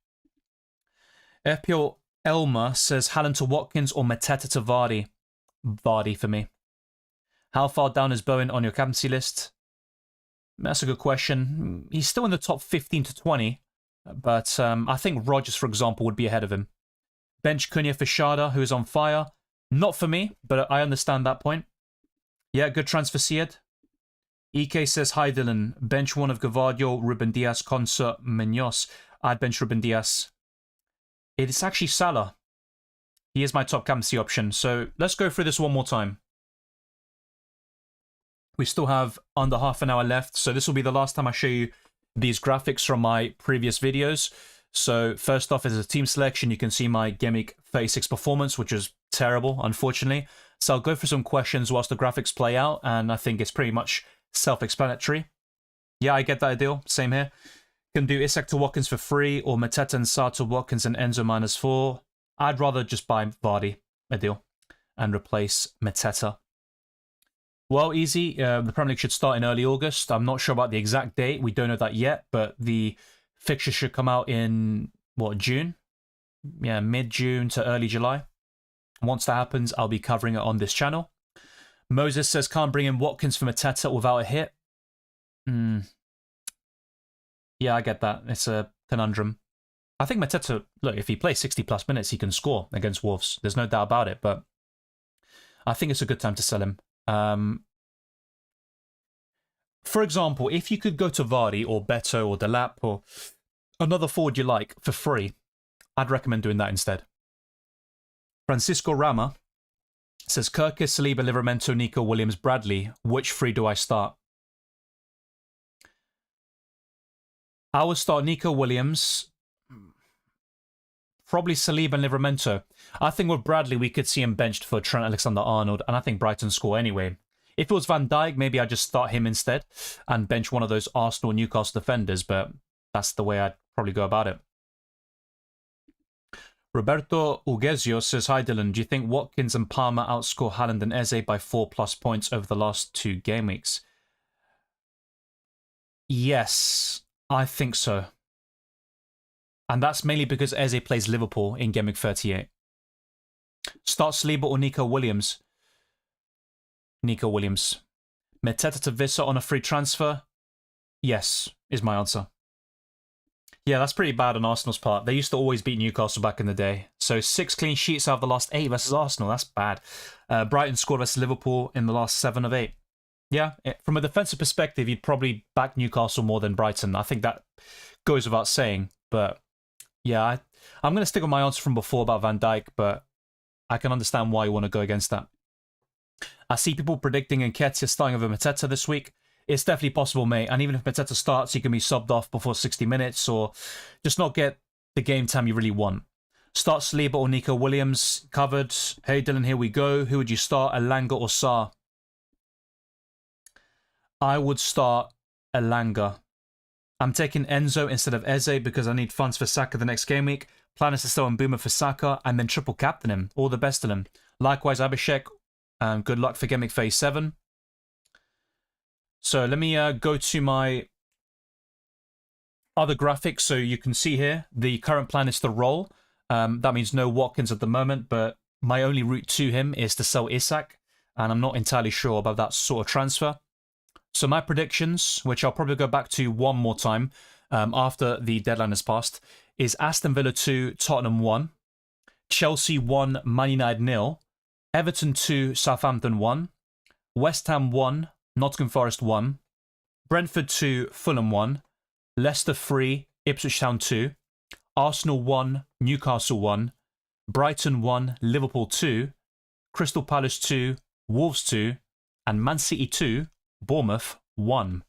FPL Elmer says Haaland to Watkins or Mateta to Vardy. Vardy for me. How far down is Bowen on your captaincy list? That's a good question. He's still in the top 15 to 20, but I think Rodgers, for example, would be ahead of him. Bench Cunha for Shada, who is on fire. Not for me, but I understand that point. Yeah, good transfer, Siad. EK says, hi Dylan. Bench 1 of Gavardio, Ruben Diaz, Concert, Munoz. I'd bench Ruben Diaz. It is actually Salah. He is my top captaincy option. So let's go through this one more time. We still have under half an hour left. So this will be the last time I show you these graphics from my previous videos. So first off is a team selection. You can see my Gameweek 36 performance, which is terrible, unfortunately. So I'll go through some questions whilst the graphics play out, and I think it's pretty much self-explanatory. Yeah, I get that deal. Same here. Can do Isak to Watkins for free, or Mateta and Sarr to Watkins and Enzo -4. I'd rather just buy Vardy, a deal, and replace Mateta. Well, easy. The Premier League should start in early August. I'm not sure about the exact date. We don't know that yet, but the fixture should come out in, what, June? Yeah, mid-June to early July. Once that happens, I'll be covering it on this channel. Moses says, can't bring in Watkins for Mateta without a hit. Yeah, I get that. It's a conundrum. I think Mateta, look, if he plays 60-plus minutes, he can score against Wolves. There's no doubt about it, but I think it's a good time to sell him. For example, if you could go to Vardy or Beto or Delap or another forward you like for free, I'd recommend doing that instead. Francisco Rama says, Kirkis, Saliba, Livramento, Nico, Williams, Bradley. Which three do I start? I would start Nico Williams, probably Saliba and Livramento. I think with Bradley, we could see him benched for Trent Alexander-Arnold, and I think Brighton score anyway. If it was Van Dijk, maybe I'd just start him instead and bench one of those Arsenal Newcastle defenders, but that's the way I'd probably go about it. Roberto Ugesio says, hi Dylan, do you think Watkins and Palmer outscore Haaland and Eze by 4+ points over the last 2 game weeks? Yes, I think so. And that's mainly because Eze plays Liverpool in Game Week 38. Start Saliba or Nico Williams? Nico Williams. Mateta to Vissa on a free transfer? Yes, is my answer. Yeah, that's pretty bad on Arsenal's part. They used to always beat Newcastle back in the day. So 6 clean sheets out of the last 8 versus Arsenal. That's bad. Brighton scored versus Liverpool in the last 7 of 8. Yeah, from a defensive perspective, you'd probably back Newcastle more than Brighton. I think that goes without saying. But yeah, I'm going to stick with my answer from before about Van Dijk, but I can understand why you want to go against that. I see people predicting Nketiah starting over Mateta this week. It's definitely possible, mate. And even if Mateta starts, he can be subbed off before 60 minutes or just not get the game time you really want. Start Saliba or Nico Williams. Covered. Hey, Dylan, here we go. Who would you start, Elanga or Sarr? I would start Elanga. I'm taking Enzo instead of Eze because I need funds for Saka the next game week. Plan is to sell Mbeumo for Saka and then triple captain him. All the best to him. Likewise, Abhishek. Good luck for Game Week 37. So let me go to my other graphics so you can see here. The current plan is to roll. That means no Watkins at the moment, but my only route to him is to sell Isak, and I'm not entirely sure about that sort of transfer. So my predictions, which I'll probably go back to one more time after the deadline has passed, is Aston Villa 2, Tottenham 1, Chelsea 1, Man United 0, Everton 2, Southampton 1, West Ham 1, Nottingham Forest 1, Brentford 2, Fulham 1, Leicester 3, Ipswich Town 2, Arsenal 1, Newcastle 1, Brighton 1, Liverpool 2, Crystal Palace 2, Wolves 2, and Man City 2, Bournemouth 1.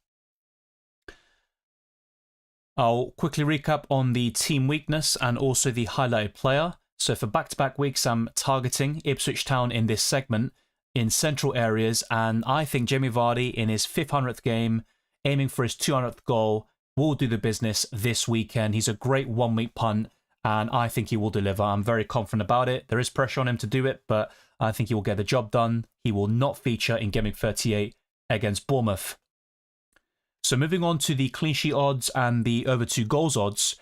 I'll quickly recap on the team weakness and also the highlighted player. So for back-to-back weeks, I'm targeting Ipswich Town in this segment in central areas, and I think Jamie Vardy in his 500th game, aiming for his 200th goal, will do the business this weekend. He's a great one-week punt, and I think he will deliver. I'm very confident about it. There is pressure on him to do it, but I think he will get the job done. He will not feature in Game Week 38 against Bournemouth. So moving on to the clean sheet odds and the over 2 goals odds,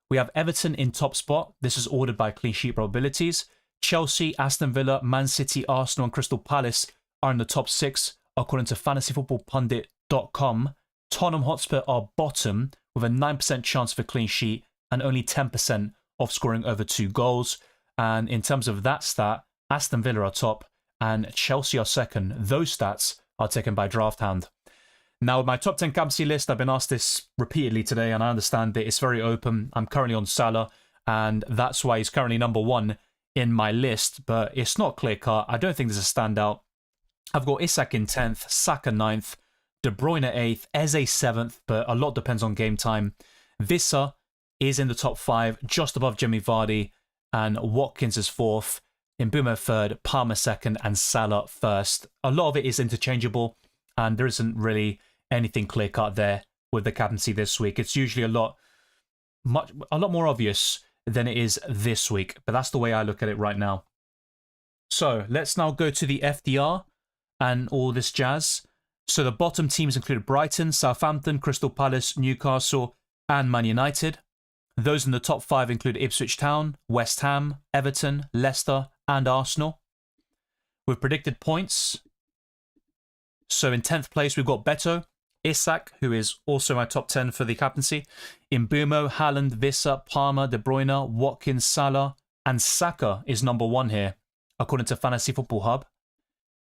we have Everton in top spot. This is ordered by clean sheet probabilities. Chelsea, Aston Villa, Man City, Arsenal and Crystal Palace are in the top 6 according to fantasyfootballpundit.com. Tottenham Hotspur are bottom with a 9% chance of a clean sheet and only 10% of scoring over 2 goals. And in terms of that stat, Aston Villa are top and Chelsea are second. Those stats are taken by DraftHound. Now, with my top 10 captaincy list, I've been asked this repeatedly today, and I understand that it's very open. I'm currently on Salah, and that's why he's currently number 1 in my list, but it's not clear-cut. I don't think there's a standout. I've got Isak in 10th, Saka 9th, De Bruyne 8th, Eze 7th, but a lot depends on game time. Vissa is in the top 5, just above Jamie Vardy, and Watkins is 4th, Mbeumo 3rd, Palmer 2nd, and Salah 1st. A lot of it is interchangeable, and there isn't really anything clear-cut there with the captaincy this week. It's usually a lot more obvious than it is this week, but that's the way I look at it right now. So let's now go to the FDR and all this jazz. So the bottom teams include Brighton, Southampton, Crystal Palace, Newcastle, and Man United. Those in the top 5 include Ipswich Town, West Ham, Everton, Leicester, and Arsenal. With predicted points, so in 10th place, we've got Beto, Isak, who is also my top 10 for the captaincy, Mbeumo, Haaland, Vissa, Palmer, De Bruyne, Watkins, Salah, and Saka is number 1 here, according to Fantasy Football Hub.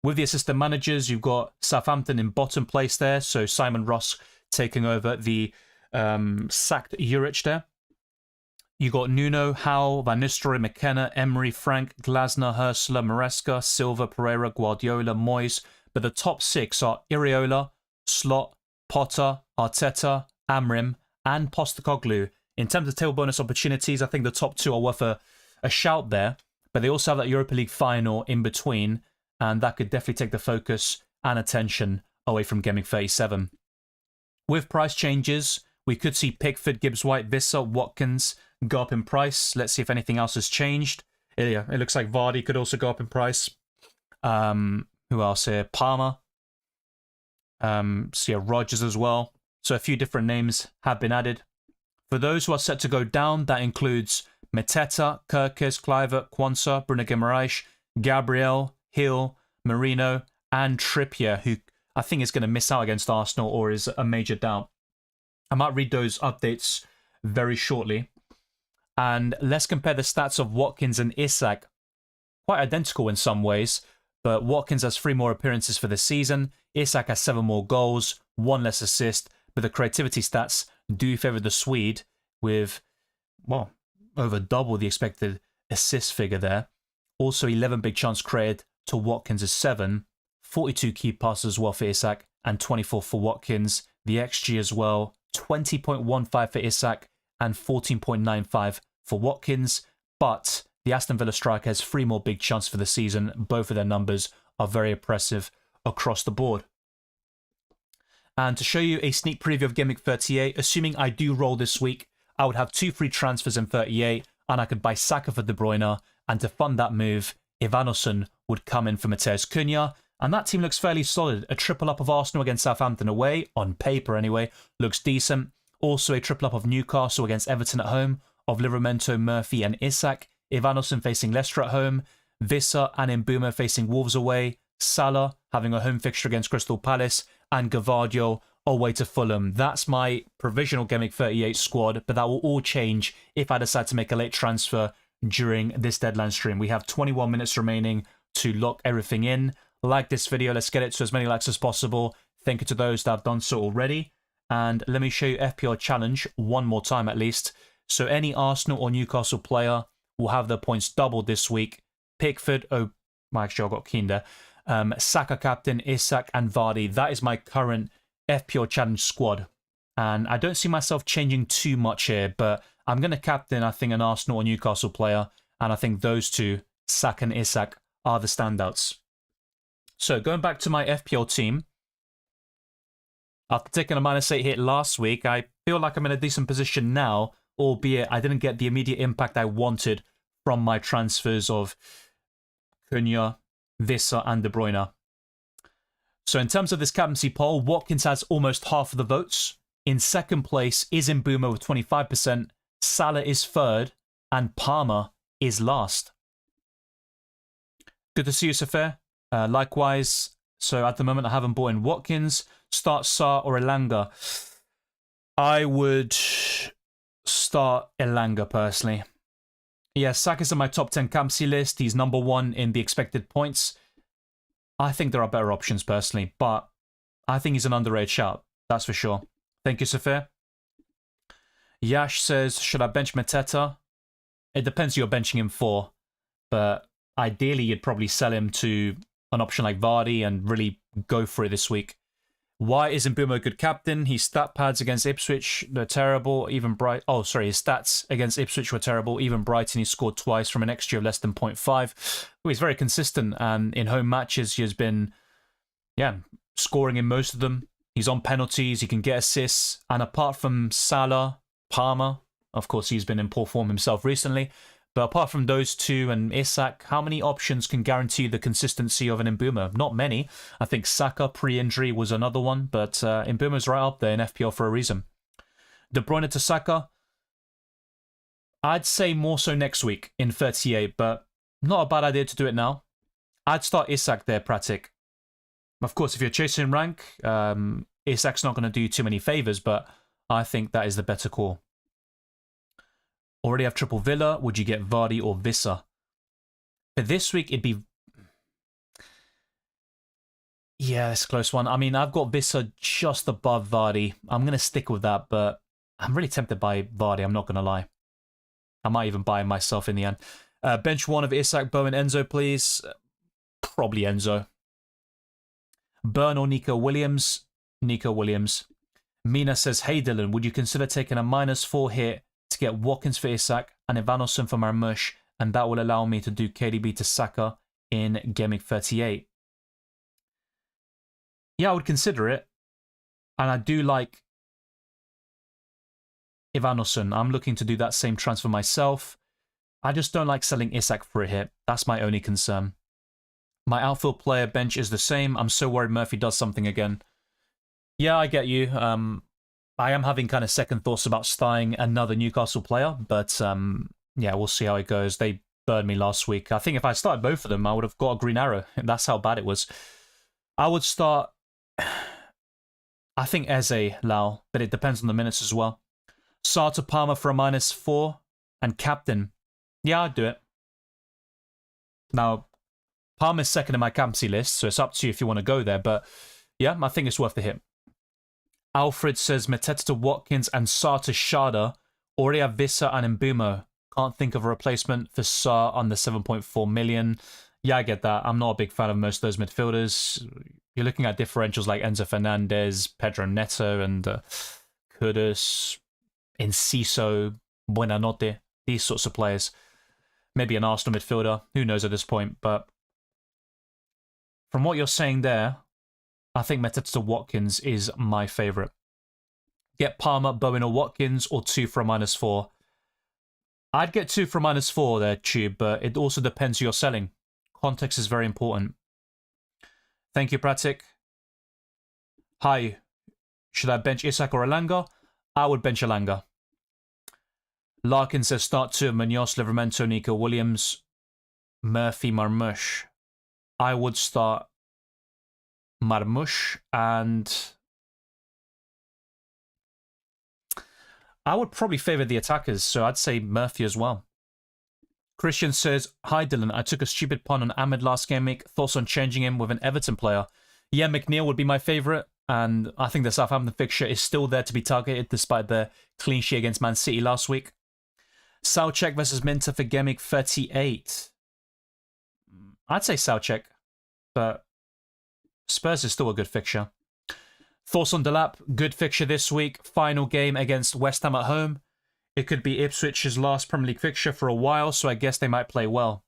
With the assistant managers, you've got Southampton in bottom place there, so Simon Ross taking over the sacked Juric there. You got Nuno, Howe, Van Nistelrooy, McKenna, Emery, Frank, Glasner, Hursler, Maresca, Silva, Pereira, Guardiola, Moyes. But the top 6 are Iriola, Slot, Potter, Arteta, Amrim, and Postecoglou. In terms of table bonus opportunities, I think the top 2 are worth a shout there. But they also have that Europa League final in between, and that could definitely take the focus and attention away from Gameweek 37. With price changes, we could see Pickford, Gibbs-White, Visser, Watkins go up in price. Let's see if anything else has changed. Yeah, it looks like Vardy could also go up in price. Who else here? Palmer. So yeah, Rodgers as well. So a few different names have been added. For those who are set to go down, that includes Mateta, Kirkes, Kluivert, Quansah, Bruno Guimaraes, Gabriel, Hill, Marino, and Trippier, who I think is going to miss out against Arsenal or is a major doubt. I might read those updates very shortly. And let's compare the stats of Watkins and Isak. Quite identical in some ways, but Watkins has 3 more appearances for the season. Isak has 7 more goals, 1 less assist, but the creativity stats do favour the Swede with, well, over double the expected assist figure there. Also 11 big chance created to Watkins' 7, 42 key passes as well for Isak, and 24 for Watkins. The XG as well, 20.15 for Isak and 14.95 for Watkins. But the Aston Villa striker has 3 more big chances for the season. Both of their numbers are very impressive across the board. And to show you a sneak preview of Gameweek 38, assuming I do roll this week, I would have 2 free transfers in 38, and I could buy Saka for De Bruyne, and to fund that move, Ivanosen would come in for Mateus Cunha, and that team looks fairly solid. A triple up of Arsenal against Southampton away, on paper anyway, looks decent. Also a triple up of Newcastle against Everton at home, of Livramento, Murphy and Isak. Ivanosen facing Leicester at home, Visser and Mbeumo facing Wolves away, Salah having a home fixture against Crystal Palace, and Gvardiol away to Fulham. That's my provisional Gameweek 38 squad, but that will all change if I decide to make a late transfer during this deadline stream. We have 21 minutes remaining to lock everything in. Like this video, let's get it to as many likes as possible. Thank you to those that have done so already. And let me show you FPL Challenge one more time at least. So any Arsenal or Newcastle player will have their points doubled this week. Pickford, actually I got Keane there. Saka captain, Isak and Vardy. That is my current FPL Challenge squad. And I don't see myself changing too much here, but I'm going to captain, I think, an Arsenal or Newcastle player. And I think those two, Saka and Isak, are the standouts. So going back to my FPL team, after taking a -8 hit last week, I feel like I'm in a decent position now, albeit I didn't get the immediate impact I wanted from my transfers of Cunha, Visser and De Bruyne. So in terms of this captaincy poll, Watkins has almost half of the votes. In second place is Mbeumo with 25%, Salah is third, and Palmer is last. Good to see you, Safir. Likewise, so at the moment I haven't bought in Watkins. Start Sarr or Elanga. I would start Elanga personally. Yeah, Saka's in my top 10 captaincy list. He's number 1 in the expected points. I think there are better options personally, but I think he's an underrated shout. That's for sure. Thank you, Safir. Yash says, should I bench Mateta? It depends who you're benching him for, but ideally you'd probably sell him to an option like Vardy and really go for it this week. Why isn't Mbeumo a good captain? His stat pads against Ipswich were terrible. Even his stats against Ipswich were terrible. Even Brighton, he scored twice from an XG of less than 0.5. Well, he's very consistent, and in home matches, he has been, scoring in most of them. He's on penalties. He can get assists. And apart from Salah, Palmer, of course, he's been in poor form himself recently. But apart from those two and Isak, how many options can guarantee the consistency of an Mbeumo? Not many. I think Saka pre-injury was another one, but Mbeumo's right up there in FPL for a reason. De Bruyne to Saka, I'd say more so next week in 38, but not a bad idea to do it now. I'd start Isak there, Pratik. Of course, if you're chasing rank, Isak's not going to do you too many favours, but I think that is the better call. Already have triple Villa. Would you get Vardy or Visser? For this week, it'd be... Yeah, it's a close one. I mean, I've got Visser just above Vardy. I'm going to stick with that, but I'm really tempted by Vardy, I'm not going to lie. I might even buy him myself in the end. Bench one of Isak, Bowen, Enzo, please. Probably Enzo. Burn or Nico Williams? Nico Williams. Mina says, hey Dylan, would you consider taking a -4 hit to get Watkins for Isak and Ivanoson for Marmush, and that will allow me to do KDB to Saka in Gameweek 38? Yeah, I would consider it. And I do like Ivanoson. I'm looking to do that same transfer myself. I just don't like selling Isak for a hit. That's my only concern. My outfield player bench is the same. I'm so worried Murphy does something again. Yeah, I get you. I am having kind of second thoughts about starting another Newcastle player, but yeah, we'll see how it goes. They burned me last week. I think if I started both of them, I would have got a green arrow. That's how bad it was. I would start, I think Eze, Lau, but it depends on the minutes as well. Sarr to Palmer for a -4 and captain. Yeah, I'd do it. Now, Palmer's second in my captaincy list, so it's up to you if you want to go there, but yeah, I think it's worth the hit. Alfred says Mateta to Watkins and Sarr to Shada, Aurea, Vissa and Mbumo. Can't think of a replacement for Sarr under 7.4 million. Yeah, I get that. I'm not a big fan of most of those midfielders. You're looking at differentials like Enzo Fernandez, Pedro Neto, and Kudus, Enciso, Buenanote, these sorts of players. Maybe an Arsenal midfielder. Who knows at this point, but from what you're saying there, I think Mateta to Watkins is my favourite. Get Palmer, Bowen or Watkins, or 2 for a -4. I'd get 2 for a -4 there, Tube, but it also depends who you're selling. Context is very important. Thank you, Pratik. Hi. Should I bench Isak or Elanga? I would bench Elanga. Larkin says start 2 Munoz, Livramento, Nico Williams, Murphy, Marmush. I would start Marmush, and I would probably favour the attackers, so I'd say Murphy as well. Christian says, hi Dylan, I took a stupid pun on Ahmed last game week. Thoughts on changing him with an Everton player? Yeah, McNeil would be my favourite, and I think the Southampton fixture is still there to be targeted despite the clean sheet against Man City last week. Soucek versus Minter for Gameweek 38. I'd say Soucek, but Spurs is still a good fixture. Thoughts on Delap? Good fixture this week. Final game against West Ham at home. It could be Ipswich's last Premier League fixture for a while, so I guess they might play well.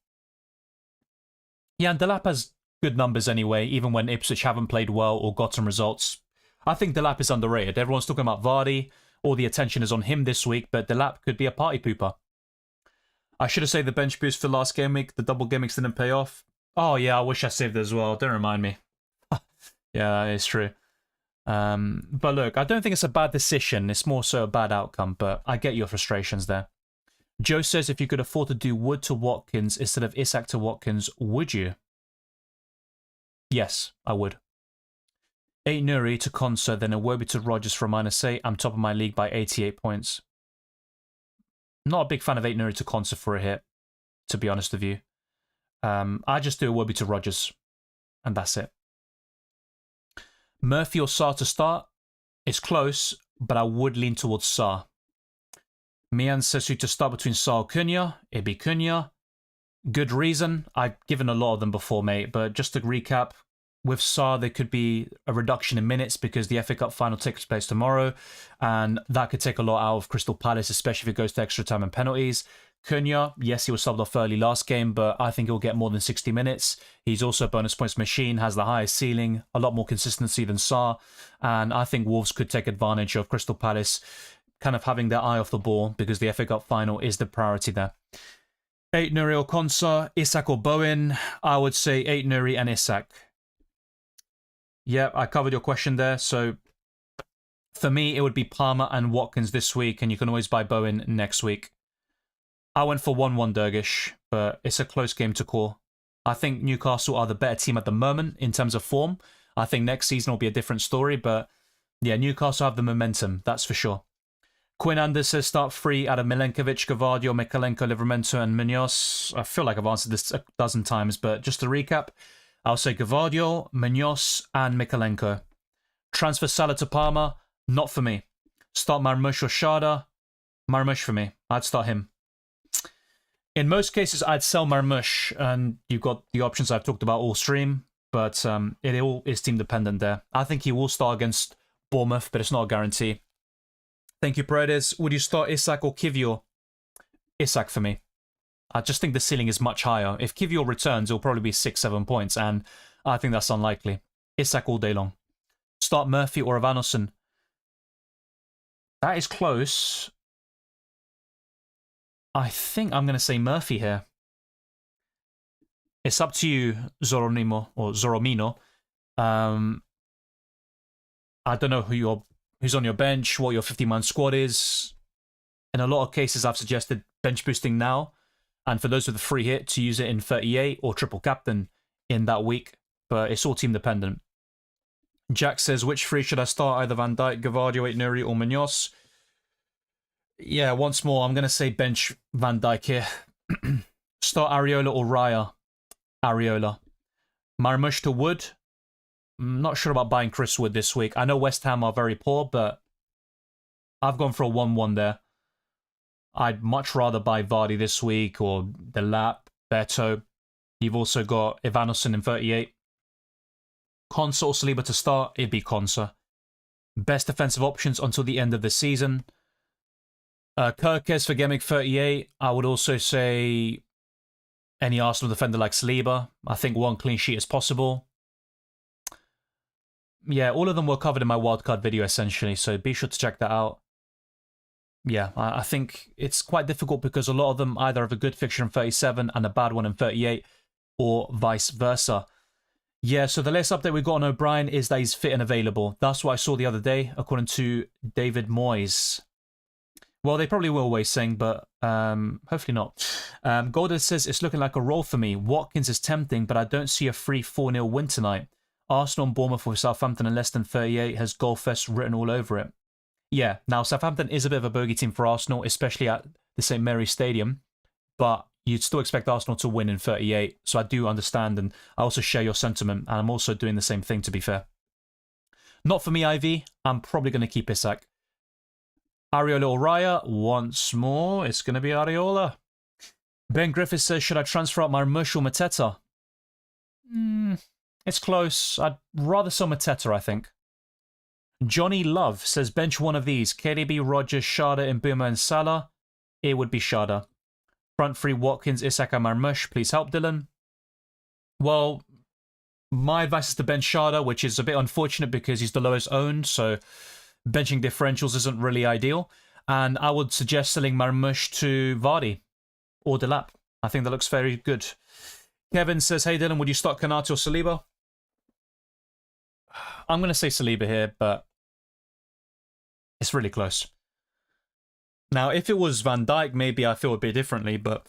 Yeah, and Delap has good numbers anyway, even when Ipswich haven't played well or gotten results. I think Delap is underrated. Everyone's talking about Vardy. All the attention is on him this week, but Delap could be a party pooper. I should have saved the bench boost for last game week. The double gimmicks didn't pay off. Oh yeah, I wish I saved it as well. Don't remind me. Yeah, it's true. But look, I don't think it's a bad decision. It's more so a bad outcome, but I get your frustrations there. Joe says if you could afford to do Wood to Watkins instead of Isak to Watkins, would you? Yes, I would. 8 Nuri to Konsa, then Iwobi to Rogers for a -8. I'm top of my league by 88 points. Not a big fan of 8 Nuri to Konsa for a hit, to be honest with you. I just do Iwobi to Rogers, and that's it. Murphy or Sarr to start? It's close, but I would lean towards Sarr. Mian says who to start between Sarr or Cunha. It'd be Cunha. Good reason. I've given a lot of them before, mate, but just to recap, with Sarr, there could be a reduction in minutes because the FA Cup final takes place tomorrow, and that could take a lot out of Crystal Palace, especially if it goes to extra time and penalties. Cunha, yes, he was subbed off early last game, but I think he'll get more than 60 minutes. He's also a bonus points machine, has the highest ceiling, a lot more consistency than Sarr, and I think Wolves could take advantage of Crystal Palace kind of having their eye off the ball because the FA Cup final is the priority there. 8 Nuri or Konsa, Isak or Bowen? I would say 8 Nuri and Isak. Yeah, I covered your question there. So for me, it would be Palmer and Watkins this week, and you can always buy Bowen next week. I went for 1-1 Dergish, but it's a close game to call. I think Newcastle are the better team at the moment in terms of form. I think next season will be a different story, but yeah, Newcastle have the momentum, that's for sure. Quinn Anders says start 3 out of Milenkovic, Gvardiol, Mikalenko, Livramento, and Munoz. I feel like I've answered this a dozen times, but just to recap, I'll say Gvardiol, Munoz, and Mikalenko. Transfer Salah to Parma, not for me. Start Marmush or Shada, Marmush for me. I'd start him. In most cases, I'd sell Marmoush, and you've got the options I've talked about all stream, but it all is team dependent there. I think he will start against Bournemouth, but it's not a guarantee. Thank you, Paredes. Would you start Isak or Kivior? Isak for me. I just think the ceiling is much higher. If Kivior returns, it'll probably be 6-7 points, and I think that's unlikely. Isak all day long. Start Murphy or Evanescence. That is close. I think I'm going to say Murphy here. It's up to you, Zoronimo or Zoromino. I don't know who's on your bench, what your 50-man squad is. In a lot of cases, I've suggested bench boosting now, and for those with a free hit, to use it in 38 or triple captain in that week, but it's all team dependent. Jack says, which three should I start? Either Van Dijk, Gavardio, Nuri, or Munoz? Yeah, once more, I'm going to say bench Van Dijk here. Start Areola or Raya? Areola. Marmoush to Wood. I'm not sure about buying Chris Wood this week. I know West Ham are very poor, but I've gone for a 1-1 there. I'd much rather buy Vardy this week or Delap, Beto. You've also got Evanescence in 38. Konsa or Saliba to start? It'd be Konsa. Best defensive options until the end of the season. Kirkes for Gameweek 38. I would also say any Arsenal defender like Saliba. I think one clean sheet is possible. Yeah, all of them were covered in my wildcard video essentially, so be sure to check that out. Yeah, I think it's quite difficult because a lot of them either have a good fixture in 37 and a bad one in 38, or vice versa. Yeah, so the latest update we got on O'Brien is that he's fit and available. That's what I saw the other day, according to David Moyes. Well, they probably will always sing, but hopefully not. Golden says, it's looking like a roll for me. Watkins is tempting, but I don't see a free 4-0 win tonight. Arsenal and Bournemouth with Southampton in less than 38 has Goalfest written all over it. Yeah, now Southampton is a bit of a bogey team for Arsenal, especially at the St Mary's Stadium, but you'd still expect Arsenal to win in 38, so I do understand, and I also share your sentiment, and I'm also doing the same thing, to be fair. Not for me, Ivy. I'm probably going to keep Isak. Areola or Raya, once more, it's going to be Areola. Ben Griffith says, should I transfer out Marmoush or Mateta? It's close. I'd rather sell Mateta, I think. Johnny Love says, bench one of these. KDB, Rogers, Shada, Mbuma, and Salah. It would be Shada. Front three, Watkins, Isak, and Marmoush. Please help, Dylan. Well, my advice is to bench Shada, which is a bit unfortunate because he's the lowest owned, so benching differentials isn't really ideal. And I would suggest selling Marmoush to Vardy or Delap. I think that looks very good. Kevin says, hey Dylan, would you start Kanate or Saliba? I'm going to say Saliba here, but it's really close. Now, if it was Van Dijk, maybe I feel a bit differently, but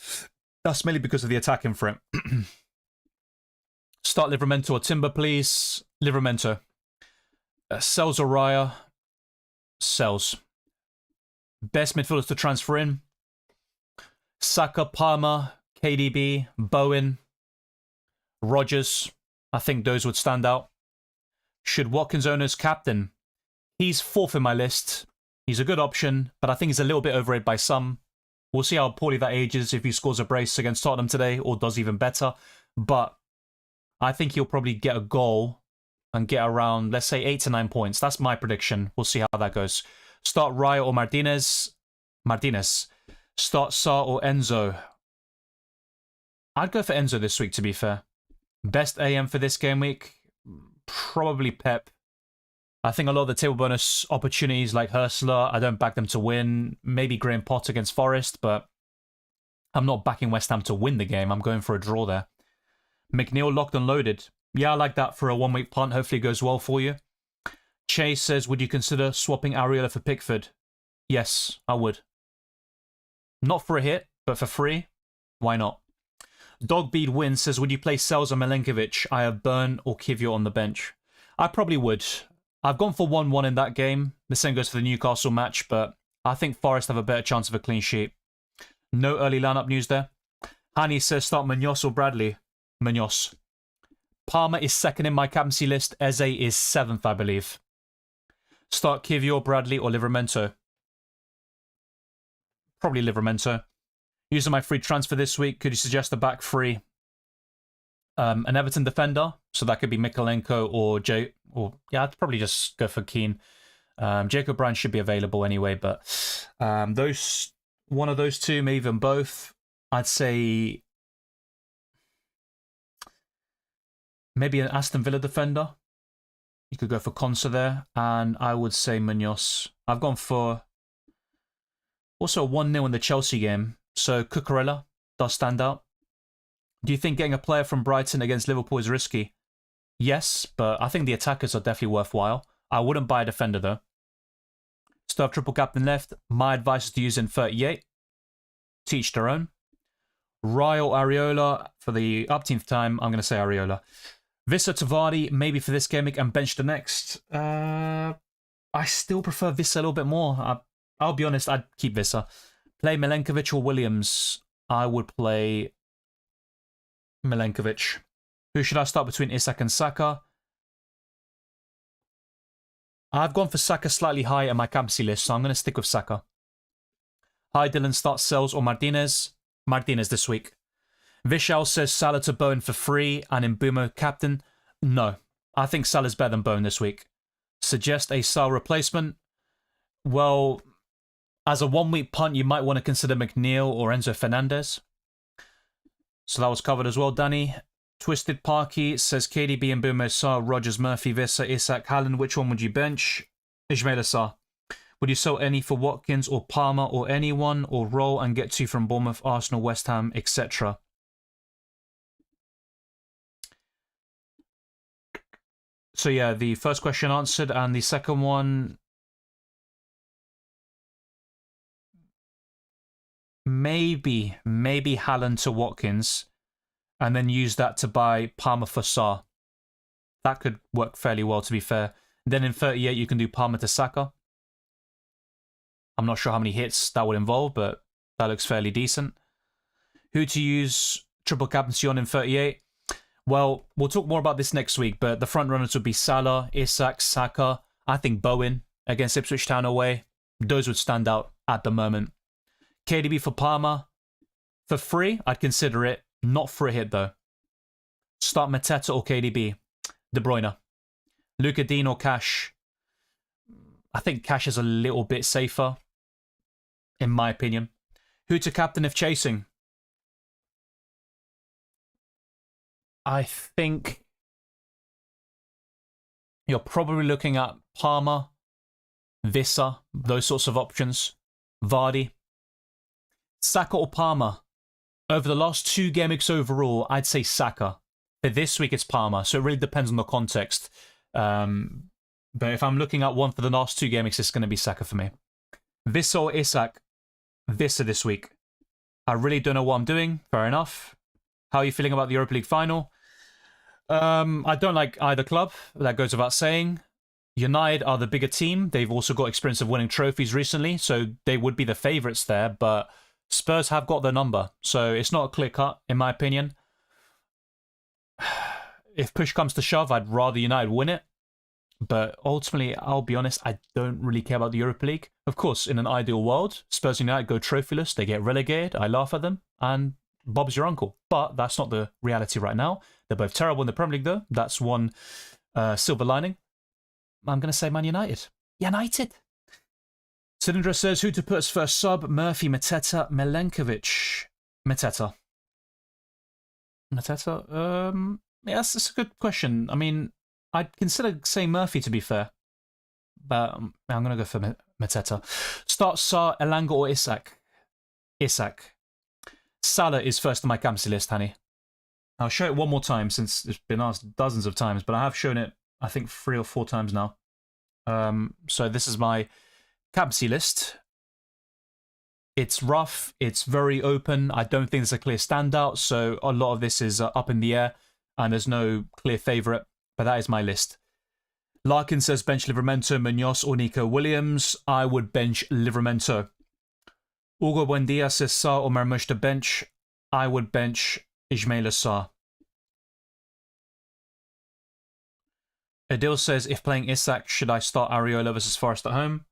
that's mainly because of the attacking threat. Start Livramento or Timber, please. Livramento. Sells or Raya? Sells. Best midfielders to transfer in? Saka, Palmer, KDB, Bowen, Rogers. I think those would stand out. Should Watkins own as captain? He's fourth in my list. He's a good option, but I think he's a little bit overrated by some. We'll see how poorly that ages if he scores a brace against Tottenham today or does even better. But I think he'll probably get a goal and get around, let's say, 8 to 9 points. That's my prediction. We'll see how that goes. Start Raya or Martinez. Martinez. Start Sarr or Enzo. I'd go for Enzo this week, to be fair. Best AM for this game week? Probably Pep. I think a lot of the table bonus opportunities like Hurstler, I don't back them to win. Maybe Graham Potter against Forest, but I'm not backing West Ham to win the game. I'm going for a draw there. McNeil locked and loaded. Yeah, I like that for a one-week punt. Hopefully it goes well for you. Chase says, would you consider swapping Areola for Pickford? Yes, I would. Not for a hit, but for free. Why not? Dogbead Win says, would you play Sells or Milenkovic? I have Burn or Kivior on the bench. I probably would. I've gone for 1-1 in that game. The same goes for the Newcastle match, but I think Forest have a better chance of a clean sheet. No early lineup news there. Hani says, start Munoz or Bradley? Munoz. Palmer is second in my captaincy list. Eze is 7th, I believe. Start Kivior, Bradley, or Livramento? Probably Livramento. Using my free transfer this week, could you suggest a back three? An Everton defender, so that could be Mikolenko or I'd probably just go for Keane. Jacob Brown should be available anyway, but one of those two, maybe even both. I'd say maybe an Aston Villa defender. You could go for Konsa there, and I would say Munoz. I've gone for also 1-0 in the Chelsea game, so Cucurella does stand out. Do you think getting a player from Brighton against Liverpool is risky? Yes, but I think the attackers are definitely worthwhile. I wouldn't buy a defender though. Still have triple captain left. My advice is to use in 38. Teach their own. Rayo Areola for the upteenth time. I'm going to say Areola. Vissa to Vardy, maybe for this game week, and bench the next. I still prefer Vissa a little bit more. I'll be honest, I'd keep Vissa. Play Milenkovic or Williams. I would play Milenkovic. Who should I start between Isak and Saka? I've gone for Saka slightly higher in my captaincy list, so I'm going to stick with Saka. Hi Dylan, start Sells or Martinez? Martinez this week. Vishal says Salah to Bowen for free and in Mbumo captain. No, I think Salah's better than Bowen this week. Suggest a Salah replacement. Well, as a 1 week punt, you might want to consider McNeil or Enzo Fernandez. So that was covered as well, Danny. Twisted Parky says KDB and Mbumo, Salah, Rogers, Murphy, Vissa, Isak, Haaland. Which one would you bench? Ismail Assar. Would you sell any for Watkins or Palmer or anyone, or roll and get two from Bournemouth, Arsenal, West Ham, etc.? So yeah, the first question answered, and the second one, maybe Haaland to Watkins, and then use that to buy Palmer for Sarr. That could work fairly well, to be fair. Then in 38, you can do Palmer to Saka. I'm not sure how many hits that would involve, but that looks fairly decent. Who to use triple captaincy on in 38? Well, we'll talk more about this next week, but the front runners would be Salah, Isak, Saka. I think Bowen against Ipswich Town away. Those would stand out at the moment. KDB for Palmer. For free, I'd consider it. Not for a hit, though. Start Mateta or KDB. De Bruyne. Luka Dean or Cash. I think Cash is a little bit safer, in my opinion. Who to captain if chasing? I think you're probably looking at Palmer, Vissa, those sorts of options. Vardy. Saka or Palmer? Over the last 2 game weeks overall, I'd say Saka. But this week it's Palmer, so it really depends on the context. But if I'm looking at one for the last 2 game weeks, it's going to be Saka for me. Vissa or Isak? Vissa this week. I really don't know what I'm doing. Fair enough. How are you feeling about the Europa League final? I don't like either club. That goes without saying. United are the bigger team. They've also got experience of winning trophies recently, so they would be the favourites there, but Spurs have got their number, so it's not a clear cut, in my opinion. If push comes to shove, I'd rather United win it, but ultimately, I'll be honest, I don't really care about the Europa League. Of course, in an ideal world, Spurs and United go trophyless, they get relegated, I laugh at them, and Bob's your uncle. But that's not the reality right now. They're both terrible in the Premier League, though. That's one silver lining. I'm going to say Man United. United! Cylindra says, who to put as first sub? Murphy, Mateta, Milenkovic. Mateta. Mateta? Yeah, that's a good question. I mean, I'd consider saying Murphy, to be fair. But I'm going to go for Mateta. Start Sarr, Elanga or Isak? Isak. Salah is first on my captaincy list, Hanny. I'll show it one more time since it's been asked dozens of times, but I have shown it, I think, 3 or 4 times now. So this is my captaincy list. It's rough. It's very open. I don't think there's a clear standout, so a lot of this is up in the air, and there's no clear favourite, but that is my list. Larkin says bench Livramento, Munoz or Nico Williams. I would bench Livramento. Hugo Buendia says Sarr or Marmoush to bench. I would bench Ismail Sarr. Adil says, if playing Isak, should I start Areola versus Forest at home?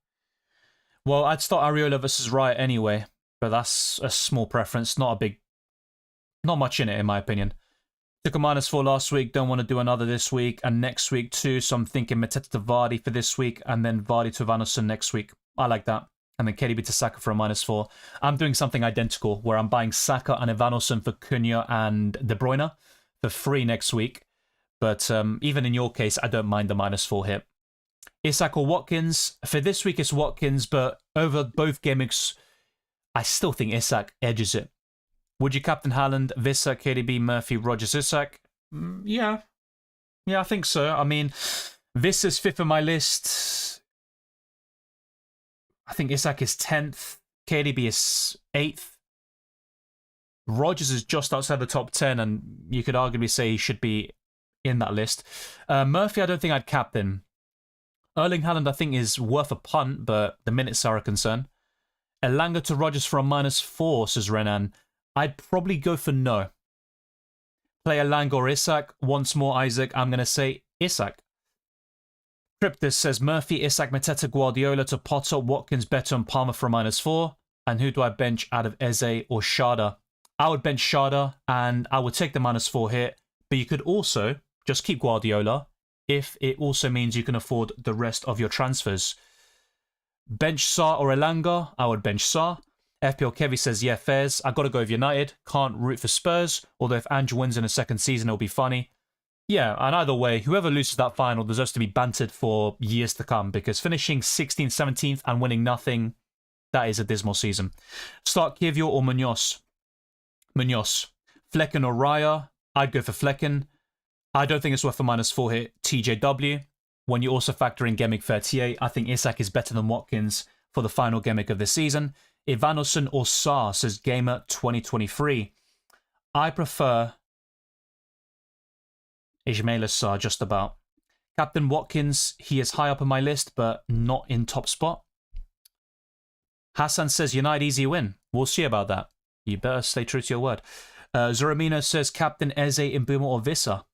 Well, I'd start Areola versus Riot anyway, but that's a small preference, not much in it, in my opinion. Took a -4 last week, don't want to do another this week, and next week too, so I'm thinking Mateta to Vardy for this week, and then Vardy to Vanason next week. I like that. And then KDB to Saka for a -4. I'm doing something identical, where I'm buying Saka and Vanason for Cunha and De Bruyne for free next week. But even in your case, I don't mind the -4 hit. Isak or Watkins? For this week, it's Watkins, but over both game weeks, I still think Isak edges it. Would you captain Haaland, Vissa, KDB, Murphy, Rogers, Isak? Yeah. Yeah, I think so. I mean, Vissa's 5th on my list. I think Isak is 10th. KDB is 8th. Rogers is just outside the top 10, and you could arguably say he should be in that list. Murphy, I don't think I'd captain. Erling Haaland, I think, is worth a punt, but the minutes are a concern. Elanga to Rogers for a -4, says Renan. I'd probably go for no. Play Elanga or Isak. Once more, Isaac, I'm going to say Isak. Cryptus says Murphy, Isak, Mateta, Guardiola to Potter, Watkins, Beto, and Palmer for a -4. And who do I bench out of Eze or Shada? I would bench Shada, and I would take the -4 hit. But you could also just keep Guardiola if it also means you can afford the rest of your transfers. Bench Sarr or Elanga? I would bench Sarr. FPL Kevy says, yeah, Fairs. I got to go with United. Can't root for Spurs. Although if Andrew wins in a second season, it'll be funny. Yeah, and either way, whoever loses that final deserves to be bantered for years to come, because finishing 16th, 17th and winning nothing, that is a dismal season. Start Kivio or Munoz? Munoz. Flecken or Raya? I'd go for Flecken. I don't think it's worth a -4 hit. TJW. When you also factor in Gameweek 38, I think Isak is better than Watkins for the final Gameweek of this season. Ivanoson or Sarr, says Gamer 2023. I prefer Ismaila Sarr, just about. Captain Watkins, he is high up on my list, but not in top spot. Hassan says United easy win. We'll see about that. You better stay true to your word. Zoramino says Captain Eze, Mbuma or Vissa.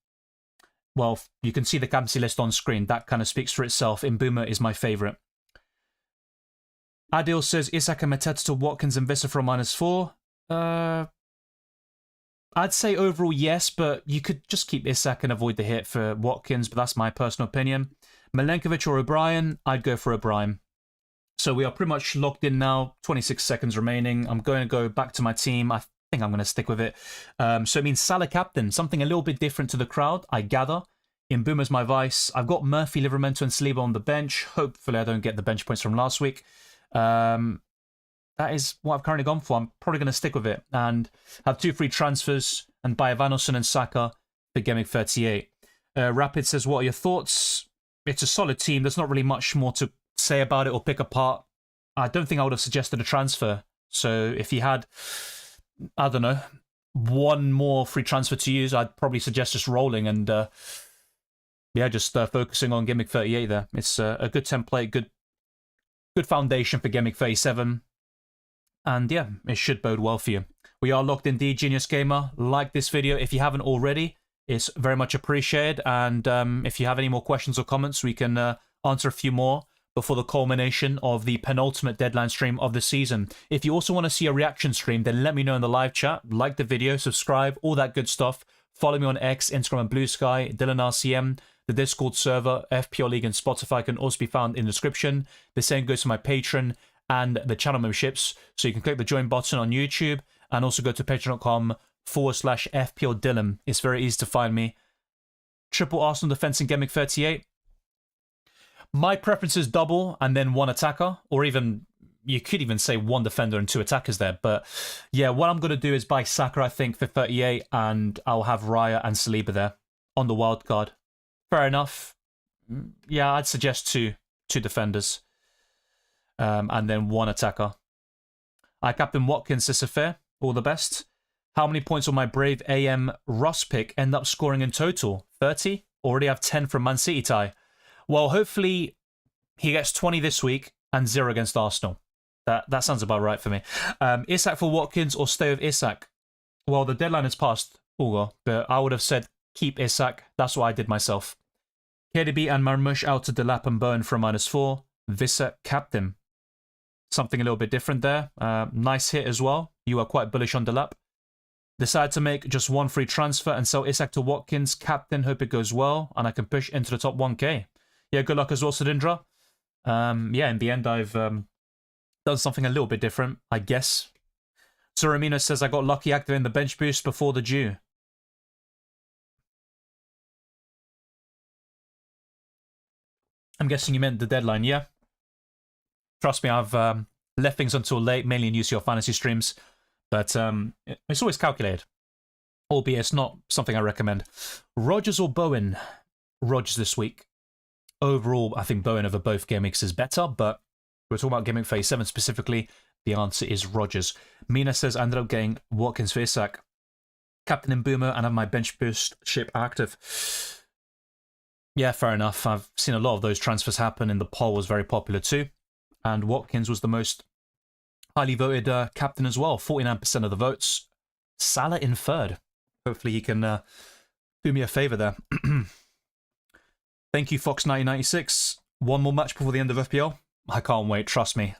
Well, you can see the captaincy list on screen. That kind of speaks for itself. Mbuma is my favourite. Adil says Isak and Mateta to Watkins and Vissa for a -4. I'd say overall yes, but you could just keep Isak and avoid the hit for Watkins, but that's my personal opinion. Milenkovic or O'Brien? I'd go for O'Brien. So we are pretty much locked in now. 26 seconds remaining. I'm going to go back to my team. I think I'm going to stick with it. So it means Salah captain, something a little bit different to the crowd, I gather. Mbeumo's my vice. I've got Murphy, Livramento, and Saliba on the bench. Hopefully I don't get the bench points from last week. That is what I've currently gone for. I'm probably going to stick with it and have 2 free transfers and buy Vanason and Saka for Gameweek 38. Rapid says, what are your thoughts? It's a solid team. There's not really much more to say about it or pick apart. I don't think I would have suggested a transfer. So if you had, I don't know, one more free transfer to use, I'd probably suggest just rolling and just focusing on Gameweek 38 there. It's a good template, good foundation for Gameweek 37. And yeah, it should bode well for you. We are locked indeed, Genius Gamer. Like this video if you haven't already. It's very much appreciated. And if you have any more questions or comments, we can answer a few more before the culmination of the penultimate deadline stream of the season. If you also want to see a reaction stream, then let me know in the live chat. Like the video, subscribe, all that good stuff. Follow me on X, Instagram, and Blue Sky, Dylan RCM. The Discord server, FPL League, and Spotify can also be found in the description. The same goes to my Patreon and the channel memberships. So you can click the join button on YouTube and also go to patreon.com/FPL Dylan. It's very easy to find me. Triple Arsenal defense in Gameweek 38. My preference is double and then 1 attacker, or even, you could even say 1 defender and 2 attackers there. But yeah, what I'm going to do is buy Saka, I think, for 38, and I'll have Raya and Saliba there on the wild card. Fair enough. Yeah, I'd suggest two defenders. And then 1 attacker. I captain Watkins this affair. All the best. How many points will my brave AM Russ pick end up scoring in total? 30? Already have 10 from Man City tie. Well, hopefully he gets 20 this week and 0 against Arsenal. That sounds about right for me. Isak for Watkins or stay with Isak? Well, the deadline has passed, Ugo, but I would have said keep Isak. That's what I did myself. KDB and Marmoush out to Delap and Bone for a -4. Vissa captain. something a little bit different there. Nice hit as well. You are quite bullish on Delap. Decided to make just one free transfer and sell Isak to Watkins. Captain, hope it goes well, and I can push into the top 1k. Yeah, good luck as well, Sudindra. Yeah, in the end, I've done something a little bit different, I guess. Suramino says I got lucky activating the bench boost before the due. I'm guessing you meant the deadline, yeah? Trust me, I've left things until late, mainly in UCL fantasy streams. But it's always calculated. Albeit it's not something I recommend. Rogers or Bowen? Rogers this week. Overall, I think Bowen over both game weeks is better, but we're talking about game week 37 specifically. The answer is Rogers. Mina says I ended up getting Watkins for Isak, Captain and Boomer, and have my bench boost ship active. Yeah, fair enough. I've seen a lot of those transfers happen, and the poll was very popular too. And Watkins was the most highly voted captain as well. 49% of the votes. Salah in third. Hopefully he can do me a favour there. Thank you, Fox1996. One more match before the end of FPL. I can't wait, trust me.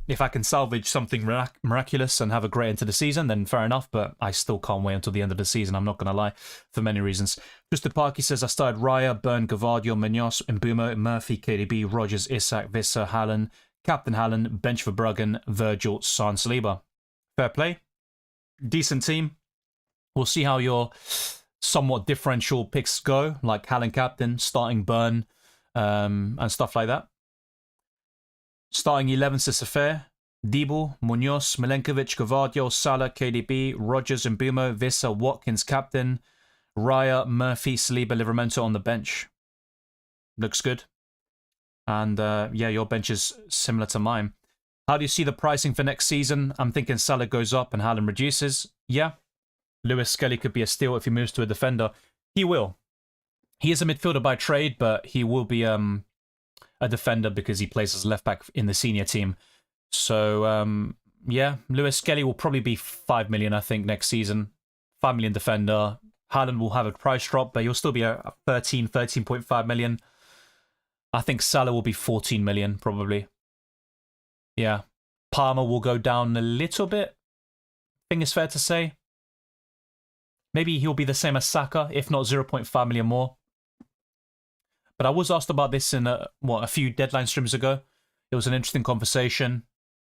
If I can salvage something miraculous and have a great end to the season, then fair enough, but I still can't wait until the end of the season, I'm not going to lie, for many reasons. Twisted Parky says I started Raya, Byrne, Gavardio, Munoz, Mbumo, Murphy, KDB, Rogers, Isak, Visser, Hallen, Captain Hallen, bench for Bruggen, Virgil, San Saliba. Fair play. Decent team. We'll see how your somewhat differential picks go, like Hallen captain, starting Byrne, and stuff like that. Starting 11 Sisafare, Debo, Munoz, Milenkovic, Gavardio, Salah, KDB, Rogers, Mbumo, Visser, Watkins captain, Raya, Murphy, Saliba, Livramento on the bench. Looks good. And yeah, your bench is similar to mine. How do you see the pricing for next season? I'm thinking Salah goes up and Hallen reduces. Yeah. Lewis Skelly could be a steal if he moves to a defender. He will. He is a midfielder by trade, but he will be a defender because he plays as left back in the senior team. So, yeah, Lewis Skelly will probably be 5 million, I think, next season. 5 million defender. Haaland will have a price drop, but he'll still be a 13.5 million. I think Salah will be 14 million, probably. Yeah. Palmer will go down a little bit. I think it's fair to say. Maybe he'll be the same as Saka, if not 0.5 million more. But I was asked about this in, a few deadline streams ago. It was an interesting conversation.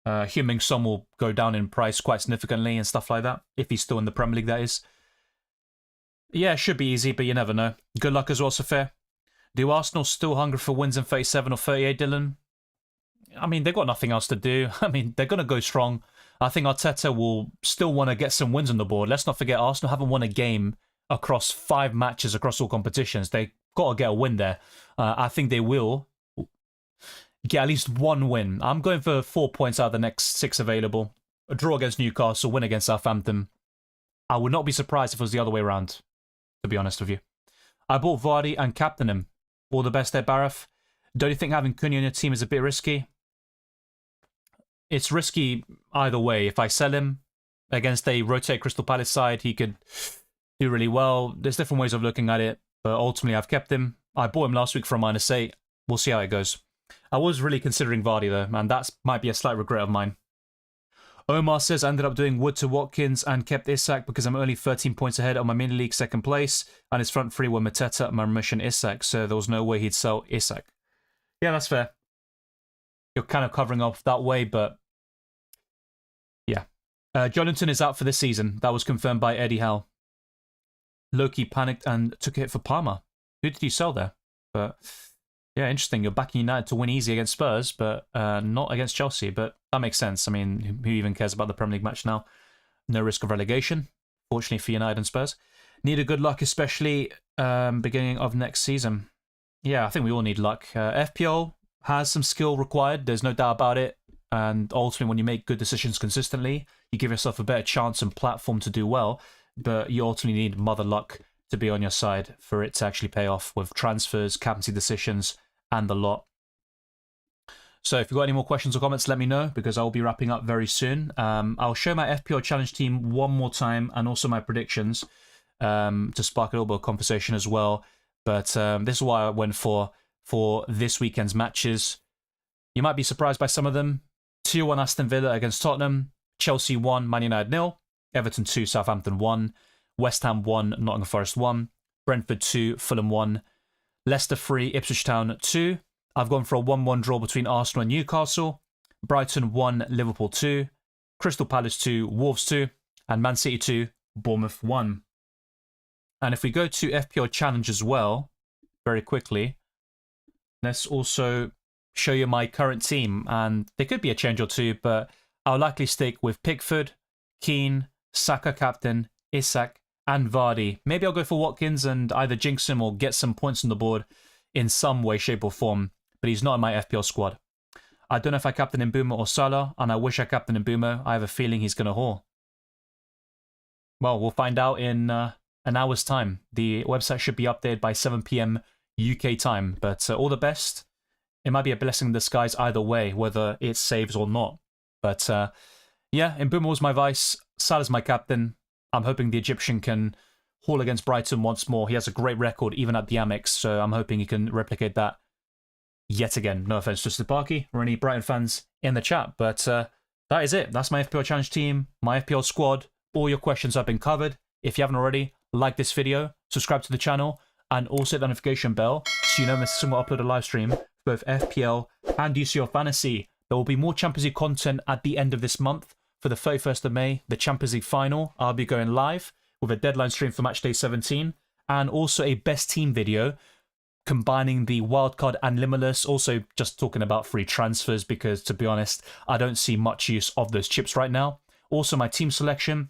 Heung-min Son will go down in price quite significantly and stuff like that. If he's still in the Premier League, that is. Yeah, it should be easy, but you never know. Good luck as well, Sophia. Do Arsenal still hungry for wins in 37 or 38, Dylan? I mean, they've got nothing else to do. I mean, they're going to go strong. I think Arteta will still want to get some wins on the board. Let's not forget, Arsenal haven't won a game across 5 matches across all competitions. They got to get a win there. I think they will get at least one win. I'm going for 4 points out of the next 6 available. A draw against Newcastle, win against Southampton. I would not be surprised if it was the other way around, to be honest with you. I bought Vardy and captained him. All the best there, Bareth. Don't you think having Cunha on your team is a bit risky? It's risky either way. If I sell him against a rotate Crystal Palace side, he could do really well. There's different ways of looking at it, but ultimately I've kept him. I bought him last week for a -8. We'll see how it goes. I was really considering Vardy though, and that might be a slight regret of mine. Omar says I ended up doing Wood to Watkins and kept Isak because I'm only 13 points ahead on my mini league second place, and his front three were Mateta, Marmush, and Isak, so there was no way he'd sell Isak. Yeah, that's fair. You're kind of covering off that way, but yeah. Jonathan is out for this season. That was confirmed by Eddie Howe. Loki panicked and took a hit for Palmer. Who did you sell there? But yeah, interesting. You're backing United to win easy against Spurs, but not against Chelsea. But that makes sense. I mean, who even cares about the Premier League match now? No risk of relegation, fortunately for United and Spurs. Need a good luck, especially beginning of next season. Yeah, I think we all need luck. FPL has some skill required. There's no doubt about it. And ultimately, when you make good decisions consistently, you give yourself a better chance and platform to do well. But you ultimately need mother luck to be on your side for it to actually pay off with transfers, captaincy decisions, and the lot. So if you've got any more questions or comments, let me know, because I'll be wrapping up very soon. I'll show my FPL Challenge team one more time and also my predictions to spark a little bit of conversation as well. But this is what I went for this weekend's matches. You might be surprised by some of them. 2-1 Aston Villa against Tottenham. Chelsea 1, Man United 0. Everton 2, Southampton 1. West Ham 1, Nottingham Forest 1. Brentford 2, Fulham 1. Leicester 3, Ipswich Town 2. I've gone for a 1-1 draw between Arsenal and Newcastle. Brighton 1, Liverpool 2. Crystal Palace 2, Wolves 2. And Man City 2, Bournemouth 1. And if we go to FPL Challenge as well, very quickly, let's also show you my current team. And there could be a change or two, but I'll likely stick with Pickford, Keane, Saka captain, Isak, and Vardy. Maybe I'll go for Watkins and either jinx him or get some points on the board in some way, shape, or form. But he's not in my FPL squad. I don't know if I captain Mbeumo or Salah, and I wish I captain Mbeumo. I have a feeling he's going to haul. Well, we'll find out in an hour's time. The website should be updated by 7 p.m. UK time. But all the best. It might be a blessing in disguise either way, whether it saves or not. But yeah, Mbeumo was my vice. Salah's my captain. I'm hoping the Egyptian can haul against Brighton once more. He has a great record, even at the Amex, so I'm hoping he can replicate that yet again. No offense to Stupaki or any Brighton fans in the chat, but that is it. That's my FPL Challenge team, my FPL squad. All your questions have been covered. If you haven't already, like this video, subscribe to the channel, and also hit the notification bell so you know when I upload a live stream for both FPL and UCL Fantasy. There will be more Champions League content at the end of this month. For the 31st of May, the Champions League final, I'll be going live with a deadline stream for matchday 17 and also a best team video combining the wildcard and limitless. Also just talking about free transfers because, to be honest, I don't see much use of those chips right now. Also my team selection.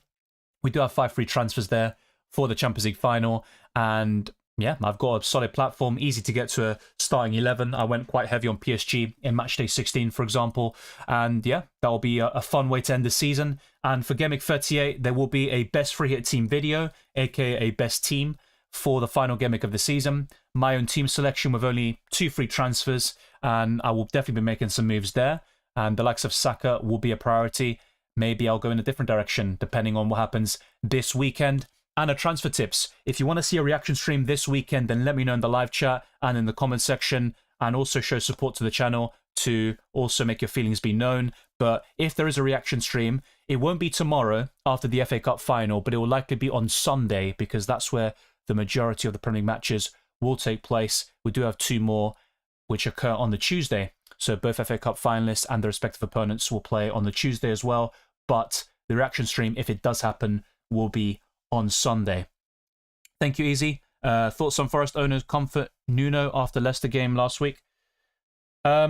We do have 5 free transfers there for the Champions League final, and yeah, I've got a solid platform, easy to get to a starting 11. I went quite heavy on PSG in matchday 16, for example. And yeah, that'll be a fun way to end the season. And for Gameweek 38, there will be a best free hit team video, aka a best team, for the final Gameweek of the season. My own team selection with only 2 free transfers, and I will definitely be making some moves there. And the likes of Saka will be a priority. Maybe I'll go in a different direction, depending on what happens this weekend. And a transfer tips. If you want to see a reaction stream this weekend, then let me know in the live chat and in the comment section, and also show support to the channel to also make your feelings be known. But if there is a reaction stream, it won't be tomorrow after the FA Cup final, but it will likely be on Sunday because that's where the majority of the Premier League matches will take place. We do have 2 more which occur on the Tuesday. So both FA Cup finalists and their respective opponents will play on the Tuesday as well. But the reaction stream, if it does happen, will be on Sunday. Thank you, Easy. Thoughts on Forest owners comfort Nuno after Leicester game last week? I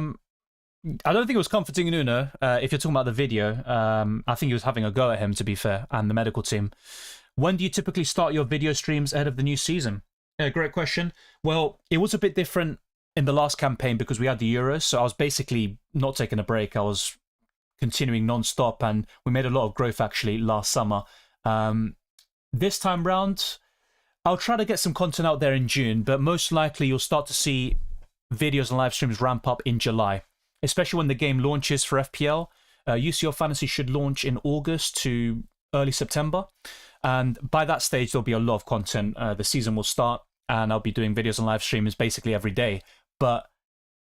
don't think it was comforting Nuno. If you're talking about the video, I think he was having a go at him, to be fair, and the medical team. When do you typically start your video streams ahead of the new season? Great question. Well, it was a bit different in the last campaign because we had the Euros, so I was basically not taking a break. I was continuing non-stop, and we made a lot of growth actually last summer. This time round, I'll try to get some content out there in June, but most likely you'll start to see videos and live streams ramp up in July, especially when the game launches for FPL. UCL Fantasy should launch in August to early September, and by that stage there'll be a lot of content. The season will start, and I'll be doing videos and live streams basically every day. But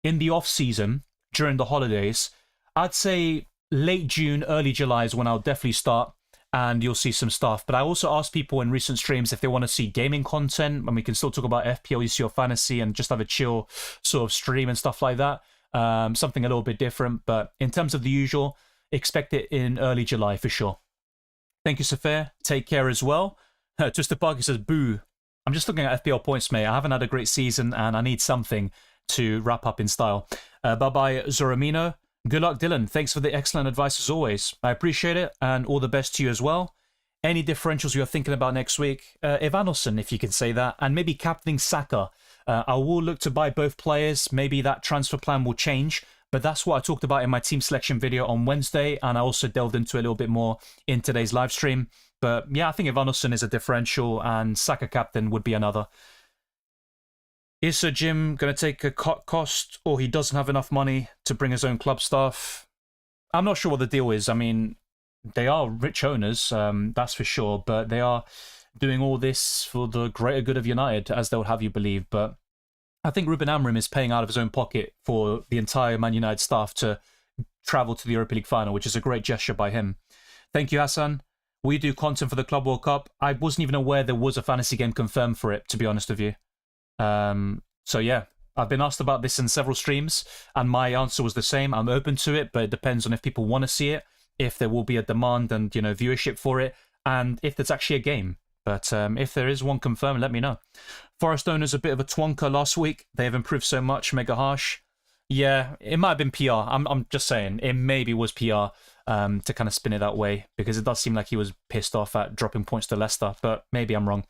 in the off-season, during the holidays, I'd say late June, early July is when I'll definitely start, and you'll see some stuff. But I also asked people in recent streams if they want to see gaming content, and we can still talk about FPL, UCL Fantasy, and just have a chill sort of stream and stuff like that. Something a little bit different, but in terms of the usual, expect it in early July for sure. Thank you, Safir. Take care as well. Just the Parky says, boo. I'm just looking at FPL points, mate. I haven't had a great season, and I need something to wrap up in style. Bye-bye, Zoramino. Good luck, Dylan. Thanks for the excellent advice as always. I appreciate it, and all the best to you as well. Any differentials you're thinking about next week? Evanilson, if you can say that, and maybe captaining Saka. I will look to buy both players. Maybe that transfer plan will change, but that's what I talked about in my team selection video on Wednesday, and I also delved into a little bit more in today's live stream. But yeah, I think Evanilson is a differential, and Saka captain would be another. Is Sir Jim going to take a cut cost, or he doesn't have enough money to bring his own club staff? I'm not sure what the deal is. I mean, they are rich owners, that's for sure, but they are doing all this for the greater good of United, as they would have you believe. But I think Ruben Amorim is paying out of his own pocket for the entire Man United staff to travel to the Europa League final, which is a great gesture by him. Thank you, Hassan. We do content for the Club World Cup. I wasn't even aware there was a fantasy game confirmed for it, to be honest with you. So yeah, I've been asked about this in several streams, and my answer was the same. I'm open to it, but it depends on if people want to see it, if there will be a demand and, viewership for it, and if there's actually a game. But if there is one confirmed, let me know. Forest owners a bit of a twonker last week. They have improved so much, mega harsh. Yeah, it might have been PR. I'm just saying, it maybe was PR to kind of spin it that way, because it does seem like he was pissed off at dropping points to Leicester, but maybe I'm wrong.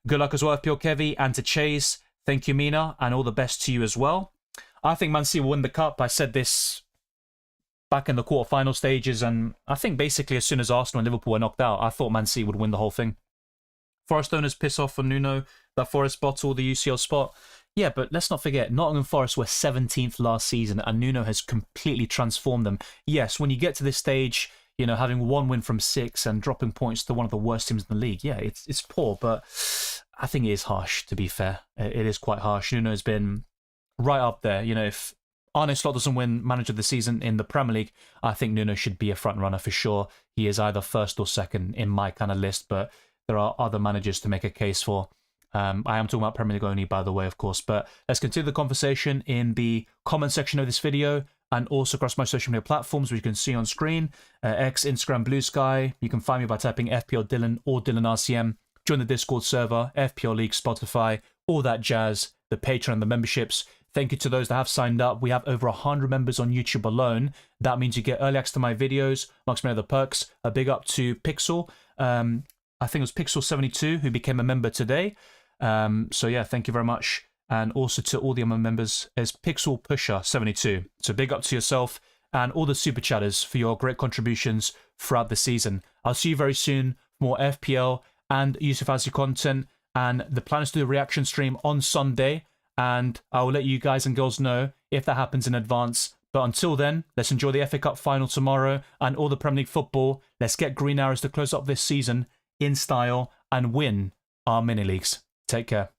Good luck as well, FPL Kevy, and to Chase. Thank you, Mina, and all the best to you as well. I think Man City will win the Cup. I said this back in the quarterfinal stages, and I think basically as soon as Arsenal and Liverpool were knocked out, I thought Man City would win the whole thing. Forest owners piss off for Nuno, that Forest bottle, the UCL spot. Yeah, but let's not forget, Nottingham Forest were 17th last season, and Nuno has completely transformed them. Yes, when you get to this stage, having one win from 6 and dropping points to one of the worst teams in the league, yeah, it's poor, but I think it is harsh, to be fair. It is quite harsh. Nuno has been right up there. If Arne Slot doesn't win Manager of the Season in the Premier League, I think Nuno should be a front runner for sure. He is either first or second in my kind of list, but there are other managers to make a case for. I am talking about Premier League only, by the way, of course. But let's continue the conversation in the comment section of this video and also across my social media platforms, which you can see on screen. X, Instagram, Blue Sky. You can find me by typing FPL Dylan or Dylan RCM. Join the Discord server, FPL League, Spotify, all that jazz, the Patreon and the memberships. Thank you to those that have signed up. We have over 100 members on YouTube alone. That means you get early access to my videos, amongst many other perks. A big up to Pixel. I think it was Pixel72 who became a member today. So yeah, thank you very much. And also to all the other members as Pixel Pusher72. So big up to yourself and all the super chatters for your great contributions throughout the season. I'll see you very soon for more FPL and Yusuf Azzi content. And the plan is to do a reaction stream on Sunday. And I will let you guys and girls know if that happens in advance. But until then, let's enjoy the FA Cup final tomorrow and all the Premier League football. Let's get Green Arrows to close up this season in style and win our mini leagues. Take care.